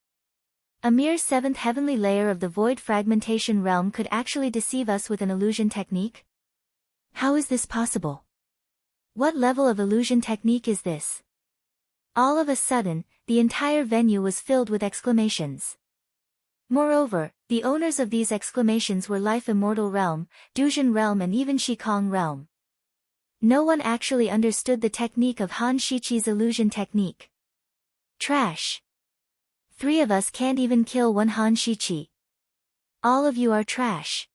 A mere 7th heavenly layer of the Void Fragmentation Realm could actually deceive us with an illusion technique? How is this possible? What level of illusion technique is this? All of a sudden, the entire venue was filled with exclamations. Moreover, the owners of these exclamations were Life Immortal Realm, Duzhen Realm and even Shikong Realm. No one actually understood the technique of Han Shiqi's illusion technique. Trash. 3 of us can't even kill one Han Shiqi. All of you are trash.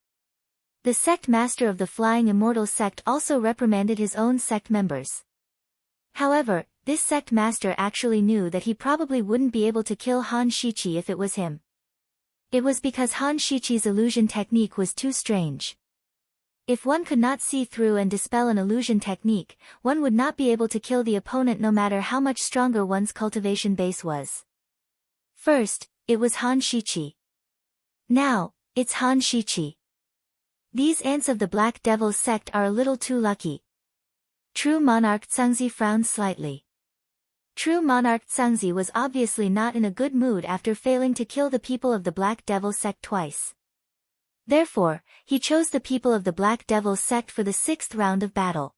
The sect master of the Flying Immortal sect also reprimanded his own sect members. However, this sect master actually knew that he probably wouldn't be able to kill Han Shiqi if it was him. It was because Han Shiqi's illusion technique was too strange. If one could not see through and dispel an illusion technique, one would not be able to kill the opponent no matter how much stronger one's cultivation base was. First, it was Han Shiqi. Now, it's Han Shiqi. These ants of the Black Devil sect are a little too lucky. True Monarch Cangzi frowned slightly. True Monarch Cangzi was obviously not in a good mood after failing to kill the people of the Black Devil sect twice. Therefore, he chose the people of the Black Devil sect for the 6th round of battle.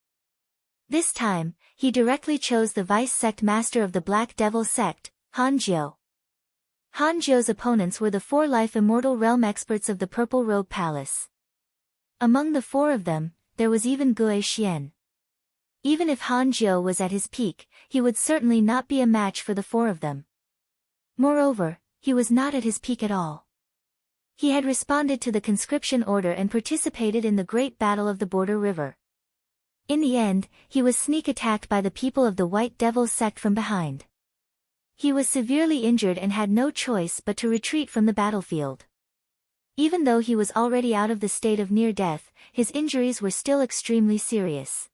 This time, he directly chose the vice sect master of the Black Devil sect, Han Jiu. Han Jiu's opponents were the 4 Life Immortal Realm experts of the Purple Robe Palace. Among the 4 of them, there was even Gue Xian. Even if Han Jiu was at his peak, he would certainly not be a match for the 4 of them. Moreover, he was not at his peak at all. He had responded to the conscription order and participated in the great battle of the Border River. In the end, he was sneak attacked by the people of the White Devil sect from behind. He was severely injured and had no choice but to retreat from the battlefield. Even though he was already out of the state of near death, his injuries were still extremely serious.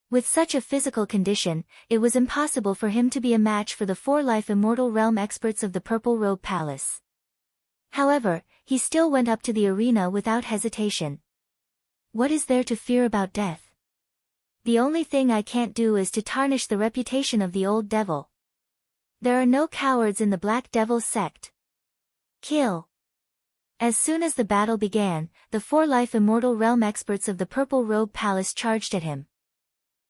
With such a physical condition, it was impossible for him to be a match for the 4 Life Immortal Realm experts of the Purple Robe Palace. However, he still went up to the arena without hesitation. What is there to fear about death? The only thing I can't do is to tarnish the reputation of the old devil. There are no cowards in the Black Devil sect. Kill. As soon as the battle began, the 4 Life Immortal Realm experts of the Purple Robe Palace charged at him.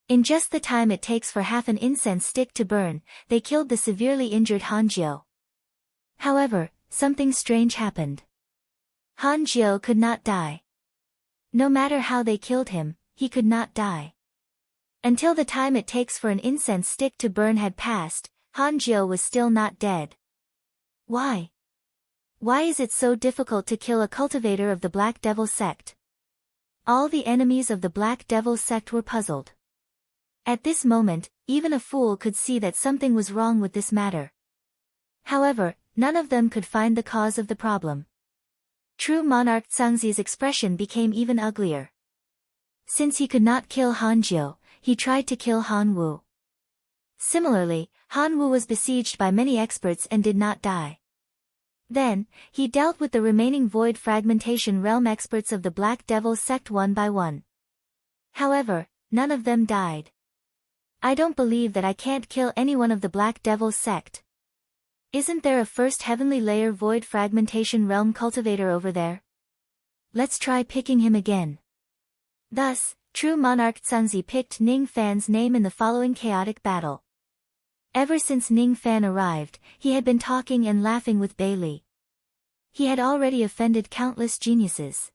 In just the time it takes for half an incense stick to burn, they killed the severely injured Han Jiu. However, something strange happened. Han Jiu could not die. No matter how they killed him, he could not die. Until the time it takes for an incense stick to burn had passed, Hanjiu was still not dead. Why? Why is it so difficult to kill a cultivator of the Black Devil sect? All the enemies of the Black Devil sect were puzzled. At this moment, even a fool could see that something was wrong with this matter. However, none of them could find the cause of the problem. True monarch Zhangzi's expression became even uglier. Since he could not kill Hanjiu, he tried to kill Han Wu. Similarly, Han Wu was besieged by many experts and did not die. Then, he dealt with the remaining Void Fragmentation Realm experts of the Black Devil sect one by one. However, none of them died. I don't believe that I can't kill anyone of the Black Devil sect. Isn't there a first heavenly layer Void Fragmentation Realm cultivator over there? Let's try picking him again. Thus, true monarch Zhangzi picked Ning Fan's name in the following chaotic battle. Ever since Ning Fan arrived, he had been talking and laughing with Bailey. He had already offended countless geniuses.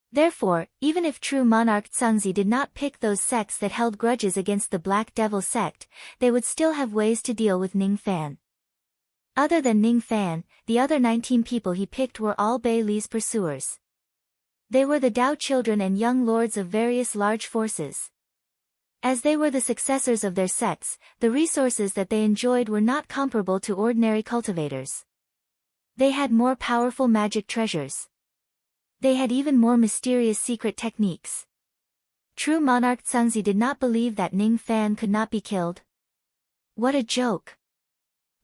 Therefore, even if true monarch Zhangzi did not pick those sects that held grudges against the Black Devil sect, they would still have ways to deal with Ning Fan. Other than Ning Fan, the other 19 people he picked were all Bailey's pursuers. They were the Dao children and young lords of various large forces. As they were the successors of their sects, the resources that they enjoyed were not comparable to ordinary cultivators. They had more powerful magic treasures. They had even more mysterious secret techniques. True monarch Zhangzi did not believe that Ning Fan could not be killed. What a joke!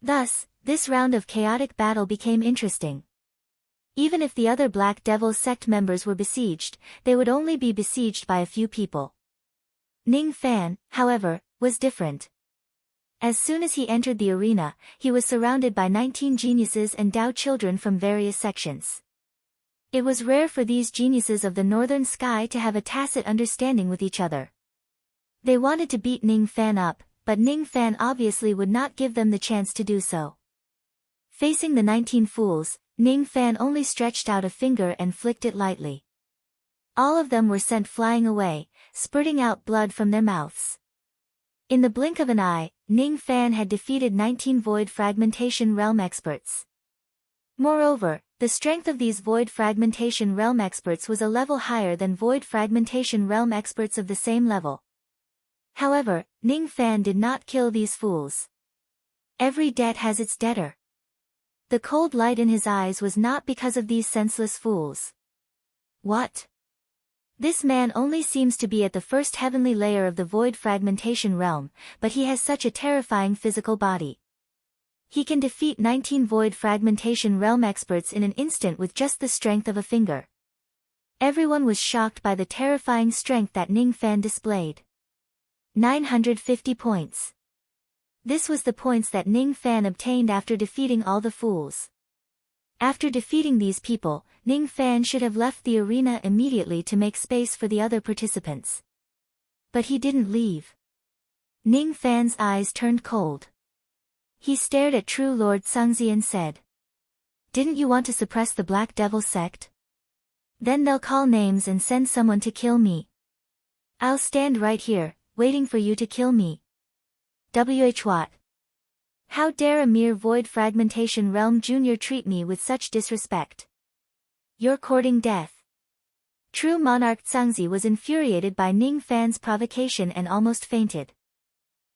Thus, this round of chaotic battle became interesting. Even if the other Black Devil sect members were besieged, they would only be besieged by a few people. Ning Fan, however, was different. As soon as he entered the arena, he was surrounded by 19 geniuses and Dao children from various sections. It was rare for these geniuses of the northern sky to have a tacit understanding with each other. They wanted to beat Ning Fan up, but Ning Fan obviously would not give them the chance to do so. Facing the 19 fools, Ning Fan only stretched out a finger and flicked it lightly. All of them were sent flying away, spurting out blood from their mouths. In the blink of an eye, Ning Fan had defeated 19 Void Fragmentation Realm experts. Moreover, the strength of these Void Fragmentation Realm experts was a level higher than Void Fragmentation Realm experts of the same level. However, Ning Fan did not kill these fools. Every debt has its debtor. The cold light in his eyes was not because of these senseless fools. What? This man only seems to be at the first heavenly layer of the Void Fragmentation Realm, but he has such a terrifying physical body. He can defeat 19 Void Fragmentation Realm experts in an instant with just the strength of a finger. Everyone was shocked by the terrifying strength that Ning Fan displayed. 950 points. This was the points that Ning Fan obtained after defeating all the fools. After defeating these people, Ning Fan should have left the arena immediately to make space for the other participants. But he didn't leave. Ning Fan's eyes turned cold. He stared at True Lord Zhangzi and said, "Didn't you want to suppress the Black Devil sect? Then they'll call names and send someone to kill me. I'll stand right here, waiting for you to kill me. What? How dare a mere Void Fragmentation Realm junior treat me with such disrespect? You're courting death." True monarch Zhangzi was infuriated by Ning Fan's provocation and almost fainted.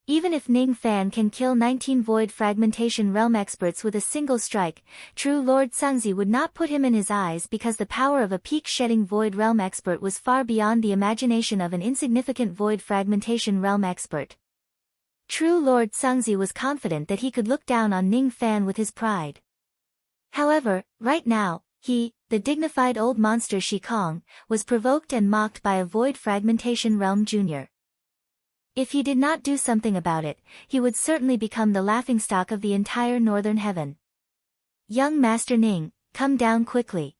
Even if Ning Fan can kill 19 Void Fragmentation Realm experts with a single strike, True Lord Zhangzi would not put him in his eyes because the power of a peak-shedding Void Realm expert was far beyond the imagination of an insignificant Void Fragmentation Realm expert. True Lord Zhangzi was confident that he could look down on Ning Fan with his pride. However, right now, he, the dignified old monster Shi Kong, was provoked and mocked by a Void Fragmentation Realm junior. If he did not do something about it, he would certainly become the laughingstock of the entire northern heaven. "Young Master Ning, come down quickly.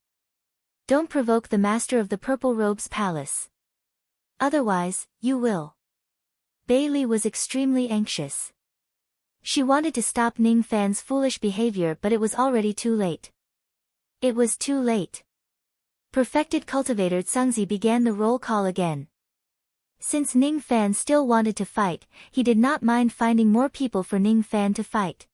Don't provoke the Master of the Purple Robes Palace. Otherwise, you will." Bailey was extremely anxious. She wanted to stop Ning Fan's foolish behavior, but it was already too late. It was too late. Perfected cultivator Tsangzi began the roll call again. Since Ning Fan still wanted to fight, he did not mind finding more people for Ning Fan to fight.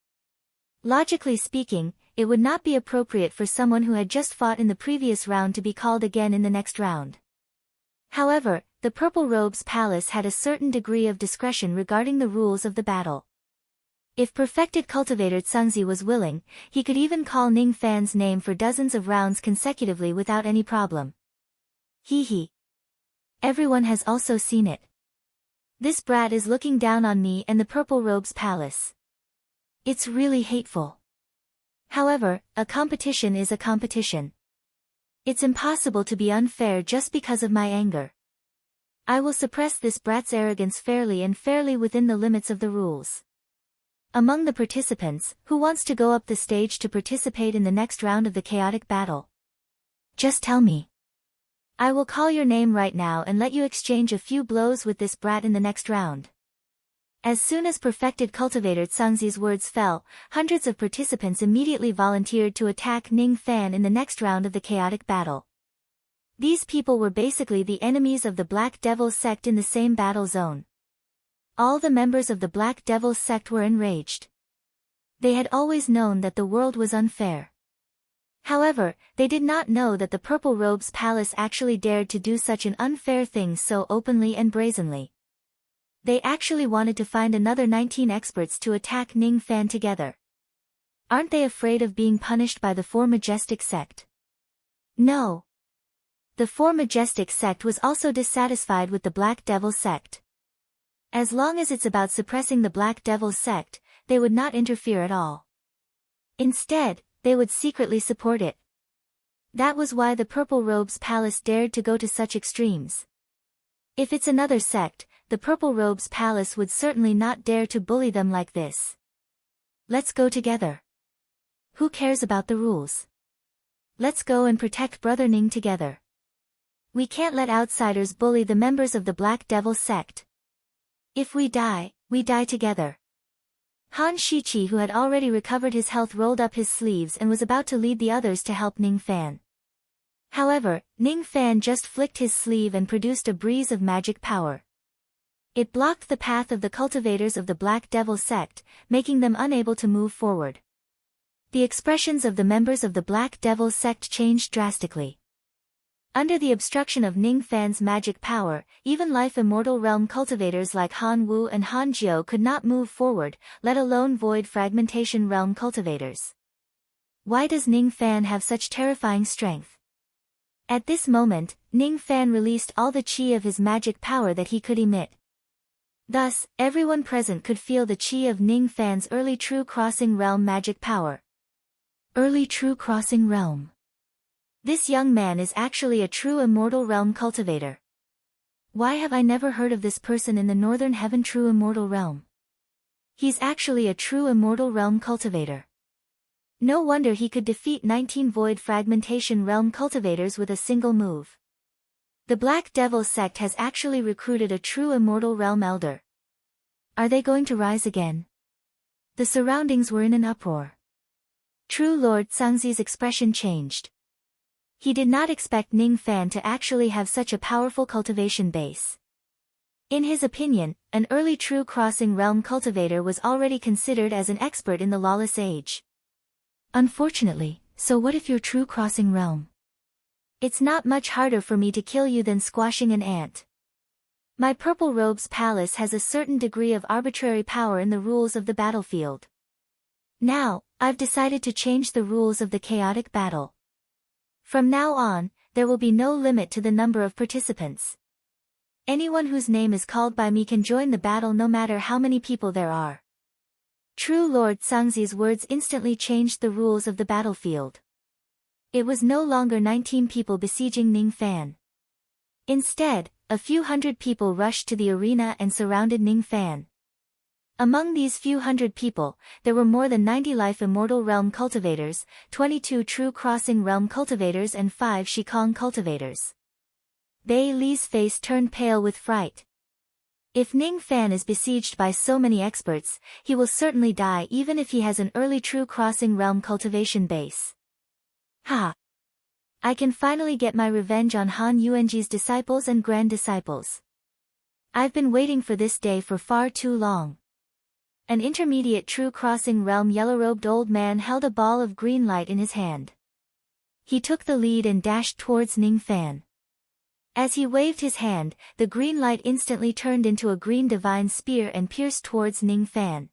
Logically speaking, it would not be appropriate for someone who had just fought in the previous round to be called again in the next round. However, the Purple Robe's palace had a certain degree of discretion regarding the rules of the battle. If perfected cultivator Tsangzi was willing, he could even call Ning Fan's name for dozens of rounds consecutively without any problem. Hee hee. Everyone has also seen it. This brat is looking down on me and the Purple Robe's palace. It's really hateful. However, a competition is a competition. It's impossible to be unfair just because of my anger. I will suppress this brat's arrogance fairly and fairly within the limits of the rules. Among the participants, who wants to go up the stage to participate in the next round of the chaotic battle? Just tell me. I will call your name right now and let you exchange a few blows with this brat in the next round. As soon as perfected cultivator Tsangzi's words fell, hundreds of participants immediately volunteered to attack Ning Fan in the next round of the chaotic battle. These people were basically the enemies of the Black Devil sect in the same battle zone. All the members of the Black Devil sect were enraged. They had always known that the world was unfair. However, they did not know that the Purple Robe's palace actually dared to do such an unfair thing so openly and brazenly. They actually wanted to find another 19 experts to attack Ning Fan together. Aren't they afraid of being punished by the Four Majestic sect? No. The Four Majestic sect was also dissatisfied with the Black Devil sect. As long as it's about suppressing the Black Devil sect, they would not interfere at all. Instead, they would secretly support it. That was why the Purple Robe's palace dared to go to such extremes. If it's another sect, the Purple Robe's palace would certainly not dare to bully them like this. Let's go together. Who cares about the rules? Let's go and protect Brother Ning together. We can't let outsiders bully the members of the Black Devil sect. If we die together. Han Shichi, who had already recovered his health, rolled up his sleeves and was about to lead the others to help Ning Fan. However, Ning Fan just flicked his sleeve and produced a breeze of magic power. It blocked the path of the cultivators of the Black Devil sect, making them unable to move forward. The expressions of the members of the Black Devil sect changed drastically. Under the obstruction of Ning Fan's magic power, even Life Immortal Realm cultivators like Han Wu and Han Jiu could not move forward, let alone Void Fragmentation Realm cultivators. Why does Ning Fan have such terrifying strength? At this moment, Ning Fan released all the qi of his magic power that he could emit. Thus, everyone present could feel the qi of Ning Fan's early True Crossing Realm magic power. Early True Crossing Realm. This young man is actually a true Immortal Realm cultivator. Why have I never heard of this person in the Northern Heaven True Immortal Realm? He's actually a true Immortal Realm cultivator. No wonder he could defeat 19 Void Fragmentation Realm cultivators with a single move. The Black Devil sect has actually recruited a true Immortal Realm elder. Are they going to rise again? The surroundings were in an uproar. True Lord Tsangzi's expression changed. He did not expect Ning Fan to actually have such a powerful cultivation base. In his opinion, an early True Crossing Realm cultivator was already considered as an expert in the Lawless Age. Unfortunately, so what if you're True Crossing Realm? It's not much harder for me to kill you than squashing an ant. My Purple Robe's palace has a certain degree of arbitrary power in the rules of the battlefield. Now, I've decided to change the rules of the chaotic battle. From now on, there will be no limit to the number of participants. Anyone whose name is called by me can join the battle no matter how many people there are. True Lord Tsangzi's words instantly changed the rules of the battlefield. It was no longer 19 people besieging Ning Fan. Instead, a few hundred people rushed to the arena and surrounded Ning Fan. Among these few hundred people, there were more than 90 Life Immortal Realm cultivators, 22 True Crossing Realm cultivators and 5 Shikong cultivators. Bei Li's face turned pale with fright. If Ning Fan is besieged by so many experts, he will certainly die even if he has an early True Crossing Realm cultivation base. Ha! I can finally get my revenge on Han Yuanji's disciples and grand disciples. I've been waiting for this day for far too long. An intermediate true crossing realm yellow-robed old man held a ball of green light in his hand. He took the lead and dashed towards Ning Fan. As he waved his hand, the green light instantly turned into a green divine spear and pierced towards Ning Fan.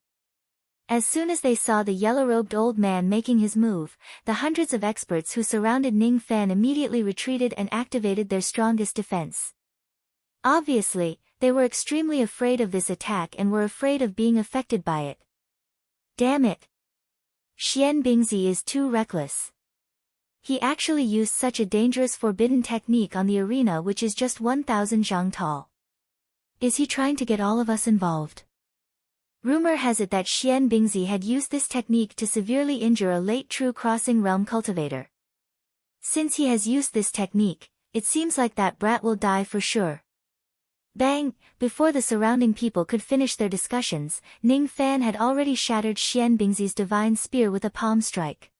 As soon as they saw the yellow-robed old man making his move, the hundreds of experts who surrounded Ning Fan immediately retreated and activated their strongest defense. Obviously, they were extremely afraid of this attack and were afraid of being affected by it. Damn it! Xian Bingzi is too reckless. He actually used such a dangerous forbidden technique on the arena, which is just 1,000 zhang tall. Is he trying to get all of us involved? Rumor has it that Xian Bingzi had used this technique to severely injure a late true crossing realm cultivator. Since he has used this technique, it seems like that brat will die for sure. Bang! Before the surrounding people could finish their discussions, Ning Fan had already shattered Xian Bingzi's divine spear with a palm strike.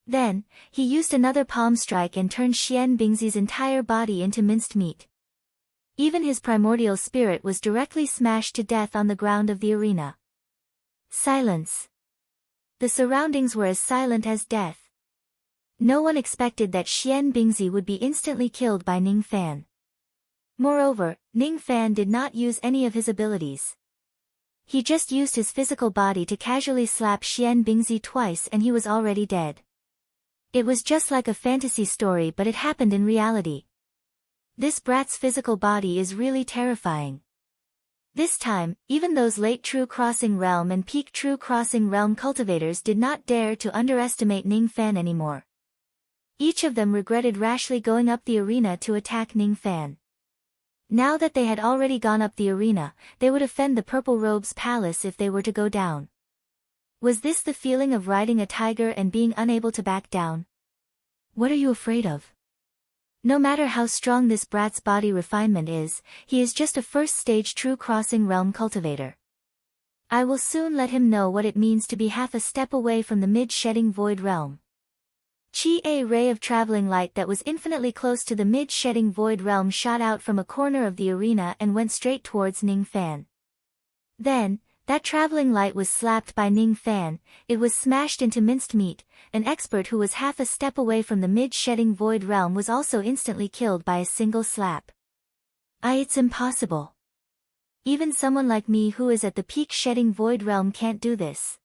Then, he used another palm strike and turned Xian Bingzi's entire body into minced meat. Even his primordial spirit was directly smashed to death on the ground of the arena. Silence. The surroundings were as silent as death. No one expected that Xian Bingzi would be instantly killed by Ning Fan. Moreover, Ning Fan did not use any of his abilities. He just used his physical body to casually slap Xian Bingzi twice and he was already dead. It was just like a fantasy story, but it happened in reality. This brat's physical body is really terrifying. This time, even those late True Crossing Realm and peak True Crossing Realm cultivators did not dare to underestimate Ning Fan anymore. Each of them regretted rashly going up the arena to attack Ning Fan. Now that they had already gone up the arena, they would offend the Purple Robe's palace if they were to go down. Was this the feeling of riding a tiger and being unable to back down? What are you afraid of? No matter how strong this brat's body refinement is, he is just a first-stage True Crossing Realm cultivator. I will soon let him know what it means to be half a step away from the mid-shedding void realm. A ray of traveling light that was infinitely close to the mid-shedding void realm shot out from a corner of the arena and went straight towards Ning Fan. Then, that traveling light was slapped by Ning Fan, it was smashed into minced meat. An expert who was half a step away from the mid-shedding void realm was also instantly killed by a single slap. It's impossible. Even someone like me who is at the peak shedding void realm can't do this.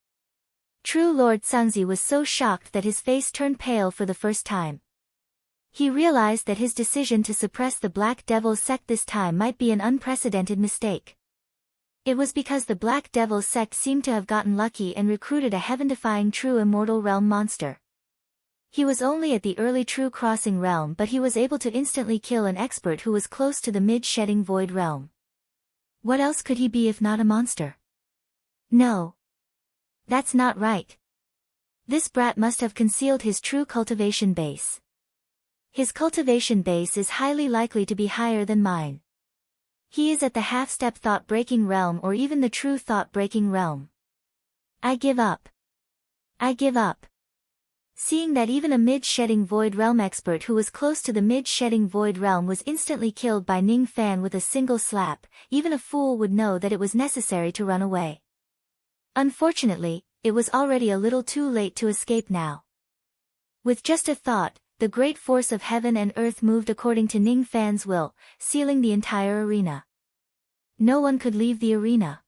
True Lord Sangzi was so shocked that his face turned pale for the first time. He realized that his decision to suppress the Black Devil sect this time might be an unprecedented mistake. It was because the Black Devil sect seemed to have gotten lucky and recruited a heaven-defying true immortal realm monster. He was only at the early True Crossing realm, but he was able to instantly kill an expert who was close to the mid-shedding void realm. What else could he be if not a monster? No. That's not right. This brat must have concealed his true cultivation base. His cultivation base is highly likely to be higher than mine. He is at the half-step thought-breaking realm or even the true thought-breaking realm. I give up. I give up. Seeing that even a mid-shedding void realm expert who was close to the mid-shedding void realm was instantly killed by Ning Fan with a single slap, even a fool would know that it was necessary to run away. Unfortunately, it was already a little too late to escape now. With just a thought, the great force of heaven and earth moved according to Ning Fan's will, sealing the entire arena. No one could leave the arena.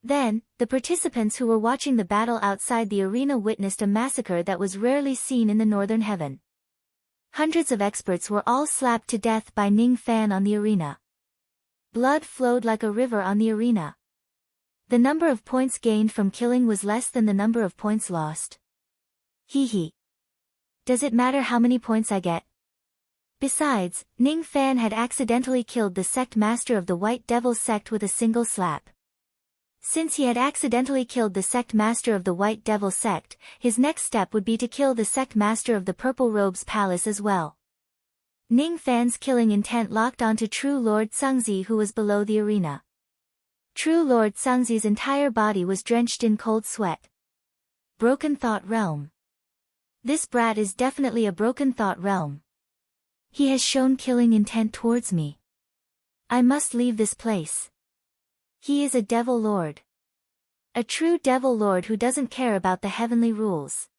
Then, the participants who were watching the battle outside the arena witnessed a massacre that was rarely seen in the northern heaven. Hundreds of experts were all slapped to death by Ning Fan on the arena. Blood flowed like a river on the arena. The number of points gained from killing was less than the number of points lost. Hee hee. Does it matter how many points I get? Besides, Ning Fan had accidentally killed the sect master of the White Devil sect with a single slap. Since he had accidentally killed the sect master of the White Devil sect, his next step would be to kill the sect master of the Purple Robe's palace as well. Ning Fan's killing intent locked onto True Lord Sangzi, who was below the arena. True Lord Sangzi's entire body was drenched in cold sweat. Broken Thought Realm. This brat is definitely a broken thought realm. He has shown killing intent towards me. I must leave this place. He is a devil lord. A true devil lord who doesn't care about the heavenly rules.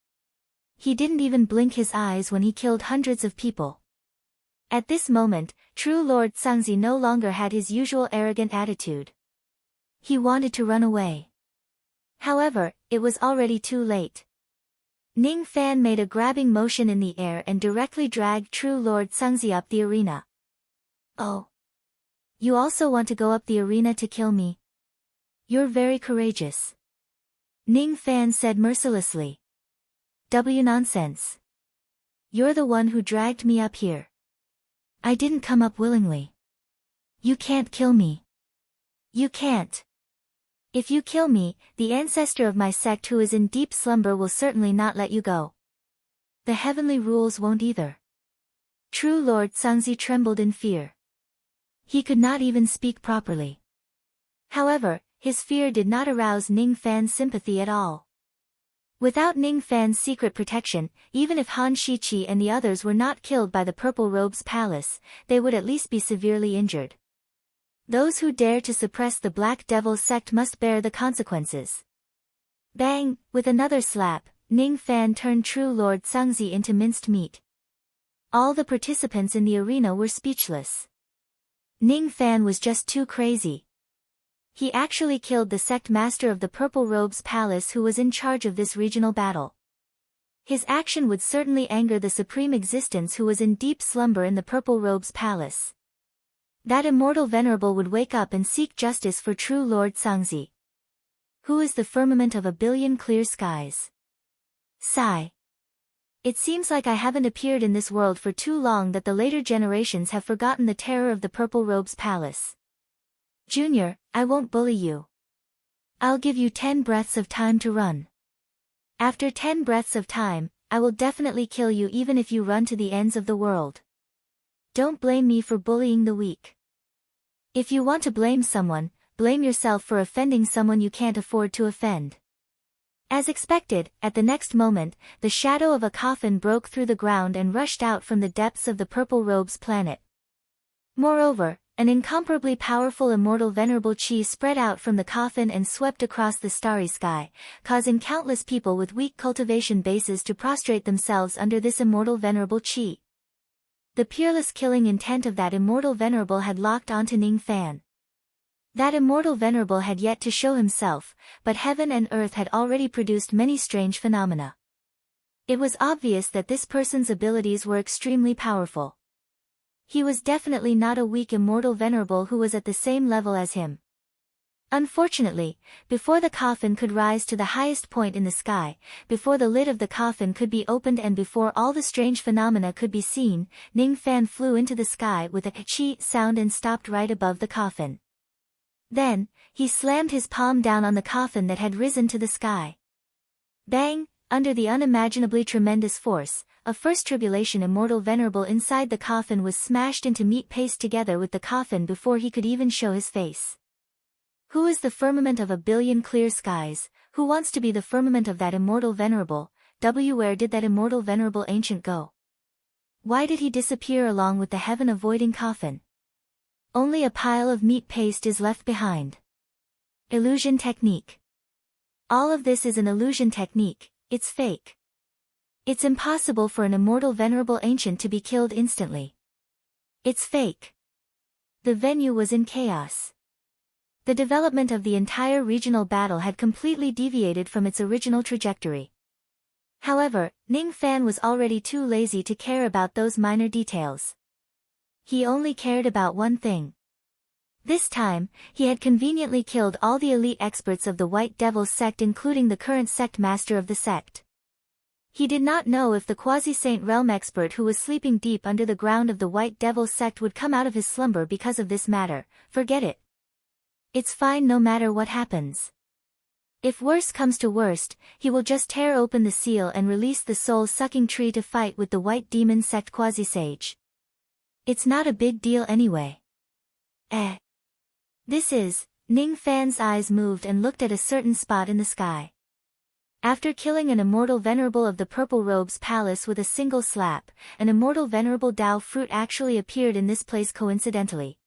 He didn't even blink his eyes when he killed hundreds of people. At this moment, true Lord Sangzi no longer had his usual arrogant attitude. He wanted to run away. However, it was already too late. Ning Fan made a grabbing motion in the air and directly dragged true Lord Sangzi up the arena. Oh. You also want to go up the arena to kill me? You're very courageous. Ning Fan said mercilessly. Nonsense. You're the one who dragged me up here. I didn't come up willingly. You can't kill me. You can't. If you kill me, the ancestor of my sect who is in deep slumber will certainly not let you go. The heavenly rules won't either. True Lord Sangzi trembled in fear. He could not even speak properly. However, his fear did not arouse Ning Fan's sympathy at all. Without Ning Fan's secret protection, even if Han Shiqi and the others were not killed by the Purple Robe's palace, they would at least be severely injured. Those who dare to suppress the Black Devil sect must bear the consequences. Bang! With another slap, Ning Fan turned true Lord Sangzi into minced meat. All the participants in the arena were speechless. Ning Fan was just too crazy. He actually killed the sect master of the Purple Robe's palace who was in charge of this regional battle. His action would certainly anger the Supreme Existence who was in deep slumber in the Purple Robe's palace. That immortal venerable would wake up and seek justice for true Lord Sangzi. Who is the firmament of a billion clear skies? Sigh. It seems like I haven't appeared in this world for too long that the later generations have forgotten the terror of the Purple Robe's palace. Junior, I won't bully you. I'll give you 10 breaths of time to run. After 10 breaths of time, I will definitely kill you even if you run to the ends of the world. Don't blame me for bullying the weak. If you want to blame someone, blame yourself for offending someone you can't afford to offend. As expected, at the next moment, the shadow of a coffin broke through the ground and rushed out from the depths of the Purple Robe's planet. Moreover, an incomparably powerful immortal venerable chi spread out from the coffin and swept across the starry sky, causing countless people with weak cultivation bases to prostrate themselves under this immortal venerable chi. The peerless killing intent of that immortal venerable had locked onto Ning Fan. That immortal venerable had yet to show himself, but heaven and earth had already produced many strange phenomena. It was obvious that this person's abilities were extremely powerful. He was definitely not a weak immortal venerable who was at the same level as him. Unfortunately, before the coffin could rise to the highest point in the sky, before the lid of the coffin could be opened and before all the strange phenomena could be seen, Ning Fan flew into the sky with a chi sound and stopped right above the coffin. Then, he slammed his palm down on the coffin that had risen to the sky. Bang! Under the unimaginably tremendous force, a first tribulation immortal venerable inside the coffin was smashed into meat paste together with the coffin before he could even show his face. Who is the firmament of a billion clear skies? Who wants to be the firmament of that immortal venerable? Where did that immortal venerable ancient go? Why did he disappear along with the heaven-avoiding coffin? Only a pile of meat paste is left behind. Illusion technique. All of this is an illusion technique, it's fake. It's impossible for an immortal venerable ancient to be killed instantly. It's fake. The venue was in chaos. The development of the entire regional battle had completely deviated from its original trajectory. However, Ning Fan was already too lazy to care about those minor details. He only cared about one thing. This time, he had conveniently killed all the elite experts of the White Devil sect including the current sect master of the sect. He did not know if the quasi-saint realm expert who was sleeping deep under the ground of the White Devil sect would come out of his slumber because of this matter. Forget it. It's fine no matter what happens. If worse comes to worst, he will just tear open the seal and release the soul-sucking tree to fight with the White Demon sect quasi-sage. It's not a big deal anyway. This is, Ning Fan's eyes moved and looked at a certain spot in the sky. After killing an immortal venerable of the Purple Robe's palace with a single slap, an immortal venerable Dao fruit actually appeared in this place coincidentally.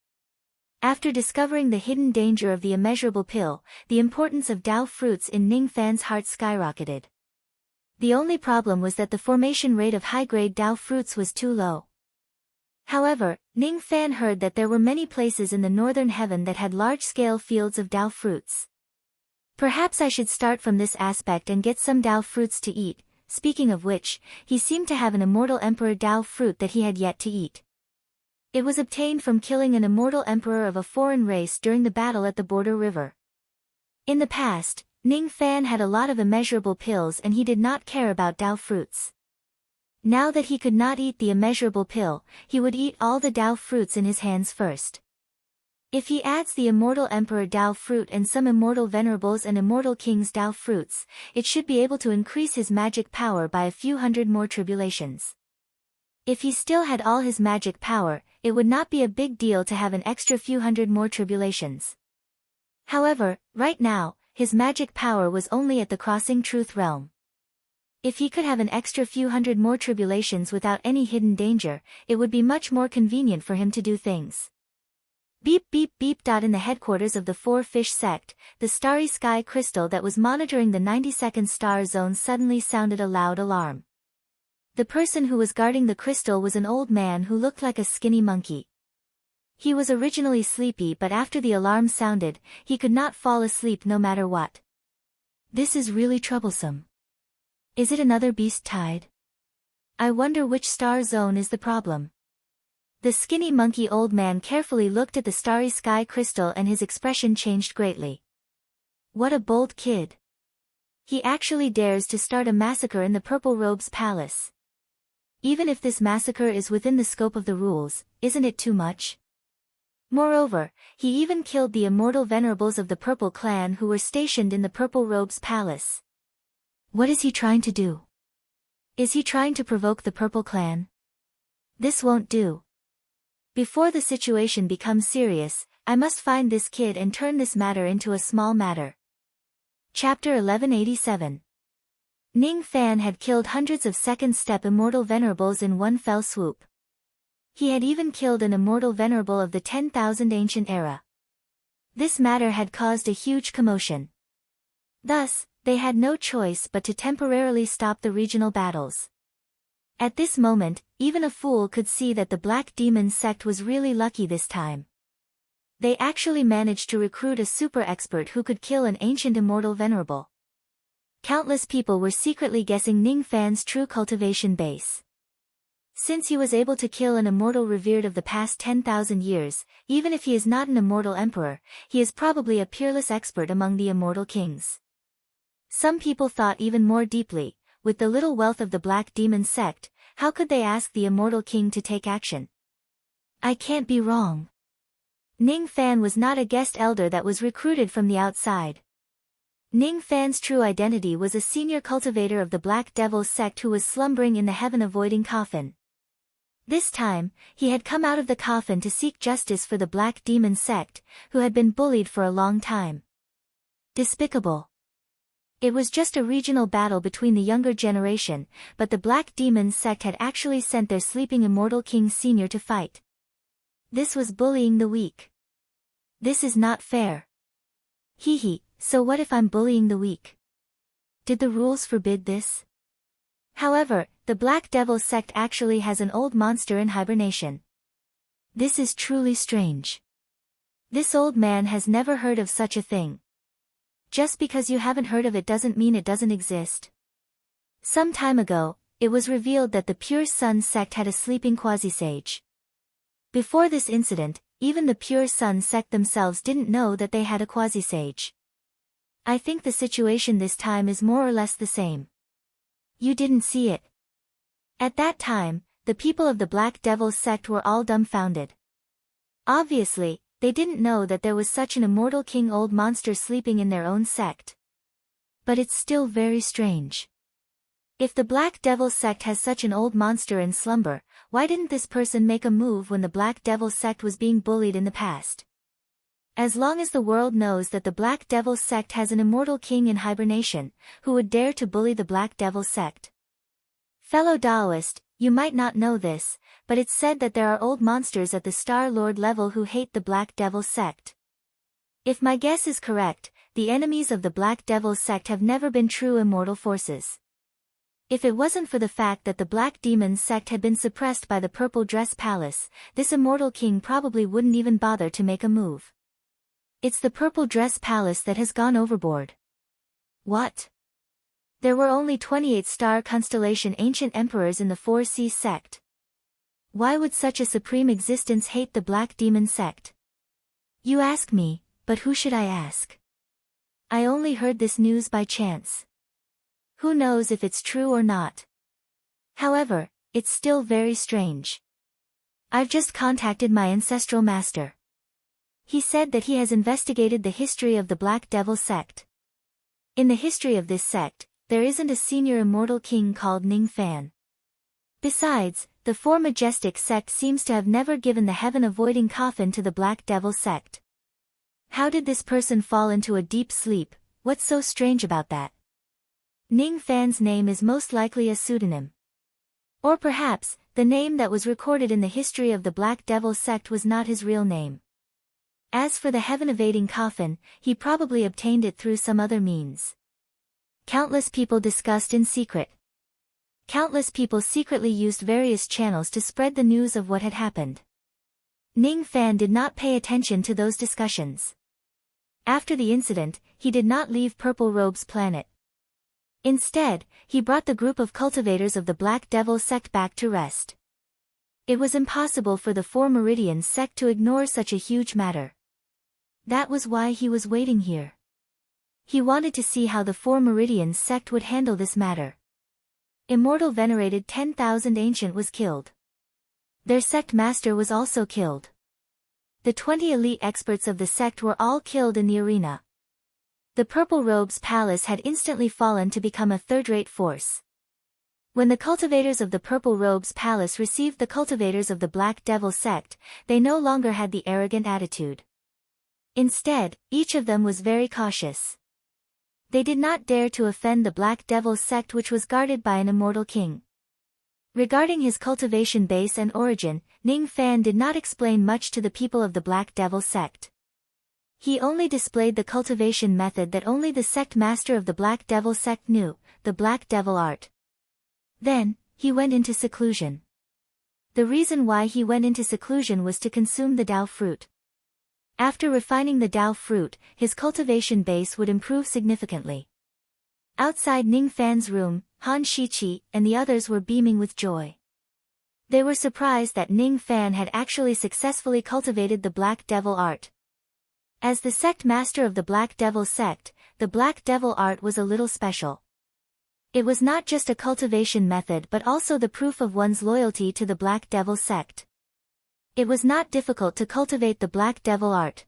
After discovering the hidden danger of the immeasurable pill, the importance of Dao fruits in Ning Fan's heart skyrocketed. The only problem was that the formation rate of high-grade Dao fruits was too low. However, Ning Fan heard that there were many places in the northern heaven that had large-scale fields of Dao fruits. Perhaps I should start from this aspect and get some Dao fruits to eat. Speaking of which, he seemed to have an immortal emperor Dao fruit that he had yet to eat. It was obtained from killing an immortal emperor of a foreign race during the battle at the border river. In the past, Ning Fan had a lot of immeasurable pills and he did not care about Dao fruits. Now that he could not eat the immeasurable pill, he would eat all the Dao fruits in his hands first. If he adds the immortal emperor Dao fruit and some immortal venerables and immortal king's Dao fruits, it should be able to increase his magic power by a few hundred more tribulations. If he still had all his magic power, it would not be a big deal to have an extra few hundred more tribulations. However, right now, his magic power was only at the crossing truth realm. If he could have an extra few hundred more tribulations without any hidden danger, it would be much more convenient for him to do things. Beep beep beep. In the headquarters of the Four Fish sect, the starry sky crystal that was monitoring the 92nd star zone suddenly sounded a loud alarm. The person who was guarding the crystal was an old man who looked like a skinny monkey. He was originally sleepy, but after the alarm sounded, he could not fall asleep no matter what. This is really troublesome. Is it another beast tide? I wonder which star zone is the problem. The skinny monkey old man carefully looked at the starry sky crystal and his expression changed greatly. What a bold kid. He actually dares to start a massacre in the Purple Robe's palace. Even if this massacre is within the scope of the rules, isn't it too much? Moreover, he even killed the immortal venerables of the Purple clan who were stationed in the Purple Robe's palace. What is he trying to do? Is he trying to provoke the Purple clan? This won't do. Before the situation becomes serious, I must find this kid and turn this matter into a small matter. Chapter 1187. Ning Fan had killed hundreds of second-step immortal venerables in one fell swoop. He had even killed an immortal venerable of the 10,000 ancient era. This matter had caused a huge commotion. Thus, they had no choice but to temporarily stop the regional battles. At this moment, even a fool could see that the Black Demon sect was really lucky this time. They actually managed to recruit a super expert who could kill an ancient immortal venerable. Countless people were secretly guessing Ning Fan's true cultivation base. Since he was able to kill an immortal revered of the past 10,000 years, even if he is not an immortal emperor, he is probably a peerless expert among the immortal kings. Some people thought even more deeply. With the little wealth of the Black Demon sect, how could they ask the immortal king to take action? I can't be wrong. Ning Fan was not a guest elder that was recruited from the outside. Ning Fan's true identity was a senior cultivator of the Black Devil sect who was slumbering in the heaven-avoiding coffin. This time, he had come out of the coffin to seek justice for the Black Demon sect, who had been bullied for a long time. Despicable. It was just a regional battle between the younger generation, but the Black Demon sect had actually sent their sleeping immortal king senior to fight. This was bullying the weak. This is not fair. Hee, so what if I'm bullying the weak? Did the rules forbid this? However, the Black Devil sect actually has an old monster in hibernation. This is truly strange. This old man has never heard of such a thing. Just because you haven't heard of it doesn't mean it doesn't exist. Some time ago, it was revealed that the Pure Sun sect had a sleeping quasi-sage. Before this incident, even the Pure Sun sect themselves didn't know that they had a quasi-sage. I think the situation this time is more or less the same. You didn't see it. At that time, the people of the Black Devil sect were all dumbfounded. Obviously, they didn't know that there was such an immortal king old monster sleeping in their own sect. But it's still very strange. If the Black Devil sect has such an old monster in slumber, why didn't this person make a move when the Black Devil sect was being bullied in the past? As long as the world knows that the Black Devil sect has an immortal king in hibernation, who would dare to bully the Black Devil sect? Fellow Daoist, you might not know this, but it's said that there are old monsters at the Star Lord level who hate the Black Devil sect. If my guess is correct, the enemies of the Black Devil sect have never been true immortal forces. If it wasn't for the fact that the Black Demon sect had been suppressed by the Purple Dress Palace, this immortal king probably wouldn't even bother to make a move. It's the Purple Dress Palace that has gone overboard. What? There were only 28 star constellation ancient emperors in the 4C sect. Why would such a supreme existence hate the Black Demon sect? You ask me, but who should I ask? I only heard this news by chance. Who knows if it's true or not? However, it's still very strange. I've just contacted my ancestral master. He said that he has investigated the history of the Black Devil sect. In the history of this sect, there isn't a senior immortal king called Ning Fan. Besides, the Four Majestic sect seems to have never given the heaven-avoiding coffin to the Black Devil sect. How did this person fall into a deep sleep? What's so strange about that? Ning Fan's name is most likely a pseudonym. Or perhaps, the name that was recorded in the history of the Black Devil sect was not his real name. As for the heaven-evading coffin, he probably obtained it through some other means. Countless people discussed in secret. Countless people secretly used various channels to spread the news of what had happened. Ning Fan did not pay attention to those discussions. After the incident, he did not leave Purple Robe's planet. Instead, he brought the group of cultivators of the Black Devil sect back to rest. It was impossible for the Four Meridians sect to ignore such a huge matter. That was why he was waiting here. He wanted to see how the Four Meridians sect would handle this matter. Immortal venerated 10,000 Ancient was killed. Their sect master was also killed. The 20 elite experts of the sect were all killed in the arena. The Purple Robe's palace had instantly fallen to become a third-rate force. When the cultivators of the Purple Robe's palace received the cultivators of the Black Devil sect, they no longer had the arrogant attitude. Instead, each of them was very cautious. They did not dare to offend the Black Devil sect, which was guarded by an immortal king. Regarding his cultivation base and origin, Ning Fan did not explain much to the people of the Black Devil sect. He only displayed the cultivation method that only the sect master of the Black Devil sect knew, the Black Devil art. Then, he went into seclusion. The reason why he went into seclusion was to consume the Dao fruit. After refining the Dao fruit, his cultivation base would improve significantly. Outside Ning Fan's room, Han Shiqi and the others were beaming with joy. They were surprised that Ning Fan had actually successfully cultivated the Black Devil art. As the sect master of the Black Devil sect, the Black Devil art was a little special. It was not just a cultivation method but also the proof of one's loyalty to the Black Devil sect. It was not difficult to cultivate the Black Devil art.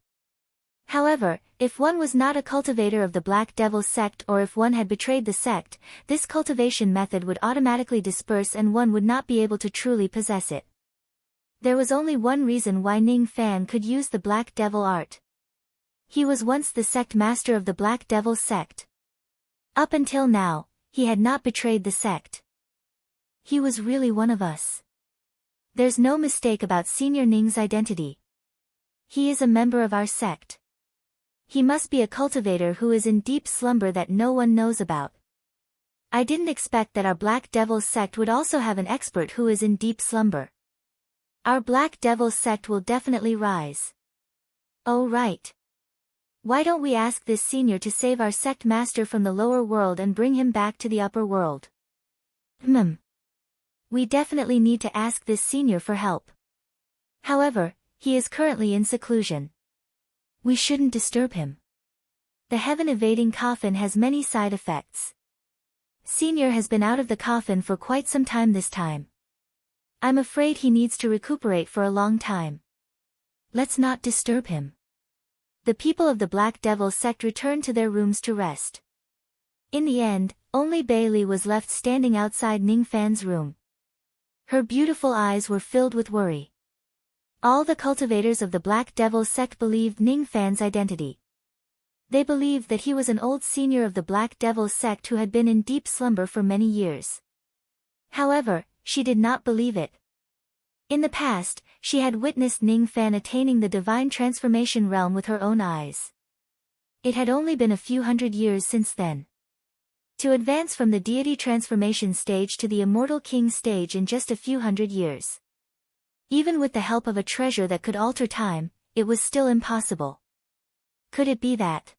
However, if one was not a cultivator of the Black Devil sect or if one had betrayed the sect, this cultivation method would automatically disperse and one would not be able to truly possess it. There was only one reason why Ning Fan could use the Black Devil art. He was once the sect master of the Black Devil sect. Up until now, he had not betrayed the sect. He was really one of us. There's no mistake about Senior Ning's identity. He is a member of our sect. He must be a cultivator who is in deep slumber that no one knows about. I didn't expect that our Black Devil sect would also have an expert who is in deep slumber. Our Black Devil sect will definitely rise. Oh right. Why don't we ask this senior to save our sect master from the lower world and bring him back to the upper world? We definitely need to ask this senior for help. However, he is currently in seclusion. We shouldn't disturb him. The heaven-evading coffin has many side effects. Senior has been out of the coffin for quite some time this time. I'm afraid he needs to recuperate for a long time. Let's not disturb him. The people of the Black Devil sect returned to their rooms to rest. In the end, only Bailey was left standing outside Ning Fan's room. Her beautiful eyes were filled with worry. All the cultivators of the Black Devil sect believed Ning Fan's identity. They believed that he was an old senior of the Black Devil sect who had been in deep slumber for many years. However, she did not believe it. In the past, she had witnessed Ning Fan attaining the divine transformation realm with her own eyes. It had only been a few hundred years since then. To advance from the deity transformation stage to the immortal king stage in just a few hundred years. Even with the help of a treasure that could alter time, it was still impossible. Could it be that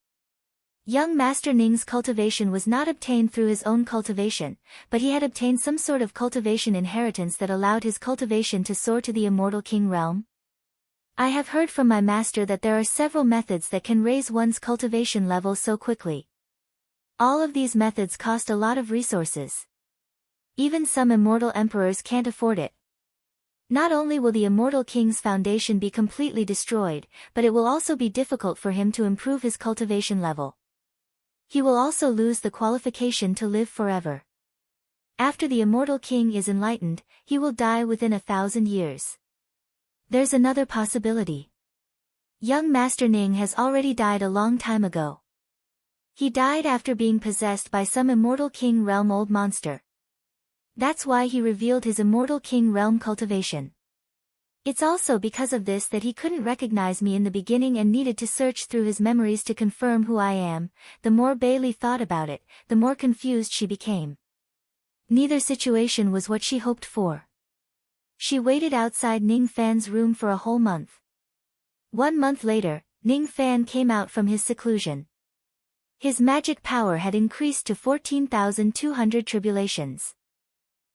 young Master Ning's cultivation was not obtained through his own cultivation, but he had obtained some sort of cultivation inheritance that allowed his cultivation to soar to the immortal king realm? I have heard from my master that there are several methods that can raise one's cultivation level so quickly. All of these methods cost a lot of resources. Even some immortal emperors can't afford it. Not only will the immortal king's foundation be completely destroyed, but it will also be difficult for him to improve his cultivation level. He will also lose the qualification to live forever. After the immortal king is enlightened, he will die within 1,000 years. There's another possibility. Young Master Ning has already died a long time ago. He died after being possessed by some immortal king realm old monster. That's why he revealed his immortal king realm cultivation. It's also because of this that he couldn't recognize me in the beginning and needed to search through his memories to confirm who I am. The more Bailey thought about it, the more confused she became. Neither situation was what she hoped for. She waited outside Ning Fan's room for a whole month. 1 month later, Ning Fan came out from his seclusion. His magic power had increased to 14,200 tribulations.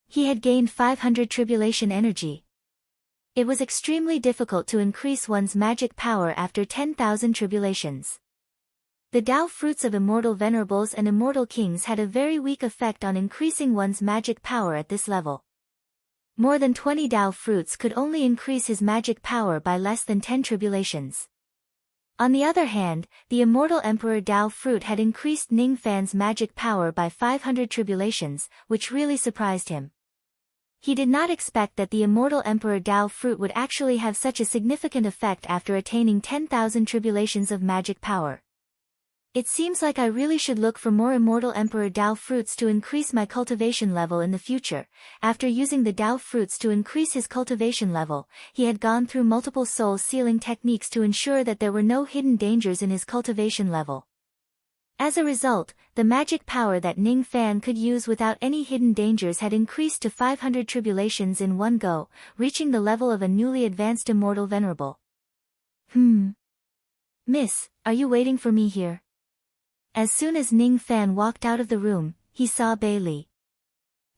He had gained 500 tribulation energy. It was extremely difficult to increase one's magic power after 10,000 tribulations. The Tao fruits of immortal venerables and immortal kings had a very weak effect on increasing one's magic power at this level. More than 20 Tao fruits could only increase his magic power by less than 10 tribulations. On the other hand, the immortal Emperor Tao fruit had increased Ning Fan's magic power by 500 tribulations, which really surprised him. He did not expect that the immortal Emperor Tao fruit would actually have such a significant effect after attaining 10,000 tribulations of magic power. It seems like I really should look for more immortal Emperor Tao fruits to increase my cultivation level in the future. After using the Tao fruits to increase his cultivation level, he had gone through multiple soul sealing techniques to ensure that there were no hidden dangers in his cultivation level. As a result, the magic power that Ning Fan could use without any hidden dangers had increased to 500 tribulations in one go, reaching the level of a newly advanced immortal venerable. Miss, are you waiting for me here? As soon as Ning Fan walked out of the room, he saw Bailey.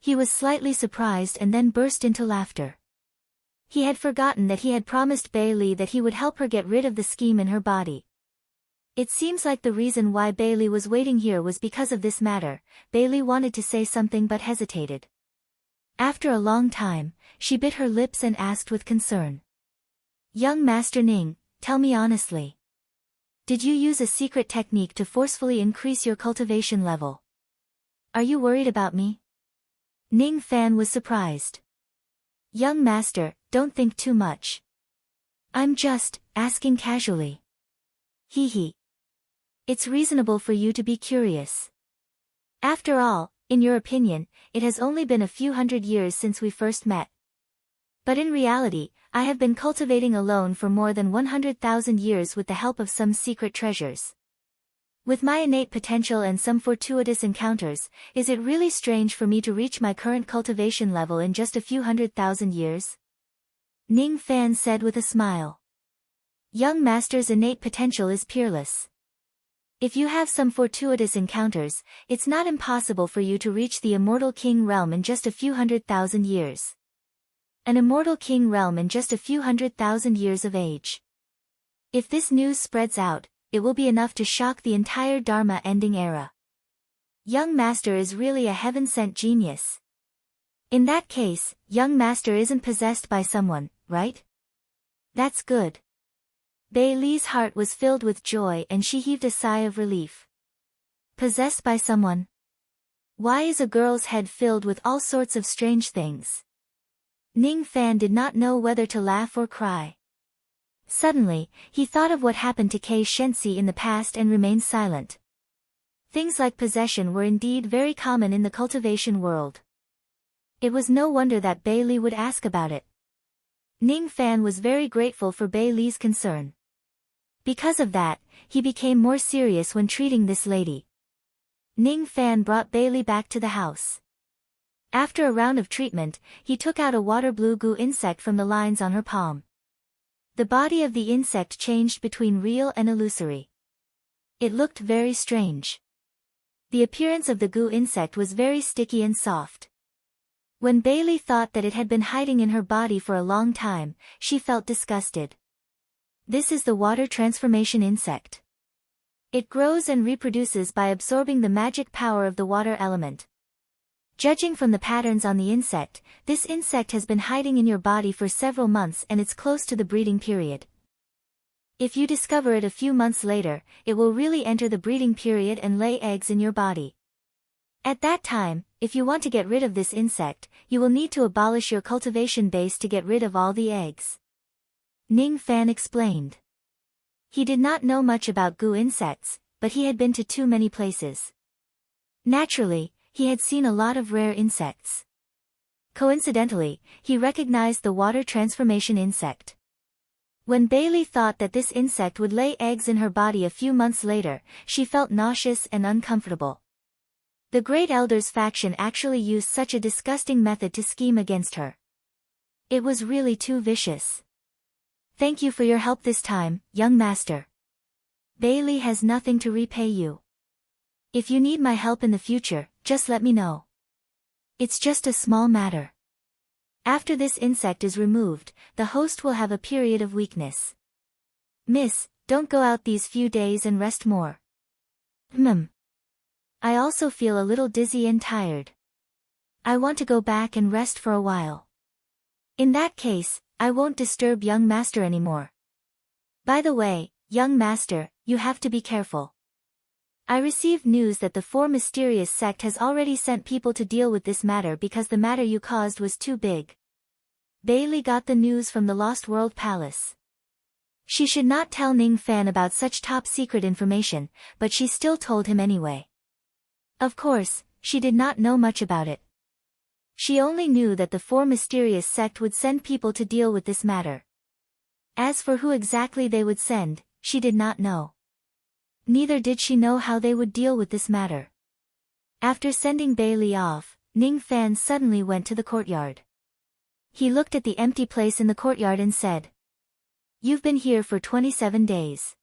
He was slightly surprised and then burst into laughter. He had forgotten that he had promised Bailey that he would help her get rid of the scheme in her body. It seems like the reason why Bailey was waiting here was because of this matter. Bailey wanted to say something but hesitated. After a long time, she bit her lips and asked with concern. Young Master Ning, tell me honestly. Did you use a secret technique to forcefully increase your cultivation level? Are you worried about me? Ning Fan was surprised. Young Master, don't think too much. I'm just asking casually. Hee. It's reasonable for you to be curious. After all, in your opinion, it has only been a few hundred years since we first met. But in reality, I have been cultivating alone for more than 100,000 years with the help of some secret treasures. With my innate potential and some fortuitous encounters, is it really strange for me to reach my current cultivation level in just a few 100,000 years? Ning Fan said with a smile. Young Master's innate potential is peerless. If you have some fortuitous encounters, it's not impossible for you to reach the immortal king realm in just a few 100,000 years. An immortal king realm in just a few 100,000 years of age. If this news spreads out, it will be enough to shock the entire Dharma ending era. Young Master is really a heaven-sent genius. In that case, Young Master isn't possessed by someone, right? That's good. Bailey's heart was filled with joy and she heaved a sigh of relief. Possessed by someone? Why is a girl's head filled with all sorts of strange things? Ning Fan did not know whether to laugh or cry. Suddenly, he thought of what happened to Kei Shensi in the past and remained silent. Things like possession were indeed very common in the cultivation world. It was no wonder that Bei Li would ask about it. Ning Fan was very grateful for Bei Li's concern. Because of that, he became more serious when treating this lady. Ning Fan brought Bei Li back to the house. After a round of treatment, he took out a water blue goo insect from the lines on her palm. The body of the insect changed between real and illusory. It looked very strange. The appearance of the goo insect was very sticky and soft. When Bei Li thought that it had been hiding in her body for a long time, she felt disgusted. This is the water transformation insect. It grows and reproduces by absorbing the magic power of the water element. Judging from the patterns on the insect, this insect has been hiding in your body for several months and it's close to the breeding period. If you discover it a few months later, it will really enter the breeding period and lay eggs in your body. At that time, if you want to get rid of this insect, you will need to abolish your cultivation base to get rid of all the eggs. Ning Fan explained. He did not know much about goo insects, but he had been to too many places. Naturally, he had seen a lot of rare insects. Coincidentally, he recognized the water transformation insect. When Bei Li thought that this insect would lay eggs in her body a few months later, she felt nauseous and uncomfortable. The Great Elders faction actually used such a disgusting method to scheme against her. It was really too vicious. Thank you for your help this time, young master. Bei Li has nothing to repay you. If you need my help in the future, just let me know. It's just a small matter. After this insect is removed, the host will have a period of weakness. Miss, don't go out these few days and rest more. I also feel a little dizzy and tired. I want to go back and rest for a while. In that case, I won't disturb young master anymore. By the way, young master, you have to be careful. I received news that the four mysterious sect has already sent people to deal with this matter because the matter you caused was too big. Bei Li got the news from the Lost World Palace. She should not tell Ning Fan about such top-secret information, but she still told him anyway. Of course, she did not know much about it. She only knew that the four mysterious sect would send people to deal with this matter. As for who exactly they would send, she did not know. Neither did she know how they would deal with this matter. After sending Bei Li off, Ning Fan suddenly went to the courtyard. He looked at the empty place in the courtyard and said, "You've been here for 27 days.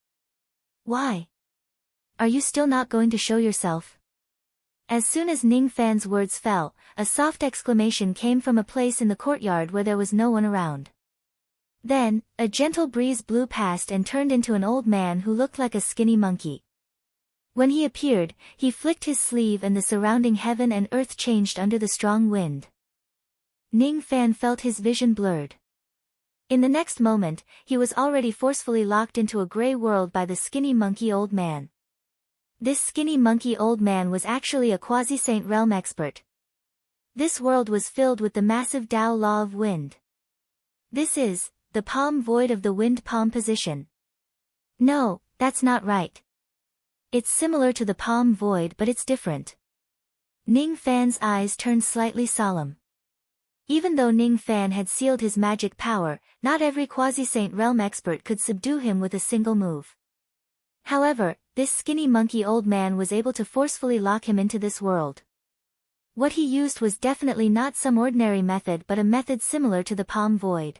Why? Are you still not going to show yourself?" As soon as Ning Fan's words fell, a soft exclamation came from a place in the courtyard where there was no one around. Then, a gentle breeze blew past and turned into an old man who looked like a skinny monkey. When he appeared, he flicked his sleeve and the surrounding heaven and earth changed under the strong wind. Ning Fan felt his vision blurred. In the next moment, he was already forcefully locked into a gray world by the skinny monkey old man. This skinny monkey old man was actually a quasi-saint realm expert. This world was filled with the massive Tao law of wind. This is the palm void of the wind palm position. No, that's not right. It's similar to the palm void but it's different. Ning Fan's eyes turned slightly solemn. Even though Ning Fan had sealed his magic power, not every quasi-saint realm expert could subdue him with a single move. However, this skinny monkey old man was able to forcefully lock him into this world. What he used was definitely not some ordinary method but a method similar to the palm void.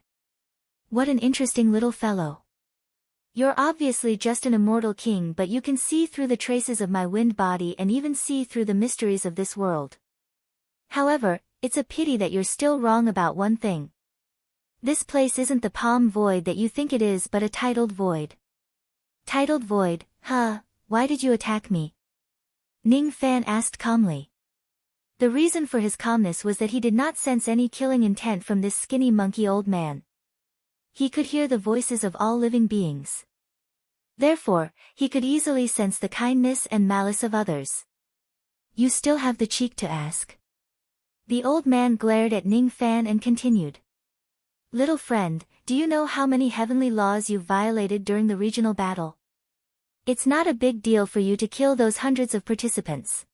What an interesting little fellow. You're obviously just an immortal king but you can see through the traces of my wind body and even see through the mysteries of this world. However, it's a pity that you're still wrong about one thing. This place isn't the palm void that you think it is but a titled void. Titled void, huh, why did you attack me? Ning Fan asked calmly. The reason for his calmness was that he did not sense any killing intent from this skinny monkey old man. He could hear the voices of all living beings. Therefore, he could easily sense the kindness and malice of others. You still have the cheek to ask? The old man glared at Ning Fan and continued. Little friend, do you know how many heavenly laws you've violated during the regional battle? It's not a big deal for you to kill those hundreds of participants.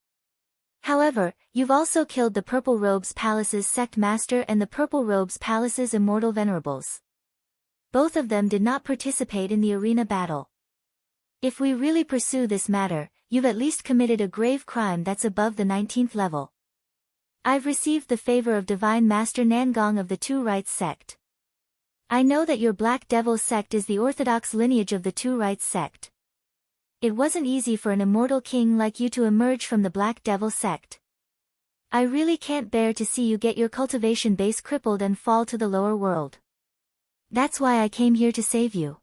However, you've also killed the Purple Robes Palace's sect master and the Purple Robes Palace's immortal venerables. Both of them did not participate in the arena battle. If we really pursue this matter, you've at least committed a grave crime that's above the 19th level. I've received the favor of Divine Master Nangong of the Two Rights sect. I know that your Black Devil sect is the orthodox lineage of the Two Rights sect. It wasn't easy for an immortal king like you to emerge from the Black Devil sect. I really can't bear to see you get your cultivation base crippled and fall to the lower world. That's why I came here to save you.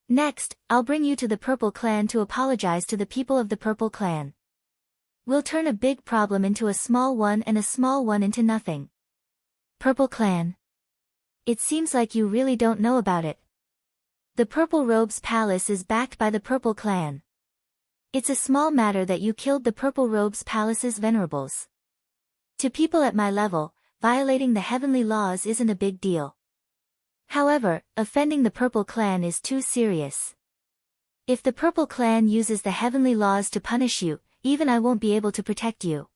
Next, I'll bring you to the Purple Clan to apologize to the people of the Purple Clan. We'll turn a big problem into a small one and a small one into nothing. Purple Clan. It seems like you really don't know about it. The Purple Robes Palace is backed by the Purple Clan. It's a small matter that you killed the Purple Robes Palace's venerables. To people at my level, violating the heavenly laws isn't a big deal. However, offending the Purple Clan is too serious. If the Purple Clan uses the heavenly laws to punish you, even I won't be able to protect you.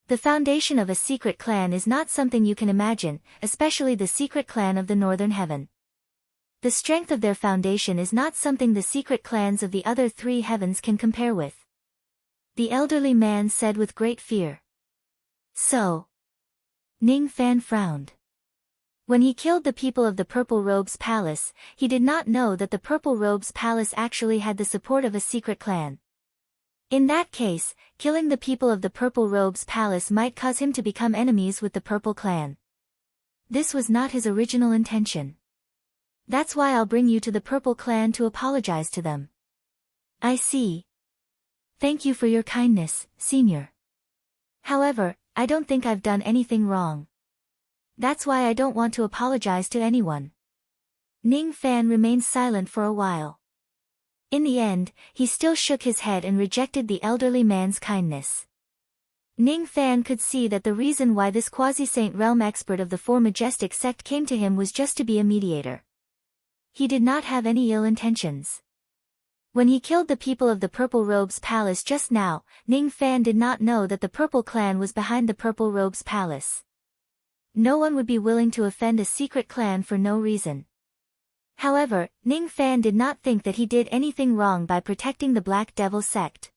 The foundation of a secret clan is not something you can imagine, especially the secret clan of the Northern Heaven. The strength of their foundation is not something the secret clans of the other three heavens can compare with. The elderly man said with great fear. So. Ning Fan frowned. When he killed the people of the Purple Robes Palace, he did not know that the Purple Robes Palace actually had the support of a secret clan. In that case, killing the people of the Purple Robes Palace might cause him to become enemies with the Purple Clan. This was not his original intention. That's why I'll bring you to the Purple Clan to apologize to them. I see. Thank you for your kindness, Senior. However, I don't think I've done anything wrong. That's why I don't want to apologize to anyone. Ning Fan remained silent for a while. In the end, he still shook his head and rejected the elderly man's kindness. Ning Fan could see that the reason why this quasi-saint realm expert of the Four Majestic sect came to him was just to be a mediator. He did not have any ill intentions. When he killed the people of the Purple Robes Palace just now, Ning Fan did not know that the Purple Clan was behind the Purple Robes Palace. No one would be willing to offend a secret clan for no reason. However, Ning Fan did not think that he did anything wrong by protecting the Black Devil sect.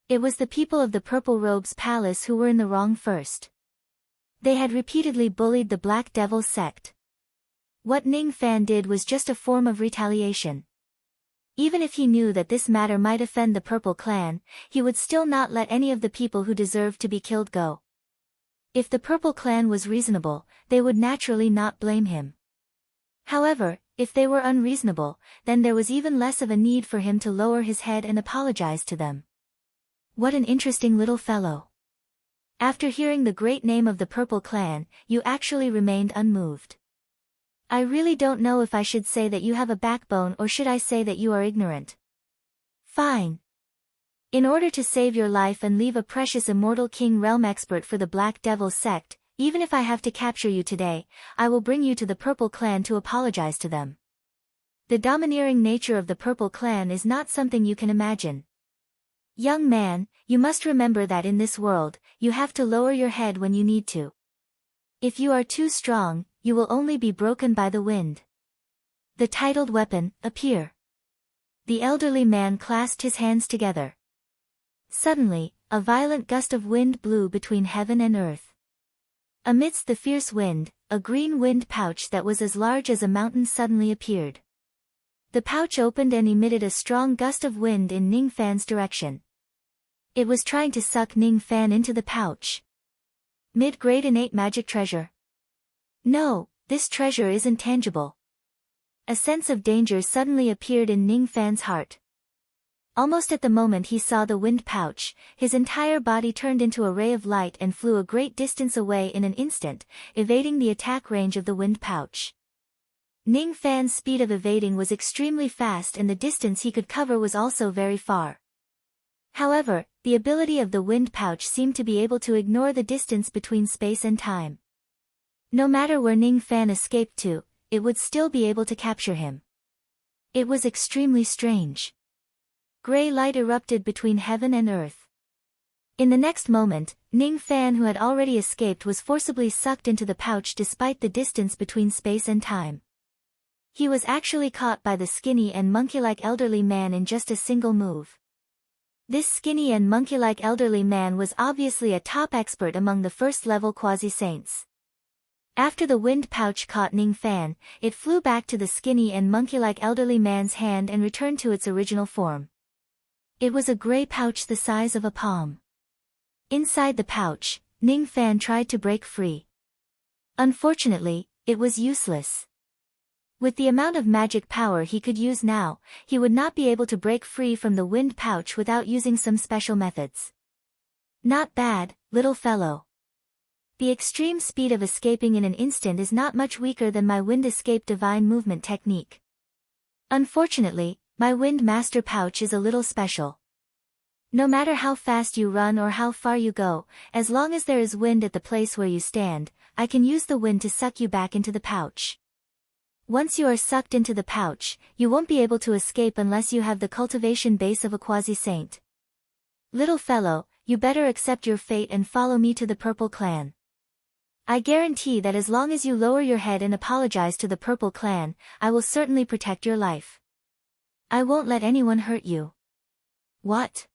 It was the people of the Purple Robes Palace who were in the wrong first. They had repeatedly bullied the Black Devil sect. What Ning Fan did was just a form of retaliation. Even if he knew that this matter might offend the Purple Clan, he would still not let any of the people who deserved to be killed go. If the Purple Clan was reasonable, they would naturally not blame him. However, if they were unreasonable, then there was even less of a need for him to lower his head and apologize to them. What an interesting little fellow. After hearing the great name of the Purple Clan, you actually remained unmoved. I really don't know if I should say that you have a backbone or should I say that you are ignorant. Fine. In order to save your life and leave a precious immortal king realm expert for the Black Devil sect, even if I have to capture you today, I will bring you to the Purple Clan to apologize to them. The domineering nature of the Purple Clan is not something you can imagine. Young man, you must remember that in this world, you have to lower your head when you need to. If you are too strong, you will only be broken by the wind. The titled weapon, appear. The elderly man clasped his hands together. Suddenly, a violent gust of wind blew between heaven and earth. Amidst the fierce wind, a green wind pouch that was as large as a mountain suddenly appeared. The pouch opened and emitted a strong gust of wind in Ning Fan's direction. It was trying to suck Ning Fan into the pouch. Mid-grade innate magic treasure. No, this treasure isn't tangible. A sense of danger suddenly appeared in Ning Fan's heart. Almost at the moment he saw the wind pouch, his entire body turned into a ray of light and flew a great distance away in an instant, evading the attack range of the wind pouch. Ning Fan's speed of evading was extremely fast and the distance he could cover was also very far. However, the ability of the wind pouch seemed to be able to ignore the distance between space and time. No matter where Ning Fan escaped to, it would still be able to capture him. It was extremely strange. Gray light erupted between heaven and earth. In the next moment, Ning Fan, who had already escaped, was forcibly sucked into the pouch despite the distance between space and time. He was actually caught by the skinny and monkey-like elderly man in just a single move. This skinny and monkey-like elderly man was obviously a top expert among the first-level quasi-saints. After the wind pouch caught Ning Fan, it flew back to the skinny and monkey-like elderly man's hand and returned to its original form. It was a gray pouch the size of a palm. Inside the pouch, Ning Fan tried to break free. Unfortunately, it was useless. With the amount of magic power he could use now, he would not be able to break free from the wind pouch without using some special methods. Not bad, little fellow. The extreme speed of escaping in an instant is not much weaker than my wind escape divine movement technique. Unfortunately, my wind master pouch is a little special. No matter how fast you run or how far you go, as long as there is wind at the place where you stand, I can use the wind to suck you back into the pouch. Once you are sucked into the pouch, you won't be able to escape unless you have the cultivation base of a quasi-saint. Little fellow, you better accept your fate and follow me to the Purple Clan. I guarantee that as long as you lower your head and apologize to the Purple Clan, I will certainly protect your life. I won't let anyone hurt you. What?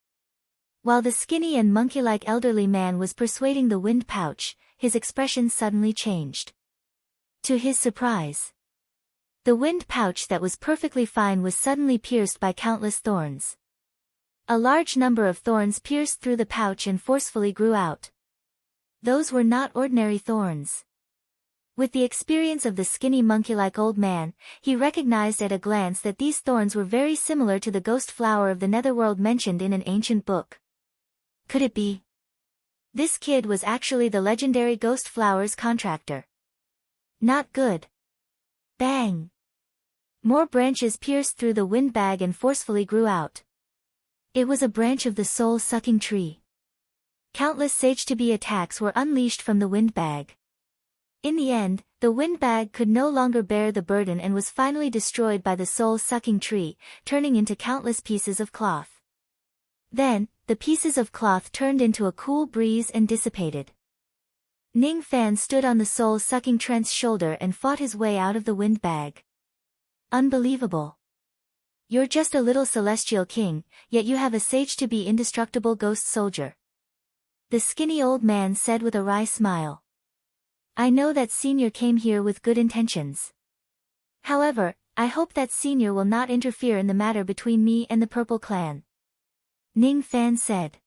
While the skinny and monkey-like elderly man was persuading the wind pouch, his expression suddenly changed. To his surprise, the wind pouch that was perfectly fine was suddenly pierced by countless thorns. A large number of thorns pierced through the pouch and forcefully grew out. Those were not ordinary thorns. With the experience of the skinny monkey-like old man, he recognized at a glance that these thorns were very similar to the ghost flower of the netherworld mentioned in an ancient book. Could it be? This kid was actually the legendary ghost flowers contractor. Not good. Bang! More branches pierced through the wind bag and forcefully grew out. It was a branch of the soul-sucking tree. Countless sage-to-be attacks were unleashed from the windbag. In the end, the windbag could no longer bear the burden and was finally destroyed by the soul-sucking tree, turning into countless pieces of cloth. Then, the pieces of cloth turned into a cool breeze and dissipated. Ning Fan stood on the soul-sucking tree's shoulder and fought his way out of the windbag. Unbelievable. You're just a little celestial king, yet you have a sage-to-be indestructible ghost soldier. The skinny old man said with a wry smile. I know that Senior came here with good intentions. However, I hope that Senior will not interfere in the matter between me and the Purple Clan. Ning Fan said.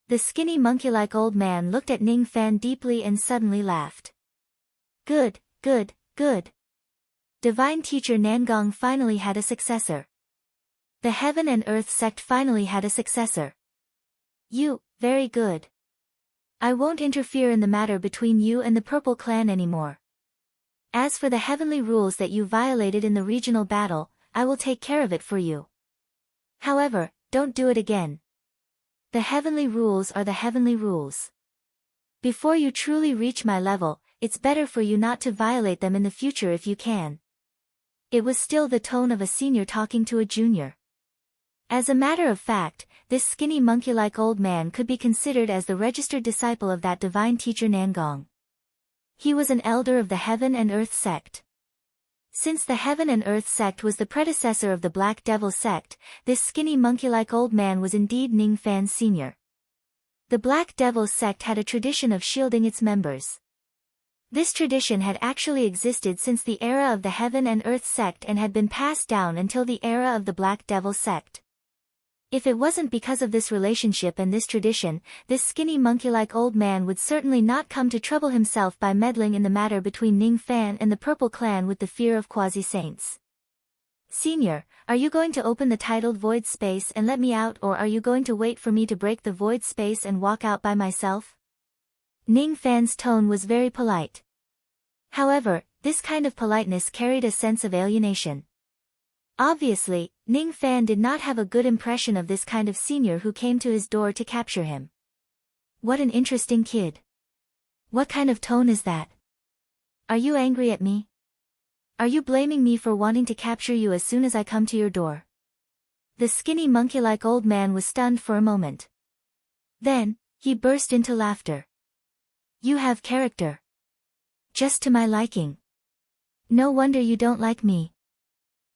The skinny monkey-like old man looked at Ning Fan deeply and suddenly laughed. Good, good, good. Divine Teacher Nangong finally had a successor. The Heaven and Earth sect finally had a successor. You, very good. I won't interfere in the matter between you and the Purple Clan anymore. As for the heavenly rules that you violated in the regional battle, I will take care of it for you. However, don't do it again. The heavenly rules are the heavenly rules. Before you truly reach my level, it's better for you not to violate them in the future if you can. It was still the tone of a senior talking to a junior. As a matter of fact, this skinny monkey-like old man could be considered as the registered disciple of that divine teacher Nangong. He was an elder of the Heaven and Earth sect. Since the Heaven and Earth sect was the predecessor of the Black Devil sect, this skinny monkey-like old man was indeed Ning Fan Sr. The Black Devil sect had a tradition of shielding its members. This tradition had actually existed since the era of the Heaven and Earth sect and had been passed down until the era of the Black Devil sect. If it wasn't because of this relationship and this tradition, this skinny monkey-like old man would certainly not come to trouble himself by meddling in the matter between Ning Fan and the Purple Clan with the fear of quasi-saints. Senior, are you going to open the titled void space and let me out, or are you going to wait for me to break the void space and walk out by myself? Ning Fan's tone was very polite. However, this kind of politeness carried a sense of alienation. Obviously, Ning Fan did not have a good impression of this kind of senior who came to his door to capture him. What an interesting kid. What kind of tone is that? Are you angry at me? Are you blaming me for wanting to capture you as soon as I come to your door? The skinny monkey-like old man was stunned for a moment. Then, he burst into laughter. You have character. Just to my liking. No wonder you don't like me.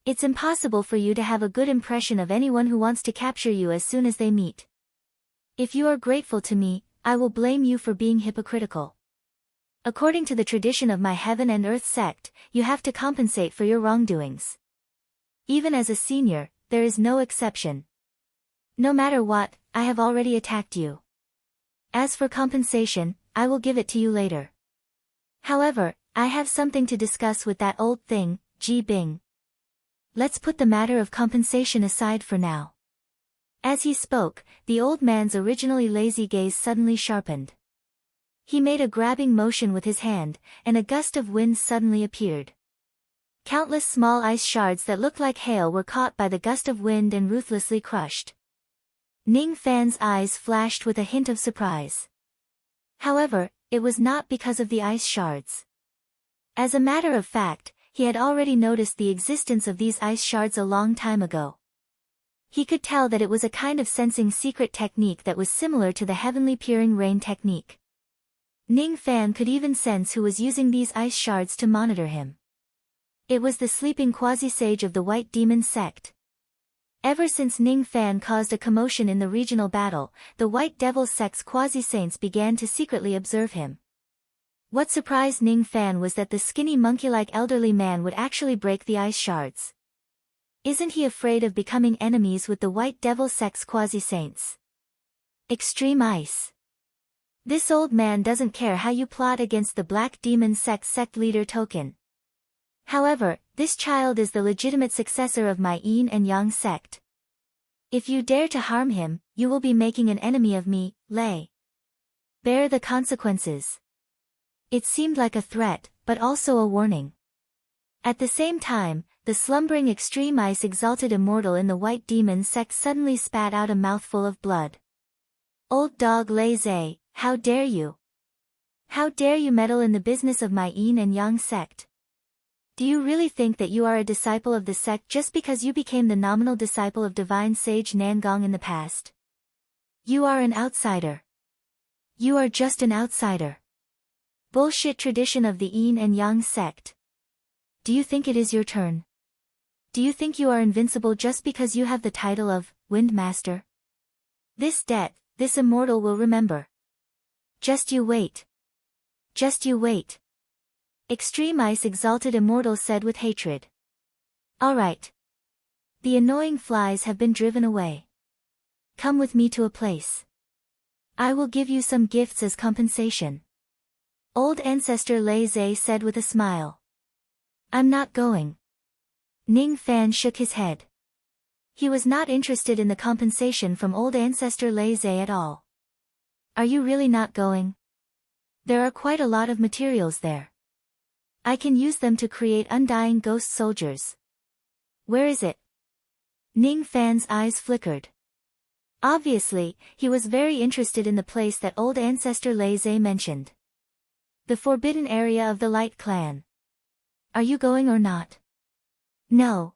It's impossible for you to have a good impression of anyone who wants to capture you as soon as they meet. If you are grateful to me, I will blame you for being hypocritical. According to the tradition of my heaven and earth sect, you have to compensate for your wrongdoings. Even as a senior, there is no exception. No matter what, I have already attacked you. As for compensation, I will give it to you later. However, I have something to discuss with that old thing, Ji Bing. Let's put the matter of compensation aside for now. As he spoke, the old man's originally lazy gaze suddenly sharpened. He made a grabbing motion with his hand, and a gust of wind suddenly appeared. Countless small ice shards that looked like hail were caught by the gust of wind and ruthlessly crushed. Ning Fan's eyes flashed with a hint of surprise. However, it was not because of the ice shards. As a matter of fact, he had already noticed the existence of these ice shards a long time ago. He could tell that it was a kind of sensing secret technique that was similar to the heavenly peering rain technique. Ning Fan could even sense who was using these ice shards to monitor him. It was the sleeping quasi-sage of the White Demon sect. Ever since Ning Fan caused a commotion in the regional battle, the White Devil sect's quasi-saints began to secretly observe him. What surprised Ning Fan was that the skinny monkey-like elderly man would actually break the ice shards. Isn't he afraid of becoming enemies with the White Devil sect's quasi-saints? Extreme ice. This old man doesn't care how you plot against the Black Demon sect leader token. However, this child is the legitimate successor of my Yin and Yang sect. If you dare to harm him, you will be making an enemy of me, Lei. Bear the consequences. It seemed like a threat, but also a warning. At the same time, the slumbering extreme ice exalted immortal in the White Demon sect suddenly spat out a mouthful of blood. Old dog Lei Zhe, how dare you? How dare you meddle in the business of my Yin and Yang sect? Do you really think that you are a disciple of the sect just because you became the nominal disciple of divine sage Nangong in the past? You are an outsider. You are just an outsider. Bullshit tradition of the Yin and Yang sect. Do you think it is your turn? Do you think you are invincible just because you have the title of Wind Master? This debt, this immortal will remember. Just you wait. Just you wait. Extreme Ice Exalted Immortal said with hatred. Alright. The annoying flies have been driven away. Come with me to a place. I will give you some gifts as compensation. Old Ancestor Lei Zhe said with a smile. I'm not going. Ning Fan shook his head. He was not interested in the compensation from Old Ancestor Lei Zhe at all. Are you really not going? There are quite a lot of materials there. I can use them to create undying ghost soldiers. Where is it? Ning Fan's eyes flickered. Obviously, he was very interested in the place that Old Ancestor Lei Zhe mentioned. The forbidden area of the Light Clan. Are you going or not? No.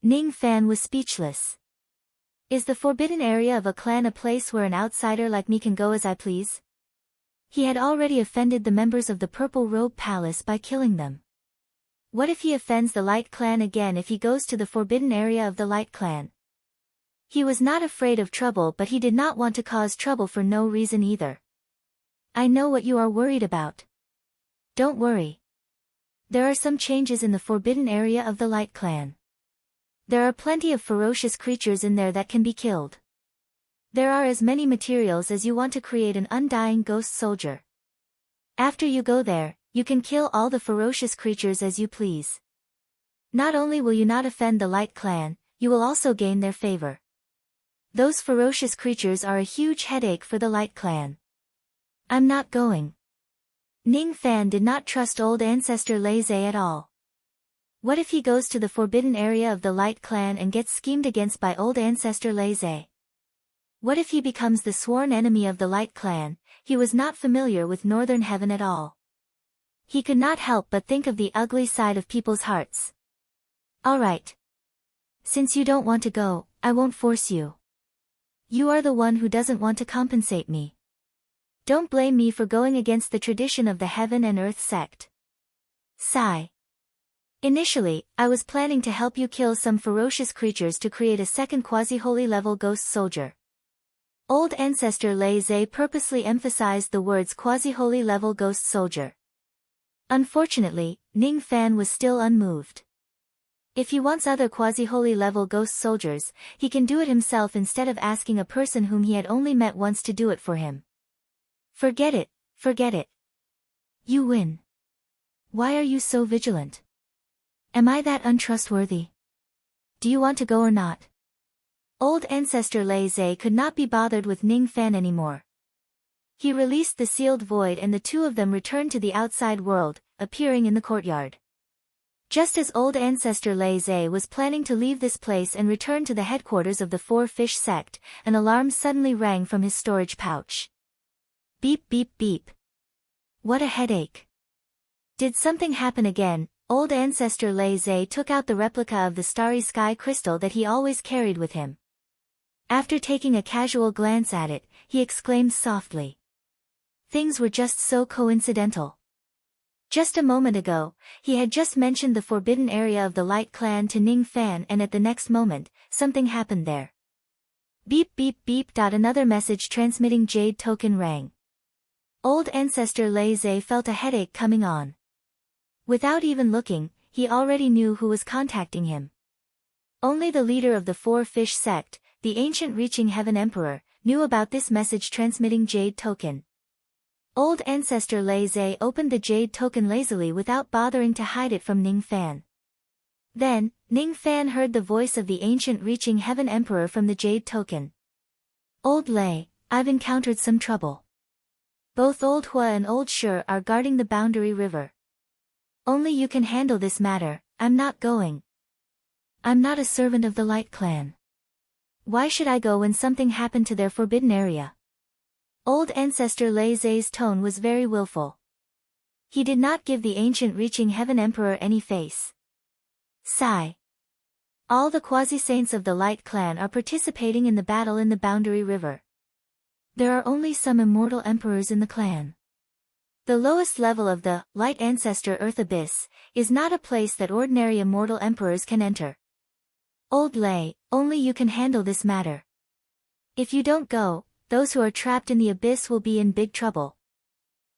Ning Fan was speechless. Is the forbidden area of a clan a place where an outsider like me can go as I please? He had already offended the members of the Purple Robe Palace by killing them. What if he offends the Light Clan again if he goes to the forbidden area of the Light Clan? He was not afraid of trouble, but he did not want to cause trouble for no reason either. I know what you are worried about. Don't worry. There are some changes in the forbidden area of the Light Clan. There are plenty of ferocious creatures in there that can be killed. There are as many materials as you want to create an undying ghost soldier. After you go there, you can kill all the ferocious creatures as you please. Not only will you not offend the Light Clan, you will also gain their favor. Those ferocious creatures are a huge headache for the Light Clan. I'm not going. Ning Fan did not trust Old Ancestor Lei Zhe at all. What if he goes to the forbidden area of the Light Clan and gets schemed against by Old Ancestor Lei Zhe? What if he becomes the sworn enemy of the Light Clan? He was not familiar with Northern Heaven at all. He could not help but think of the ugly side of people's hearts. Alright. Since you don't want to go, I won't force you. You are the one who doesn't want to compensate me. Don't blame me for going against the tradition of the Heaven and Earth sect. Sigh. Initially, I was planning to help you kill some ferocious creatures to create a second quasi-holy level ghost soldier. Old ancestor Lei Zhe purposely emphasized the words quasi-holy level ghost soldier. Unfortunately, Ning Fan was still unmoved. If he wants other quasi-holy level ghost soldiers, he can do it himself instead of asking a person whom he had only met once to do it for him. Forget it, forget it. You win. Why are you so vigilant? Am I that untrustworthy? Do you want to go or not? Old ancestor Lei Zhe could not be bothered with Ning Fan anymore. He released the sealed void and the two of them returned to the outside world, appearing in the courtyard. Just as old ancestor Lei Zhe was planning to leave this place and return to the headquarters of the Four Fish sect, an alarm suddenly rang from his storage pouch. Beep beep beep. What a headache. Did something happen again? Old ancestor Lei Zhe took out the replica of the starry sky crystal that he always carried with him. After taking a casual glance at it, he exclaimed softly. Things were just so coincidental. Just a moment ago, he had just mentioned the forbidden area of the Light Clan to Ning Fan and at the next moment, something happened there. Beep beep beep. Another message transmitting jade token rang. Old ancestor Lei Zhe felt a headache coming on. Without even looking, he already knew who was contacting him. Only the leader of the Four Fish sect, the ancient Reaching Heaven Emperor, knew about this message transmitting jade token. Old ancestor Lei Zhe opened the jade token lazily without bothering to hide it from Ning Fan. Then, Ning Fan heard the voice of the ancient Reaching Heaven Emperor from the jade token. Old Lei, I've encountered some trouble. Both Old Hua and Old Shi are guarding the Boundary River. Only you can handle this matter. I'm not going. I'm not a servant of the Light Clan. Why should I go when something happened to their forbidden area? Old ancestor Lei Zhe's tone was very willful. He did not give the ancient Reaching Heaven Emperor any face. Sigh. All the quasi-saints of the Light Clan are participating in the battle in the Boundary River. There are only some immortal emperors in the clan. The lowest level of the Light Ancestor Earth Abyss is not a place that ordinary immortal emperors can enter. Old Lei, only you can handle this matter. If you don't go, those who are trapped in the abyss will be in big trouble.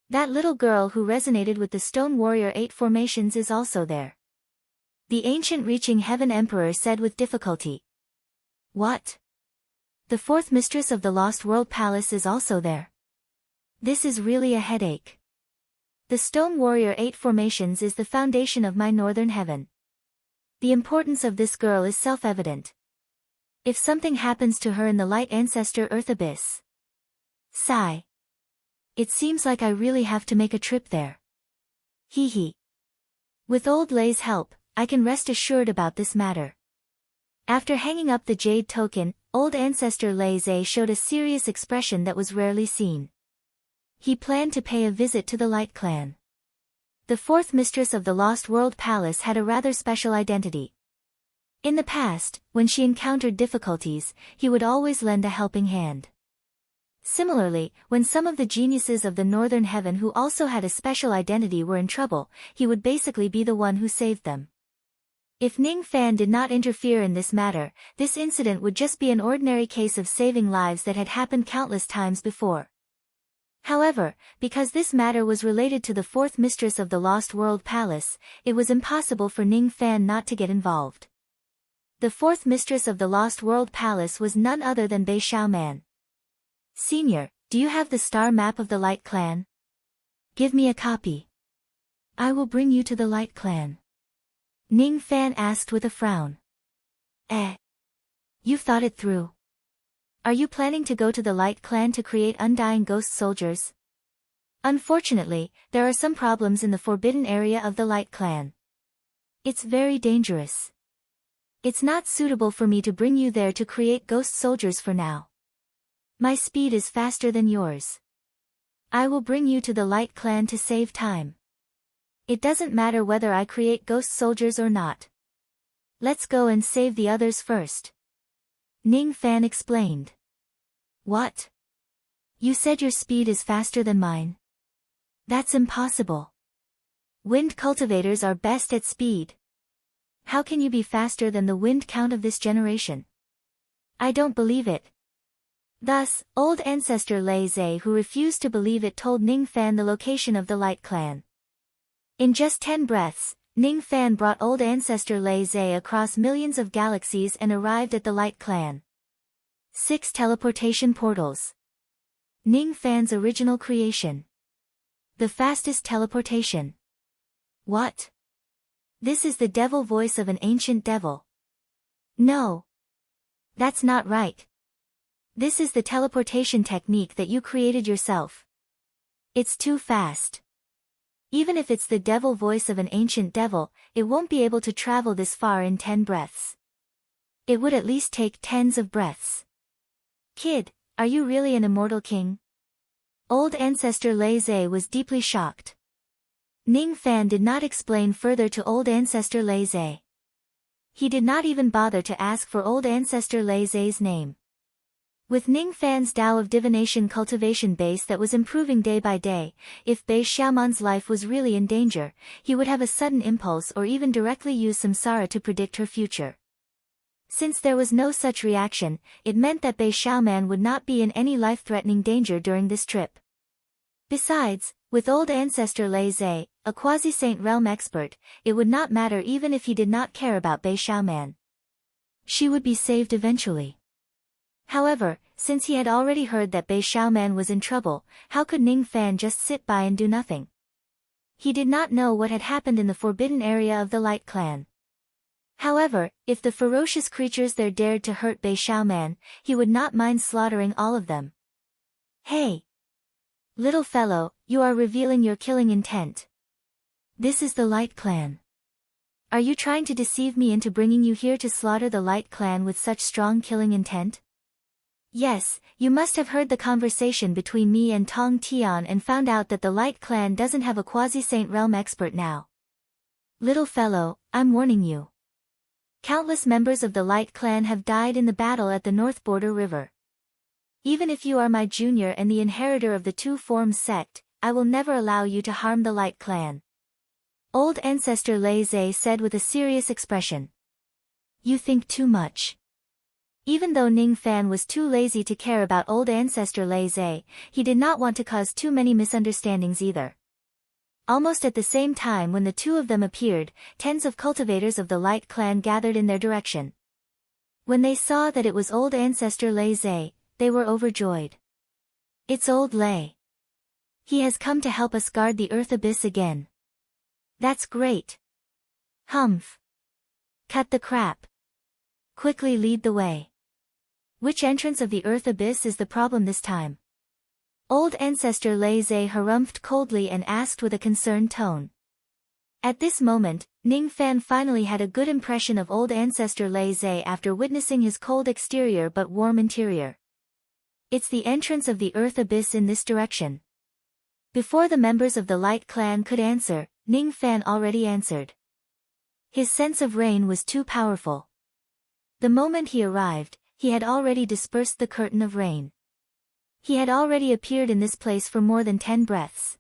That little girl who resonated with the Stone Warrior 8 formations is also there. The ancient Reaching Heaven Emperor said with difficulty. What? The fourth mistress of the Lost World Palace is also there. This is really a headache. The Stone Warrior 8 formations is the foundation of my northern heaven. The importance of this girl is self-evident. If something happens to her in the Light Ancestor Earth Abyss. Sigh. It seems like I really have to make a trip there. Hee hee. With Old Lei's help, I can rest assured about this matter. After hanging up the jade token, old ancestor Lei Zhe showed a serious expression that was rarely seen. He planned to pay a visit to the Light Clan. The fourth mistress of the Lost World Palace had a rather special identity. In the past, when she encountered difficulties, he would always lend a helping hand. Similarly, when some of the geniuses of the Northern Heaven who also had a special identity were in trouble, he would basically be the one who saved them. If Ning Fan did not interfere in this matter, this incident would just be an ordinary case of saving lives that had happened countless times before. However, because this matter was related to the fourth mistress of the Lost World Palace, it was impossible for Ning Fan not to get involved. The fourth mistress of the Lost World Palace was none other than Bei Xiaoman. Senior, do you have the star map of the Light Clan? Give me a copy. I will bring you to the Light Clan. Ning Fan asked with a frown. You've thought it through. Are you planning to go to the Light Clan to create undying ghost soldiers? Unfortunately, there are some problems in the forbidden area of the Light Clan. It's very dangerous. It's not suitable for me to bring you there to create ghost soldiers for now. My speed is faster than yours. I will bring you to the Light Clan to save time. It doesn't matter whether I create ghost soldiers or not. Let's go and save the others first. Ning Fan explained. What? You said your speed is faster than mine. That's impossible. Wind cultivators are best at speed. How can you be faster than the wind count of this generation? I don't believe it. Thus, old ancestor Lei Zhe, who refused to believe it, told Ning Fan the location of the Light Clan. In just 10 breaths, Ning Fan brought old ancestor Lei Zhe across millions of galaxies and arrived at the Light Clan. 6 teleportation portals. Ning Fan's original creation. The fastest teleportation. What? This is the devil voice of an ancient devil. No. That's not right. This is the teleportation technique that you created yourself. It's too fast. Even if it's the devil voice of an ancient devil, it won't be able to travel this far in 10 breaths. It would at least take tens of breaths. Kid, are you really an immortal king? Old ancestor Lei Zhe was deeply shocked. Ning Fan did not explain further to old ancestor Lei Zhe. He did not even bother to ask for old ancestor Lei Zhe's name. With Ning Fan's Tao of divination cultivation base that was improving day by day, if Bei Xiaoman's life was really in danger, he would have a sudden impulse or even directly use samsara to predict her future. Since there was no such reaction, it meant that Bei Xiaoman would not be in any life-threatening danger during this trip. Besides, with old ancestor Lei Zhe, a quasi-saint realm expert, it would not matter even if he did not care about Bei Xiaoman. She would be saved eventually. However, since he had already heard that Bei Xiaoman was in trouble, how could Ning Fan just sit by and do nothing? He did not know what had happened in the forbidden area of the Light Clan. However, if the ferocious creatures there dared to hurt Bei Xiaoman, he would not mind slaughtering all of them. Hey! Little fellow, you are revealing your killing intent. This is the Light Clan. Are you trying to deceive me into bringing you here to slaughter the Light Clan with such strong killing intent? Yes, you must have heard the conversation between me and Tong Tian and found out that the Light Clan doesn't have a quasi-saint realm expert now. Little fellow, I'm warning you. Countless members of the Light Clan have died in the battle at the North Border River. Even if you are my junior and the inheritor of the Two Forms sect, I will never allow you to harm the Light Clan. Old ancestor Lei Zhe said with a serious expression. You think too much. Even though Ning Fan was too lazy to care about old ancestor Lei Zhe, he did not want to cause too many misunderstandings either. Almost at the same time when the two of them appeared, tens of cultivators of the Light Clan gathered in their direction. When they saw that it was old ancestor Lei Zhe, they were overjoyed. It's old Lei. He has come to help us guard the Earth Abyss again. That's great. Humph. Cut the crap. Quickly lead the way. Which entrance of the Earth Abyss is the problem this time? Old ancestor Lei Zhe harumphed coldly and asked with a concerned tone. At this moment, Ning Fan finally had a good impression of old ancestor Lei Zhe after witnessing his cold exterior but warm interior. It's the entrance of the Earth Abyss in this direction. Before the members of the Light Clan could answer, Ning Fan already answered. His sense of rain was too powerful. The moment he arrived, he had already dispersed the curtain of rain. He had already appeared in this place for more than 10 breaths.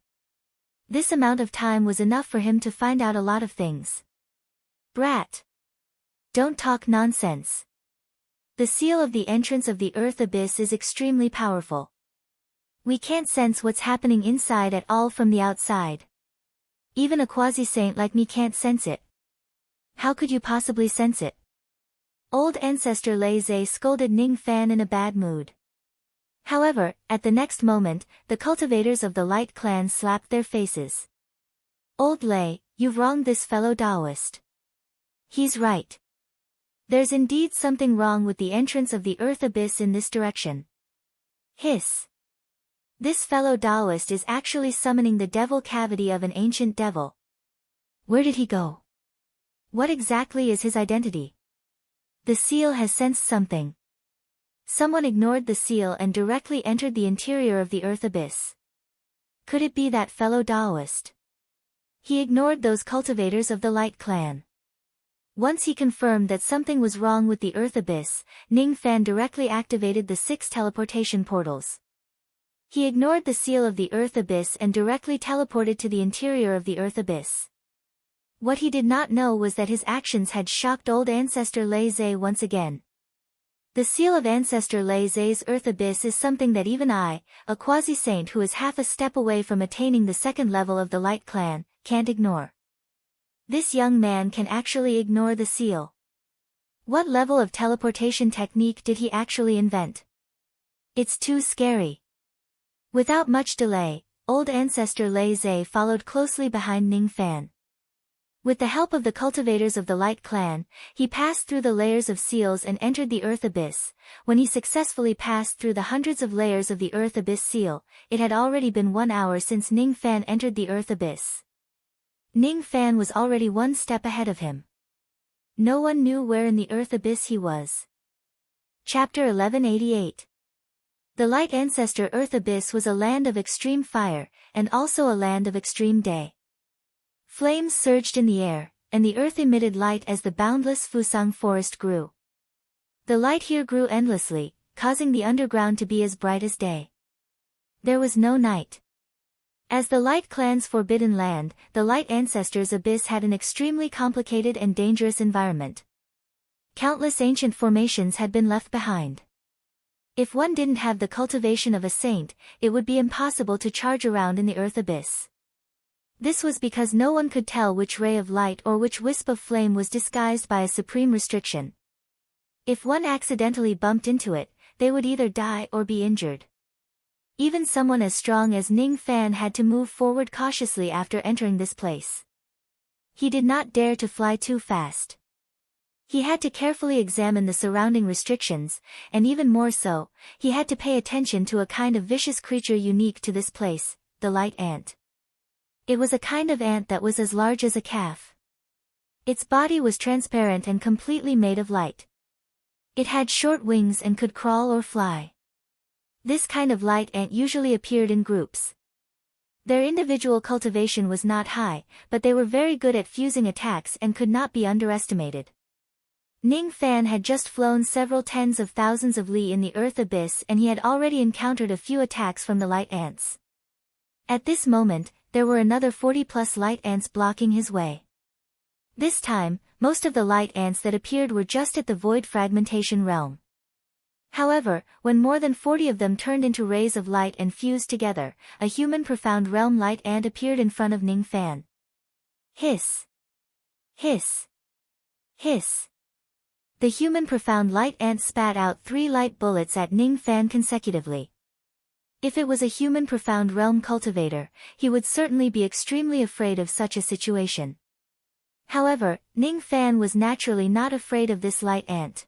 This amount of time was enough for him to find out a lot of things. Brat! Don't talk nonsense. The seal of the entrance of the Earth Abyss is extremely powerful. We can't sense what's happening inside at all from the outside. Even a quasi-saint like me can't sense it. How could you possibly sense it? Old ancestor Lei Zhe scolded Ning Fan in a bad mood. However, at the next moment, the cultivators of the Light Clan slapped their faces. Old Lei, you've wronged this fellow Taoist. He's right. There's indeed something wrong with the entrance of the Earth Abyss in this direction. Hiss. This fellow Taoist is actually summoning the devil cavity of an ancient devil. Where did he go? What exactly is his identity? The seal has sensed something. Someone ignored the seal and directly entered the interior of the Earth Abyss. Could it be that fellow Taoist? He ignored those cultivators of the Light Clan. Once he confirmed that something was wrong with the Earth Abyss, Ning Fan directly activated the 6 teleportation portals. He ignored the seal of the Earth Abyss and directly teleported to the interior of the Earth Abyss. What he did not know was that his actions had shocked old ancestor Lei Zhe once again. The seal of ancestor Lei Zhe's Earth Abyss is something that even I, a quasi-saint who is half a step away from attaining the 2nd level of the Light Clan, can't ignore. This young man can actually ignore the seal. What level of teleportation technique did he actually invent? It's too scary. Without much delay, old ancestor Lei Zhe followed closely behind Ning Fan. With the help of the cultivators of the Light Clan, he passed through the layers of seals and entered the Earth Abyss. When he successfully passed through the hundreds of layers of the Earth Abyss seal, it had already been 1 hour since Ning Fan entered the Earth Abyss. Ning Fan was already 1 step ahead of him. No one knew where in the Earth Abyss he was. Chapter 1188. The Light Ancestor Earth Abyss was a land of extreme fire, and also a land of extreme day. Flames surged in the air, and the earth emitted light as the boundless Fusang forest grew. The light here grew endlessly, causing the underground to be as bright as day. There was no night. As the Light Clan's forbidden land, the Light Ancestors' Abyss had an extremely complicated and dangerous environment. Countless ancient formations had been left behind. If one didn't have the cultivation of a saint, it would be impossible to charge around in the Earth Abyss. This was because no one could tell which ray of light or which wisp of flame was disguised by a supreme restriction. If one accidentally bumped into it, they would either die or be injured. Even someone as strong as Ning Fan had to move forward cautiously after entering this place. He did not dare to fly too fast. He had to carefully examine the surrounding restrictions, and even more so, he had to pay attention to a kind of vicious creature unique to this place, the light ant. It was a kind of ant that was as large as a calf. Its body was transparent and completely made of light. It had short wings and could crawl or fly. This kind of light ant usually appeared in groups. Their individual cultivation was not high, but they were very good at fusing attacks and could not be underestimated. Ning Fan had just flown several tens of thousands of li in the Earth Abyss and he had already encountered a few attacks from the light ants. At this moment, there were another 40+ light ants blocking his way. This time, most of the light ants that appeared were just at the void fragmentation realm. However, when more than 40 of them turned into rays of light and fused together, a human profound realm light ant appeared in front of Ning Fan. Hiss! Hiss! Hiss! The human profound light ant spat out 3 light bullets at Ning Fan consecutively. If it was a human profound realm cultivator, he would certainly be extremely afraid of such a situation. However, Ning Fan was naturally not afraid of this light ant.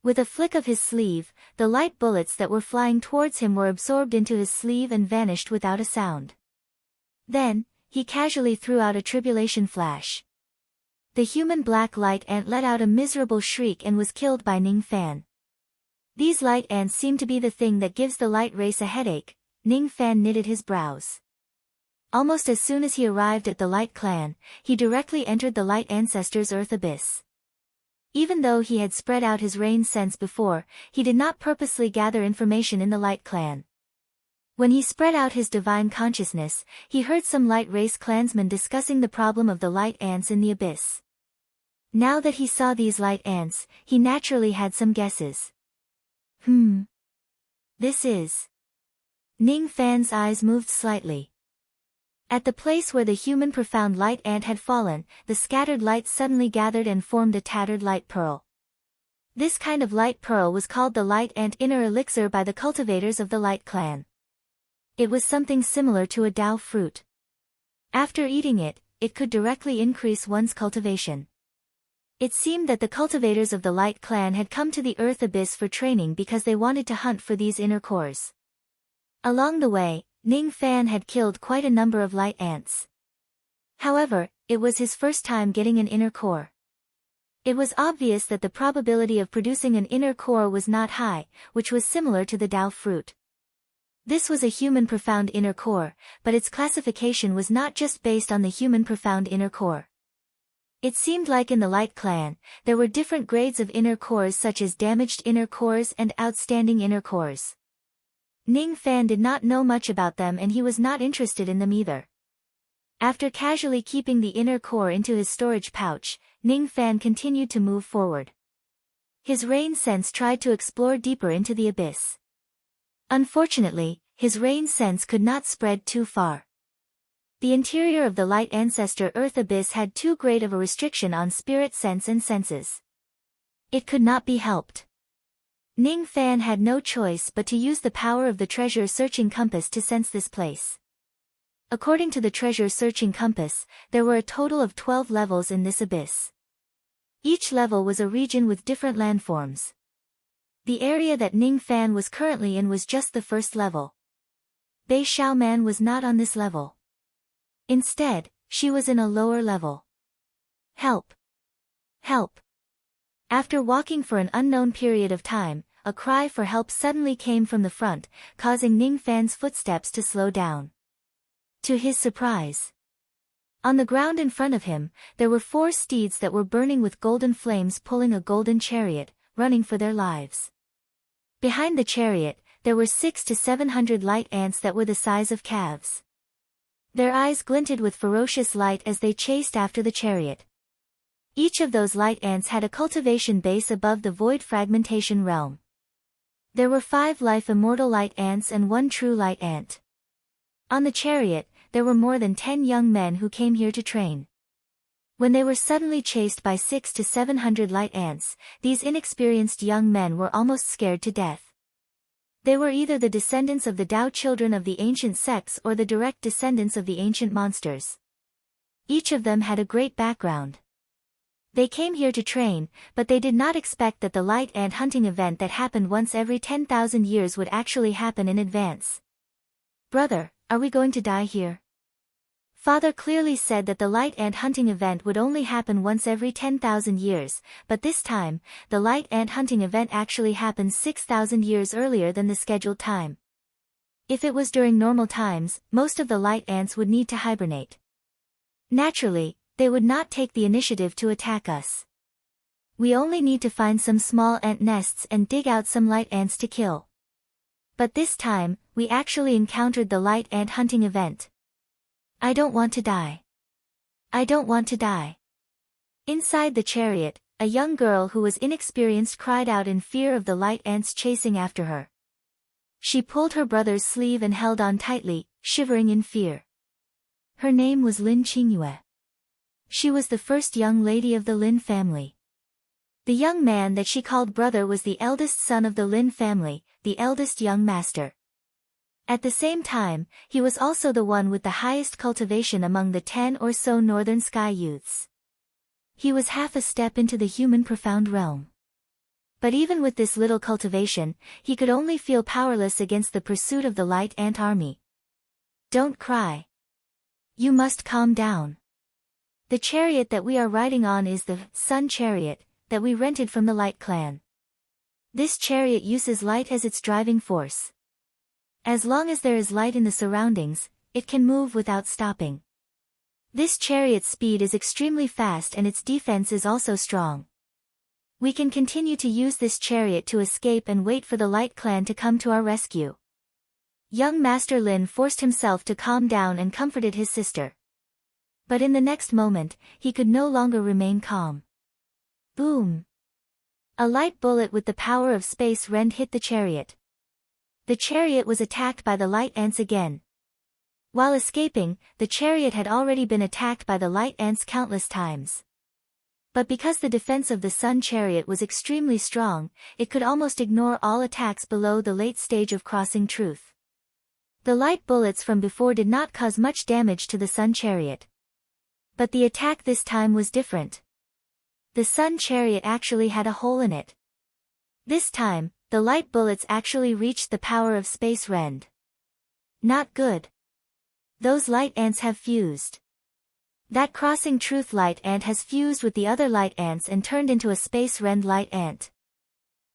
With a flick of his sleeve, the light bullets that were flying towards him were absorbed into his sleeve and vanished without a sound. Then, he casually threw out a tribulation flash. The human black light ant let out a miserable shriek and was killed by Ning Fan. These light ants seem to be the thing that gives the light race a headache. Ning Fan knitted his brows. Almost as soon as he arrived at the Light Clan, he directly entered the Light Ancestors' Earth Abyss. Even though he had spread out his rain sense before, he did not purposely gather information in the Light Clan. When he spread out his divine consciousness, he heard some light race clansmen discussing the problem of the light ants in the abyss. Now that he saw these light ants, he naturally had some guesses. This is... Ning Fan's eyes moved slightly. At the place where the human profound light ant had fallen, the scattered light suddenly gathered and formed a tattered light pearl. This kind of light pearl was called the light ant inner elixir by the cultivators of the Light Clan. It was something similar to a Dao fruit. After eating it, it could directly increase one's cultivation. It seemed that the cultivators of the Light Clan had come to the Earth Abyss for training because they wanted to hunt for these inner cores. Along the way, Ning Fan had killed quite a number of light ants. However, it was his first time getting an inner core. It was obvious that the probability of producing an inner core was not high, which was similar to the Dao fruit. This was a human profound inner core, but its classification was not just based on the human profound inner core. It seemed like in the Light Clan, there were different grades of inner cores such as damaged inner cores and outstanding inner cores. Ning Fan did not know much about them and he was not interested in them either. After casually keeping the inner core into his storage pouch, Ning Fan continued to move forward. His rain sense tried to explore deeper into the abyss. Unfortunately, his rain sense could not spread too far. The interior of the Light Ancestor Earth Abyss had too great of a restriction on spirit sense and senses. It could not be helped. Ning Fan had no choice but to use the power of the treasure-searching compass to sense this place. According to the treasure-searching compass, there were a total of 12 levels in this abyss. Each level was a region with different landforms. The area that Ning Fan was currently in was just the first level. Bei Xiaoman was not on this level. Instead, she was in a lower level. Help! Help! After walking for an unknown period of time, a cry for help suddenly came from the front, causing Ning Fan's footsteps to slow down. To his surprise, on the ground in front of him, there were 4 steeds that were burning with golden flames pulling a golden chariot, running for their lives. Behind the chariot, there were 600 to 700 light ants that were the size of calves. Their eyes glinted with ferocious light as they chased after the chariot. Each of those light ants had a cultivation base above the void fragmentation realm. There were 5 life immortal light ants and 1 true light ant. On the chariot, there were more than 10 young men who came here to train. When they were suddenly chased by 600 to 700 light ants, these inexperienced young men were almost scared to death. They were either the descendants of the Dao children of the ancient sects or the direct descendants of the ancient monsters. Each of them had a great background. They came here to train, but they did not expect that the light ant hunting event that happened once every 10,000 years would actually happen in advance. Brother, are we going to die here? Father clearly said that the light ant hunting event would only happen once every 10,000 years, but this time, the light ant hunting event actually happened 6,000 years earlier than the scheduled time. If it was during normal times, most of the light ants would need to hibernate. Naturally, they would not take the initiative to attack us. We only need to find some small ant nests and dig out some light ants to kill. But this time, we actually encountered the light ant hunting event. I don't want to die. I don't want to die. Inside the chariot, a young girl who was inexperienced cried out in fear of the light ants chasing after her. She pulled her brother's sleeve and held on tightly, shivering in fear. Her name was Lin Qingyue. She was the first young lady of the Lin family. The young man that she called brother was the eldest son of the Lin family, the eldest young master. At the same time, he was also the one with the highest cultivation among the 10 or so northern sky youths. He was half a step into the human profound realm. But even with this little cultivation, he could only feel powerless against the pursuit of the light ant army. Don't cry. You must calm down. The chariot that we are riding on is the Sun Chariot that we rented from the Light Clan. This chariot uses light as its driving force. As long as there is light in the surroundings, it can move without stopping. This chariot's speed is extremely fast and its defense is also strong. We can continue to use this chariot to escape and wait for the Light Clan to come to our rescue. Young Master Lin forced himself to calm down and comforted his sister. But in the next moment, he could no longer remain calm. Boom! A light bullet with the power of space rend hit the chariot. The chariot was attacked by the light ants again. While escaping, the chariot had already been attacked by the light ants countless times. But because the defense of the Sun Chariot was extremely strong, it could almost ignore all attacks below the late stage of crossing truth. The light bullets from before did not cause much damage to the Sun Chariot. But the attack this time was different. The Sun Chariot actually had a hole in it. This time, the light bullets actually reached the power of space rend. Not good. Those light ants have fused. That crossing truth light ant has fused with the other light ants and turned into a space rend light ant.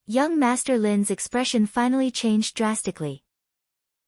Young Master Lin's expression finally changed drastically.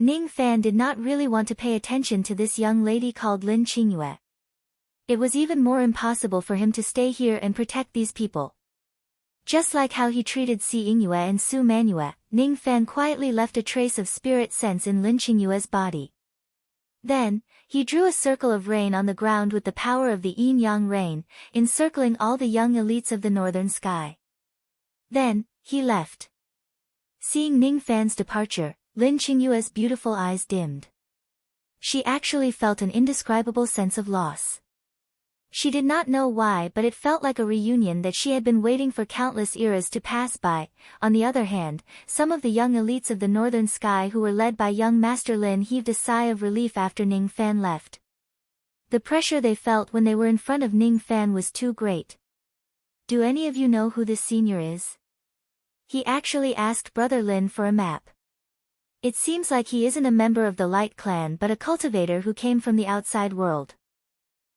Ning Fan did not really want to pay attention to this young lady called Lin Qingyue. It was even more impossible for him to stay here and protect these people. Just like how he treated Si Yingyue and Su Manue, Ning Fan quietly left a trace of spirit sense in Lin Qingyue's body. Then, he drew a circle of rain on the ground with the power of the yin-yang rain, encircling all the young elites of the northern sky. Then, he left. Seeing Ning Fan's departure, Lin Qingyue's beautiful eyes dimmed. She actually felt an indescribable sense of loss. She did not know why, but it felt like a reunion that she had been waiting for countless eras to pass by. On the other hand, some of the young elites of the northern sky who were led by young Master Lin heaved a sigh of relief after Ning Fan left. The pressure they felt when they were in front of Ning Fan was too great. Do any of you know who this senior is? He actually asked Brother Lin for a map. It seems like he isn't a member of the Light Clan but a cultivator who came from the outside world.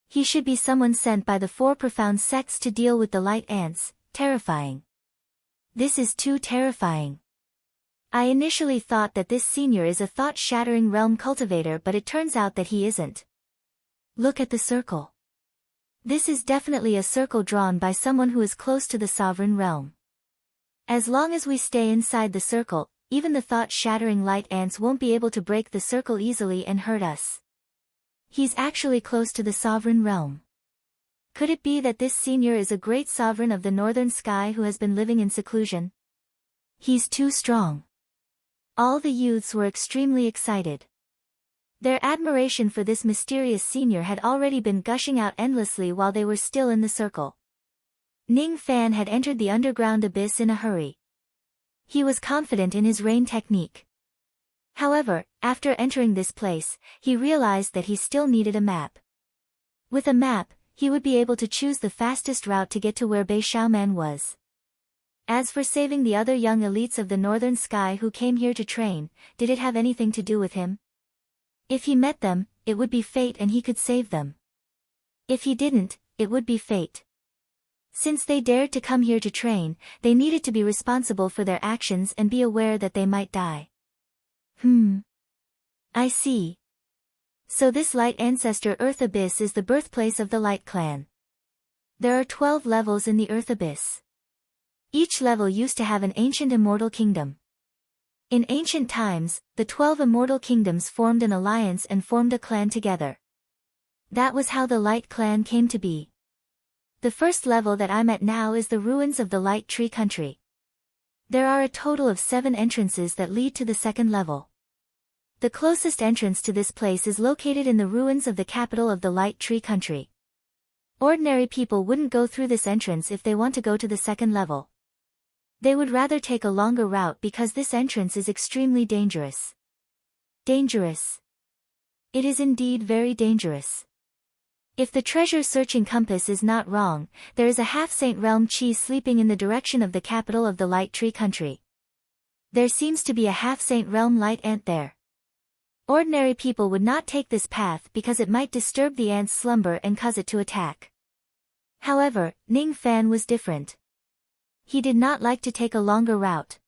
He should be someone sent by the four profound sects to deal with the light ants. Terrifying. This is too terrifying. I initially thought that this senior is a thought-shattering realm cultivator, but it turns out that he isn't. Look at the circle. This is definitely a circle drawn by someone who is close to the sovereign realm. As long as we stay inside the circle, even the thought-shattering light ants won't be able to break the circle easily and hurt us. He's actually close to the sovereign realm. Could it be that this senior is a great sovereign of the northern sky who has been living in seclusion? He's too strong. All the youths were extremely excited. Their admiration for this mysterious senior had already been gushing out endlessly while they were still in the circle. Ning Fan had entered the underground abyss in a hurry. He was confident in his rain technique. However, after entering this place, he realized that he still needed a map. With a map, he would be able to choose the fastest route to get to where Bei Xiaoman was. As for saving the other young elites of the northern sky who came here to train, did it have anything to do with him? If he met them, it would be fate and he could save them. If he didn't, it would be fate. Since they dared to come here to train, they needed to be responsible for their actions and be aware that they might die. I see. So this light ancestor Earth Abyss is the birthplace of the Light Clan. There are 12 levels in the Earth Abyss. Each level used to have an ancient immortal kingdom. In ancient times, the 12 immortal kingdoms formed an alliance and formed a clan together. That was how the Light Clan came to be. The first level that I'm at now is the ruins of the Light Tree Country. There are a total of 7 entrances that lead to the second level. The closest entrance to this place is located in the ruins of the capital of the Light Tree Country. Ordinary people wouldn't go through this entrance if they want to go to the second level. They would rather take a longer route because this entrance is extremely dangerous. Dangerous. It is indeed very dangerous. If the treasure-searching compass is not wrong, there is a half-saint realm chi sleeping in the direction of the capital of the Light Tree Country. There seems to be a half-saint realm light ant there. Ordinary people would not take this path because it might disturb the ant's slumber and cause it to attack. However, Ning Fan was different. He did not like to take a longer route.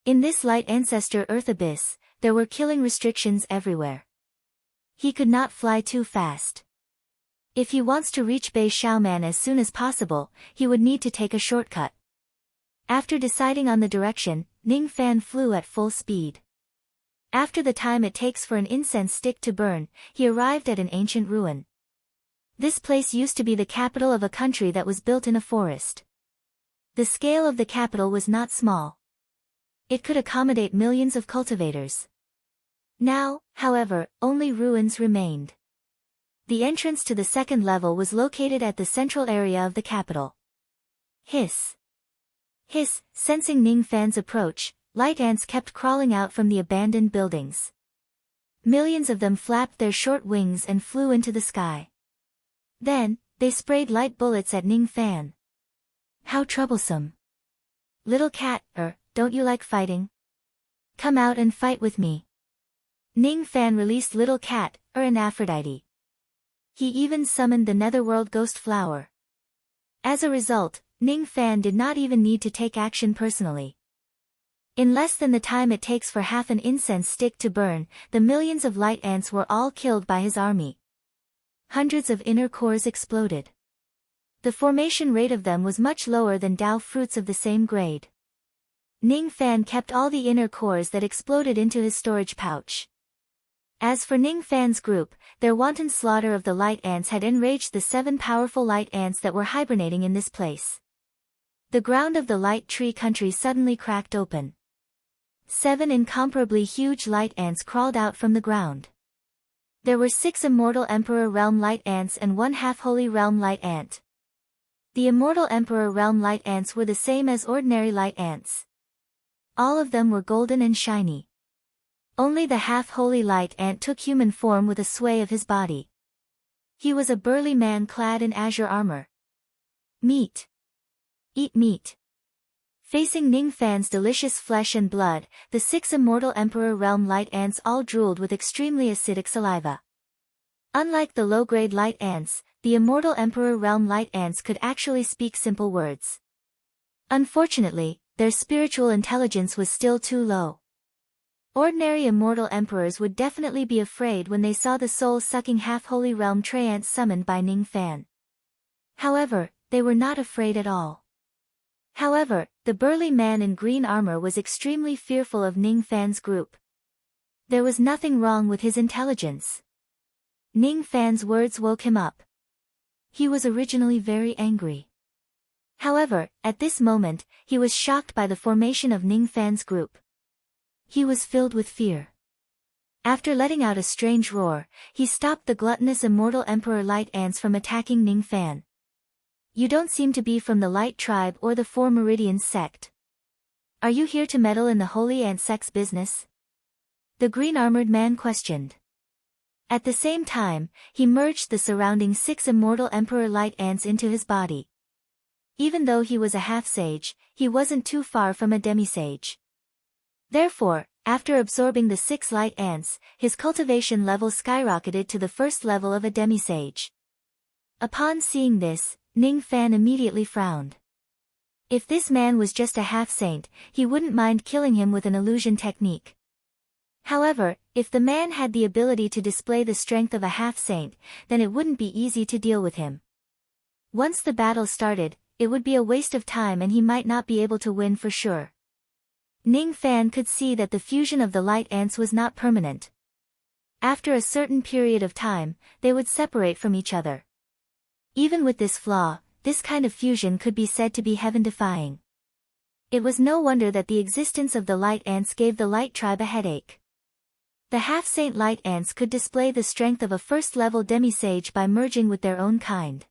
In this light ancestor Earth Abyss, there were killing restrictions everywhere. He could not fly too fast. If he wants to reach Bei Xiaoman as soon as possible, he would need to take a shortcut. After deciding on the direction, Ning Fan flew at full speed. After the time it takes for an incense stick to burn, he arrived at an ancient ruin. This place used to be the capital of a country that was built in a forest. The scale of the capital was not small. It could accommodate millions of cultivators. Now, however, only ruins remained. The entrance to the second level was located at the central area of the capital. Hiss. Hiss, sensing Ning Fan's approach, light ants kept crawling out from the abandoned buildings. Millions of them flapped their short wings and flew into the sky. Then, they sprayed light bullets at Ning Fan. How troublesome. Little cat, don't you like fighting? Come out and fight with me. Ning Fan released Little Cat, an Aphrodite. He even summoned the Netherworld Ghost Flower. As a result, Ning Fan did not even need to take action personally. In less than the time it takes for half an incense stick to burn, the millions of light ants were all killed by his army. Hundreds of inner cores exploded. The formation rate of them was much lower than Dao fruits of the same grade. Ning Fan kept all the inner cores that exploded into his storage pouch. As for Ning Fan's group, their wanton slaughter of the light ants had enraged the 7 powerful light ants that were hibernating in this place. The ground of the light tree country suddenly cracked open. 7 incomparably huge light ants crawled out from the ground. There were 6 immortal Emperor Realm light ants and 1 half-holy realm light ant. The immortal Emperor Realm light ants were the same as ordinary light ants. All of them were golden and shiny. Only the half-holy light ant took human form with a sway of his body. He was a burly man clad in azure armor. Meat. Eat meat. Facing Ning Fan's delicious flesh and blood, the 6 immortal Emperor Realm light ants all drooled with extremely acidic saliva. Unlike the low-grade light ants, the immortal Emperor Realm light ants could actually speak simple words. Unfortunately, their spiritual intelligence was still too low. Ordinary immortal emperors would definitely be afraid when they saw the soul-sucking half-holy realm Treants summoned by Ning Fan. However, they were not afraid at all. However, the burly man in green armor was extremely fearful of Ning Fan's group. There was nothing wrong with his intelligence. Ning Fan's words woke him up. He was originally very angry. However, at this moment, he was shocked by the formation of Ning Fan's group. He was filled with fear. After letting out a strange roar, he stopped the gluttonous immortal Emperor light ants from attacking Ning Fan. You don't seem to be from the Light Tribe or the Four Meridians sect. Are you here to meddle in the Holy Ant sect's business? The green-armored man questioned. At the same time, he merged the surrounding 6 immortal Emperor light ants into his body. Even though he was a half-sage, he wasn't too far from a demi-sage. Therefore, after absorbing the 6 light ants, his cultivation level skyrocketed to the first level of a demi-sage. Upon seeing this, Ning Fan immediately frowned. If this man was just a half-saint, he wouldn't mind killing him with an illusion technique. However, if the man had the ability to display the strength of a half-saint, then it wouldn't be easy to deal with him. Once the battle started, it would be a waste of time and he might not be able to win for sure. Ning Fan could see that the fusion of the light ants was not permanent. After a certain period of time, they would separate from each other. Even with this flaw, this kind of fusion could be said to be heaven-defying. It was no wonder that the existence of the light ants gave the Light Tribe a headache. The half-saint light ants could display the strength of a first-level demisage by merging with their own kind.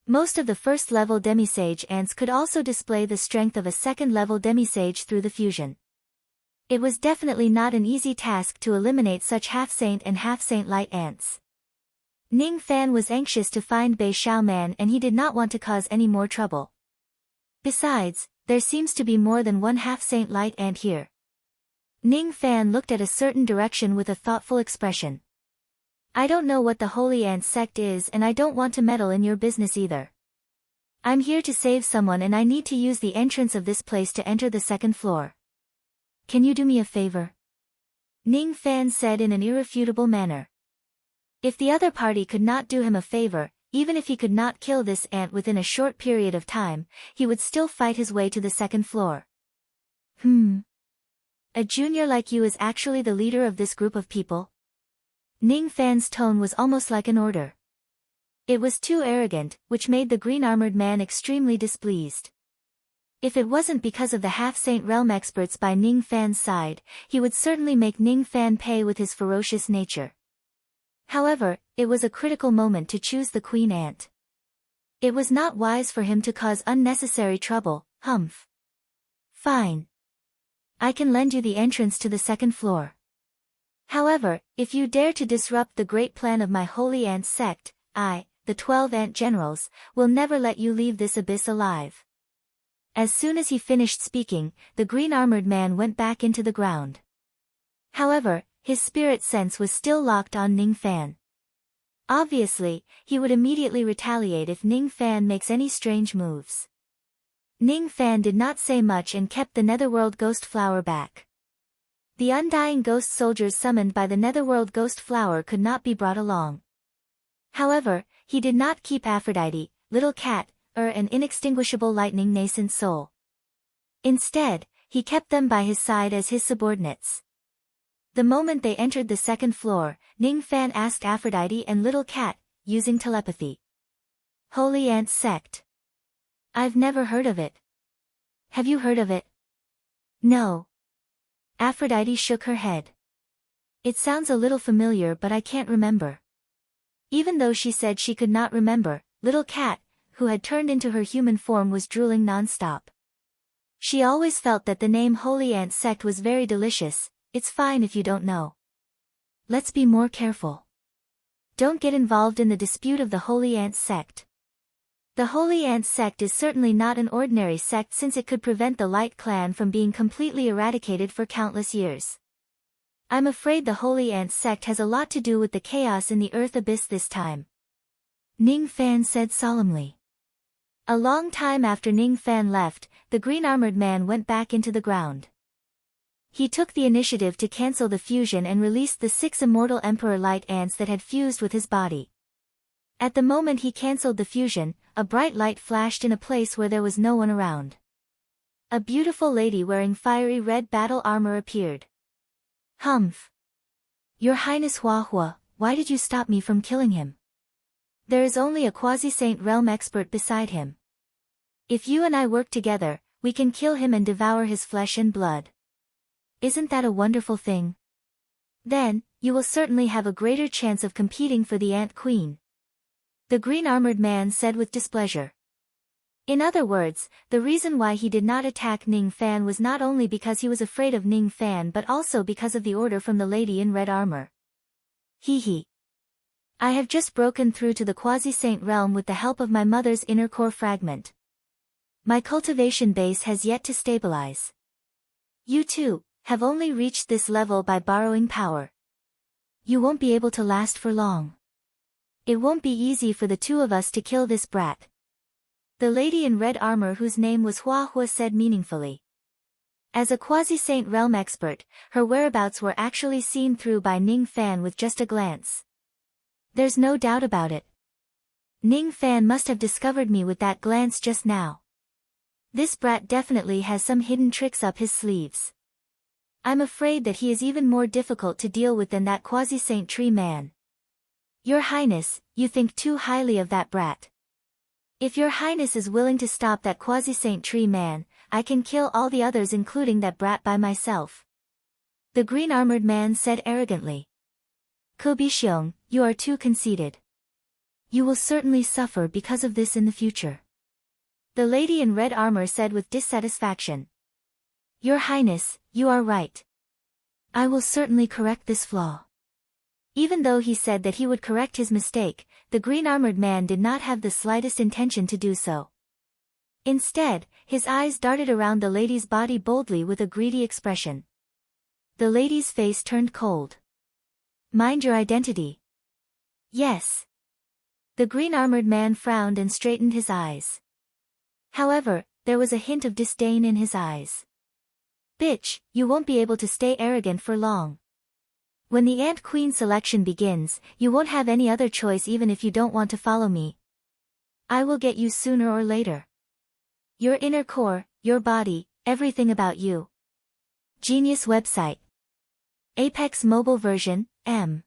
Most of the first-level demisage ants could also display the strength of a second-level demisage through the fusion. It was definitely not an easy task to eliminate such half-saint and half-saint light ants. Ning Fan was anxious to find Bei Xiaoman and he did not want to cause any more trouble. Besides, there seems to be more than one half-saint light ant here. Ning Fan looked at a certain direction with a thoughtful expression. I don't know what the Holy Ant sect is and I don't want to meddle in your business either. I'm here to save someone and I need to use the entrance of this place to enter the 2nd floor. Can you do me a favor? Ning Fan said in an irrefutable manner. If the other party could not do him a favor, even if he could not kill this ant within a short period of time, he would still fight his way to the 2nd floor. A junior like you is actually the leader of this group of people? Ning Fan's tone was almost like an order. It was too arrogant, which made the green-armored man extremely displeased. If it wasn't because of the half-saint realm experts by Ning Fan's side, he would certainly make Ning Fan pay with his ferocious nature. However, it was a critical moment to choose the queen ant. It was not wise for him to cause unnecessary trouble. Fine. I can lend you the entrance to the 2nd floor. However, if you dare to disrupt the great plan of my Holy Ant sect, I, the 12 Ant Generals, will never let you leave this abyss alive. As soon as he finished speaking, the green-armored man went back into the ground. However, his spirit sense was still locked on Ning Fan. Obviously, he would immediately retaliate if Ning Fan makes any strange moves. Ning Fan did not say much and kept the Netherworld Ghost Flower back. The undying ghost soldiers summoned by the Netherworld Ghost Flower could not be brought along. However, he did not keep Aphrodite, Little Cat, or an inextinguishable lightning nascent soul. Instead, he kept them by his side as his subordinates. The moment they entered the second floor, Ning Fan asked Aphrodite and Little Cat, using telepathy. Holy Ant Sect. I've never heard of it. Have you heard of it? No. Aphrodite shook her head. It sounds a little familiar but I can't remember. Even though she said she could not remember, Little Cat, who had turned into her human form, was drooling non-stop. She always felt that the name Holy Ant Sect was very delicious. It's fine if you don't know. Let's be more careful. Don't get involved in the dispute of the Holy Ant Sect. The Holy Ant Sect is certainly not an ordinary sect, since it could prevent the Light Clan from being completely eradicated for countless years. I'm afraid the Holy Ant Sect has a lot to do with the chaos in the Earth Abyss this time. Ning Fan said solemnly. A long time after Ning Fan left, the green-armored man went back into the ground. He took the initiative to cancel the fusion and released the 6 immortal Emperor Light Ants that had fused with his body. At the moment he cancelled the fusion, a bright light flashed in a place where there was no one around. A beautiful lady wearing fiery red battle armor appeared. Humph! Your Highness Hua Hua, why did you stop me from killing him? There is only a quasi-saint realm expert beside him. If you and I work together, we can kill him and devour his flesh and blood. Isn't that a wonderful thing? Then, you will certainly have a greater chance of competing for the Ant Queen. The green-armored man said with displeasure. In other words, the reason why he did not attack Ning Fan was not only because he was afraid of Ning Fan but also because of the order from the lady in red armor. Hee. I have just broken through to the quasi-saint realm with the help of my mother's inner core fragment. My cultivation base has yet to stabilize. You too have only reached this level by borrowing power. You won't be able to last for long. It won't be easy for the two of us to kill this brat. The lady in red armor, whose name was Hua Hua, said meaningfully. As a quasi-saint realm expert, her whereabouts were actually seen through by Ning Fan with just a glance. There's no doubt about it. Ning Fan must have discovered me with that glance just now. This brat definitely has some hidden tricks up his sleeves. I'm afraid that he is even more difficult to deal with than that quasi-saint tree man. Your Highness, you think too highly of that brat. If your Highness is willing to stop that quasi-saint tree man, I can kill all the others including that brat by myself. The green-armored man said arrogantly. Kobi Xiong, you are too conceited. You will certainly suffer because of this in the future. The lady in red armor said with dissatisfaction. Your Highness, you are right. I will certainly correct this flaw. Even though he said that he would correct his mistake, the green-armored man did not have the slightest intention to do so. Instead, his eyes darted around the lady's body boldly with a greedy expression. The lady's face turned cold. Mind your identity. Yes. The green-armored man frowned and straightened his eyes. However, there was a hint of disdain in his eyes. Bitch, you won't be able to stay arrogant for long. When the Ant Queen selection begins, you won't have any other choice even if you don't want to follow me. I will get you sooner or later. Your inner core, your body, everything about you. Genius website. Apex mobile version, M.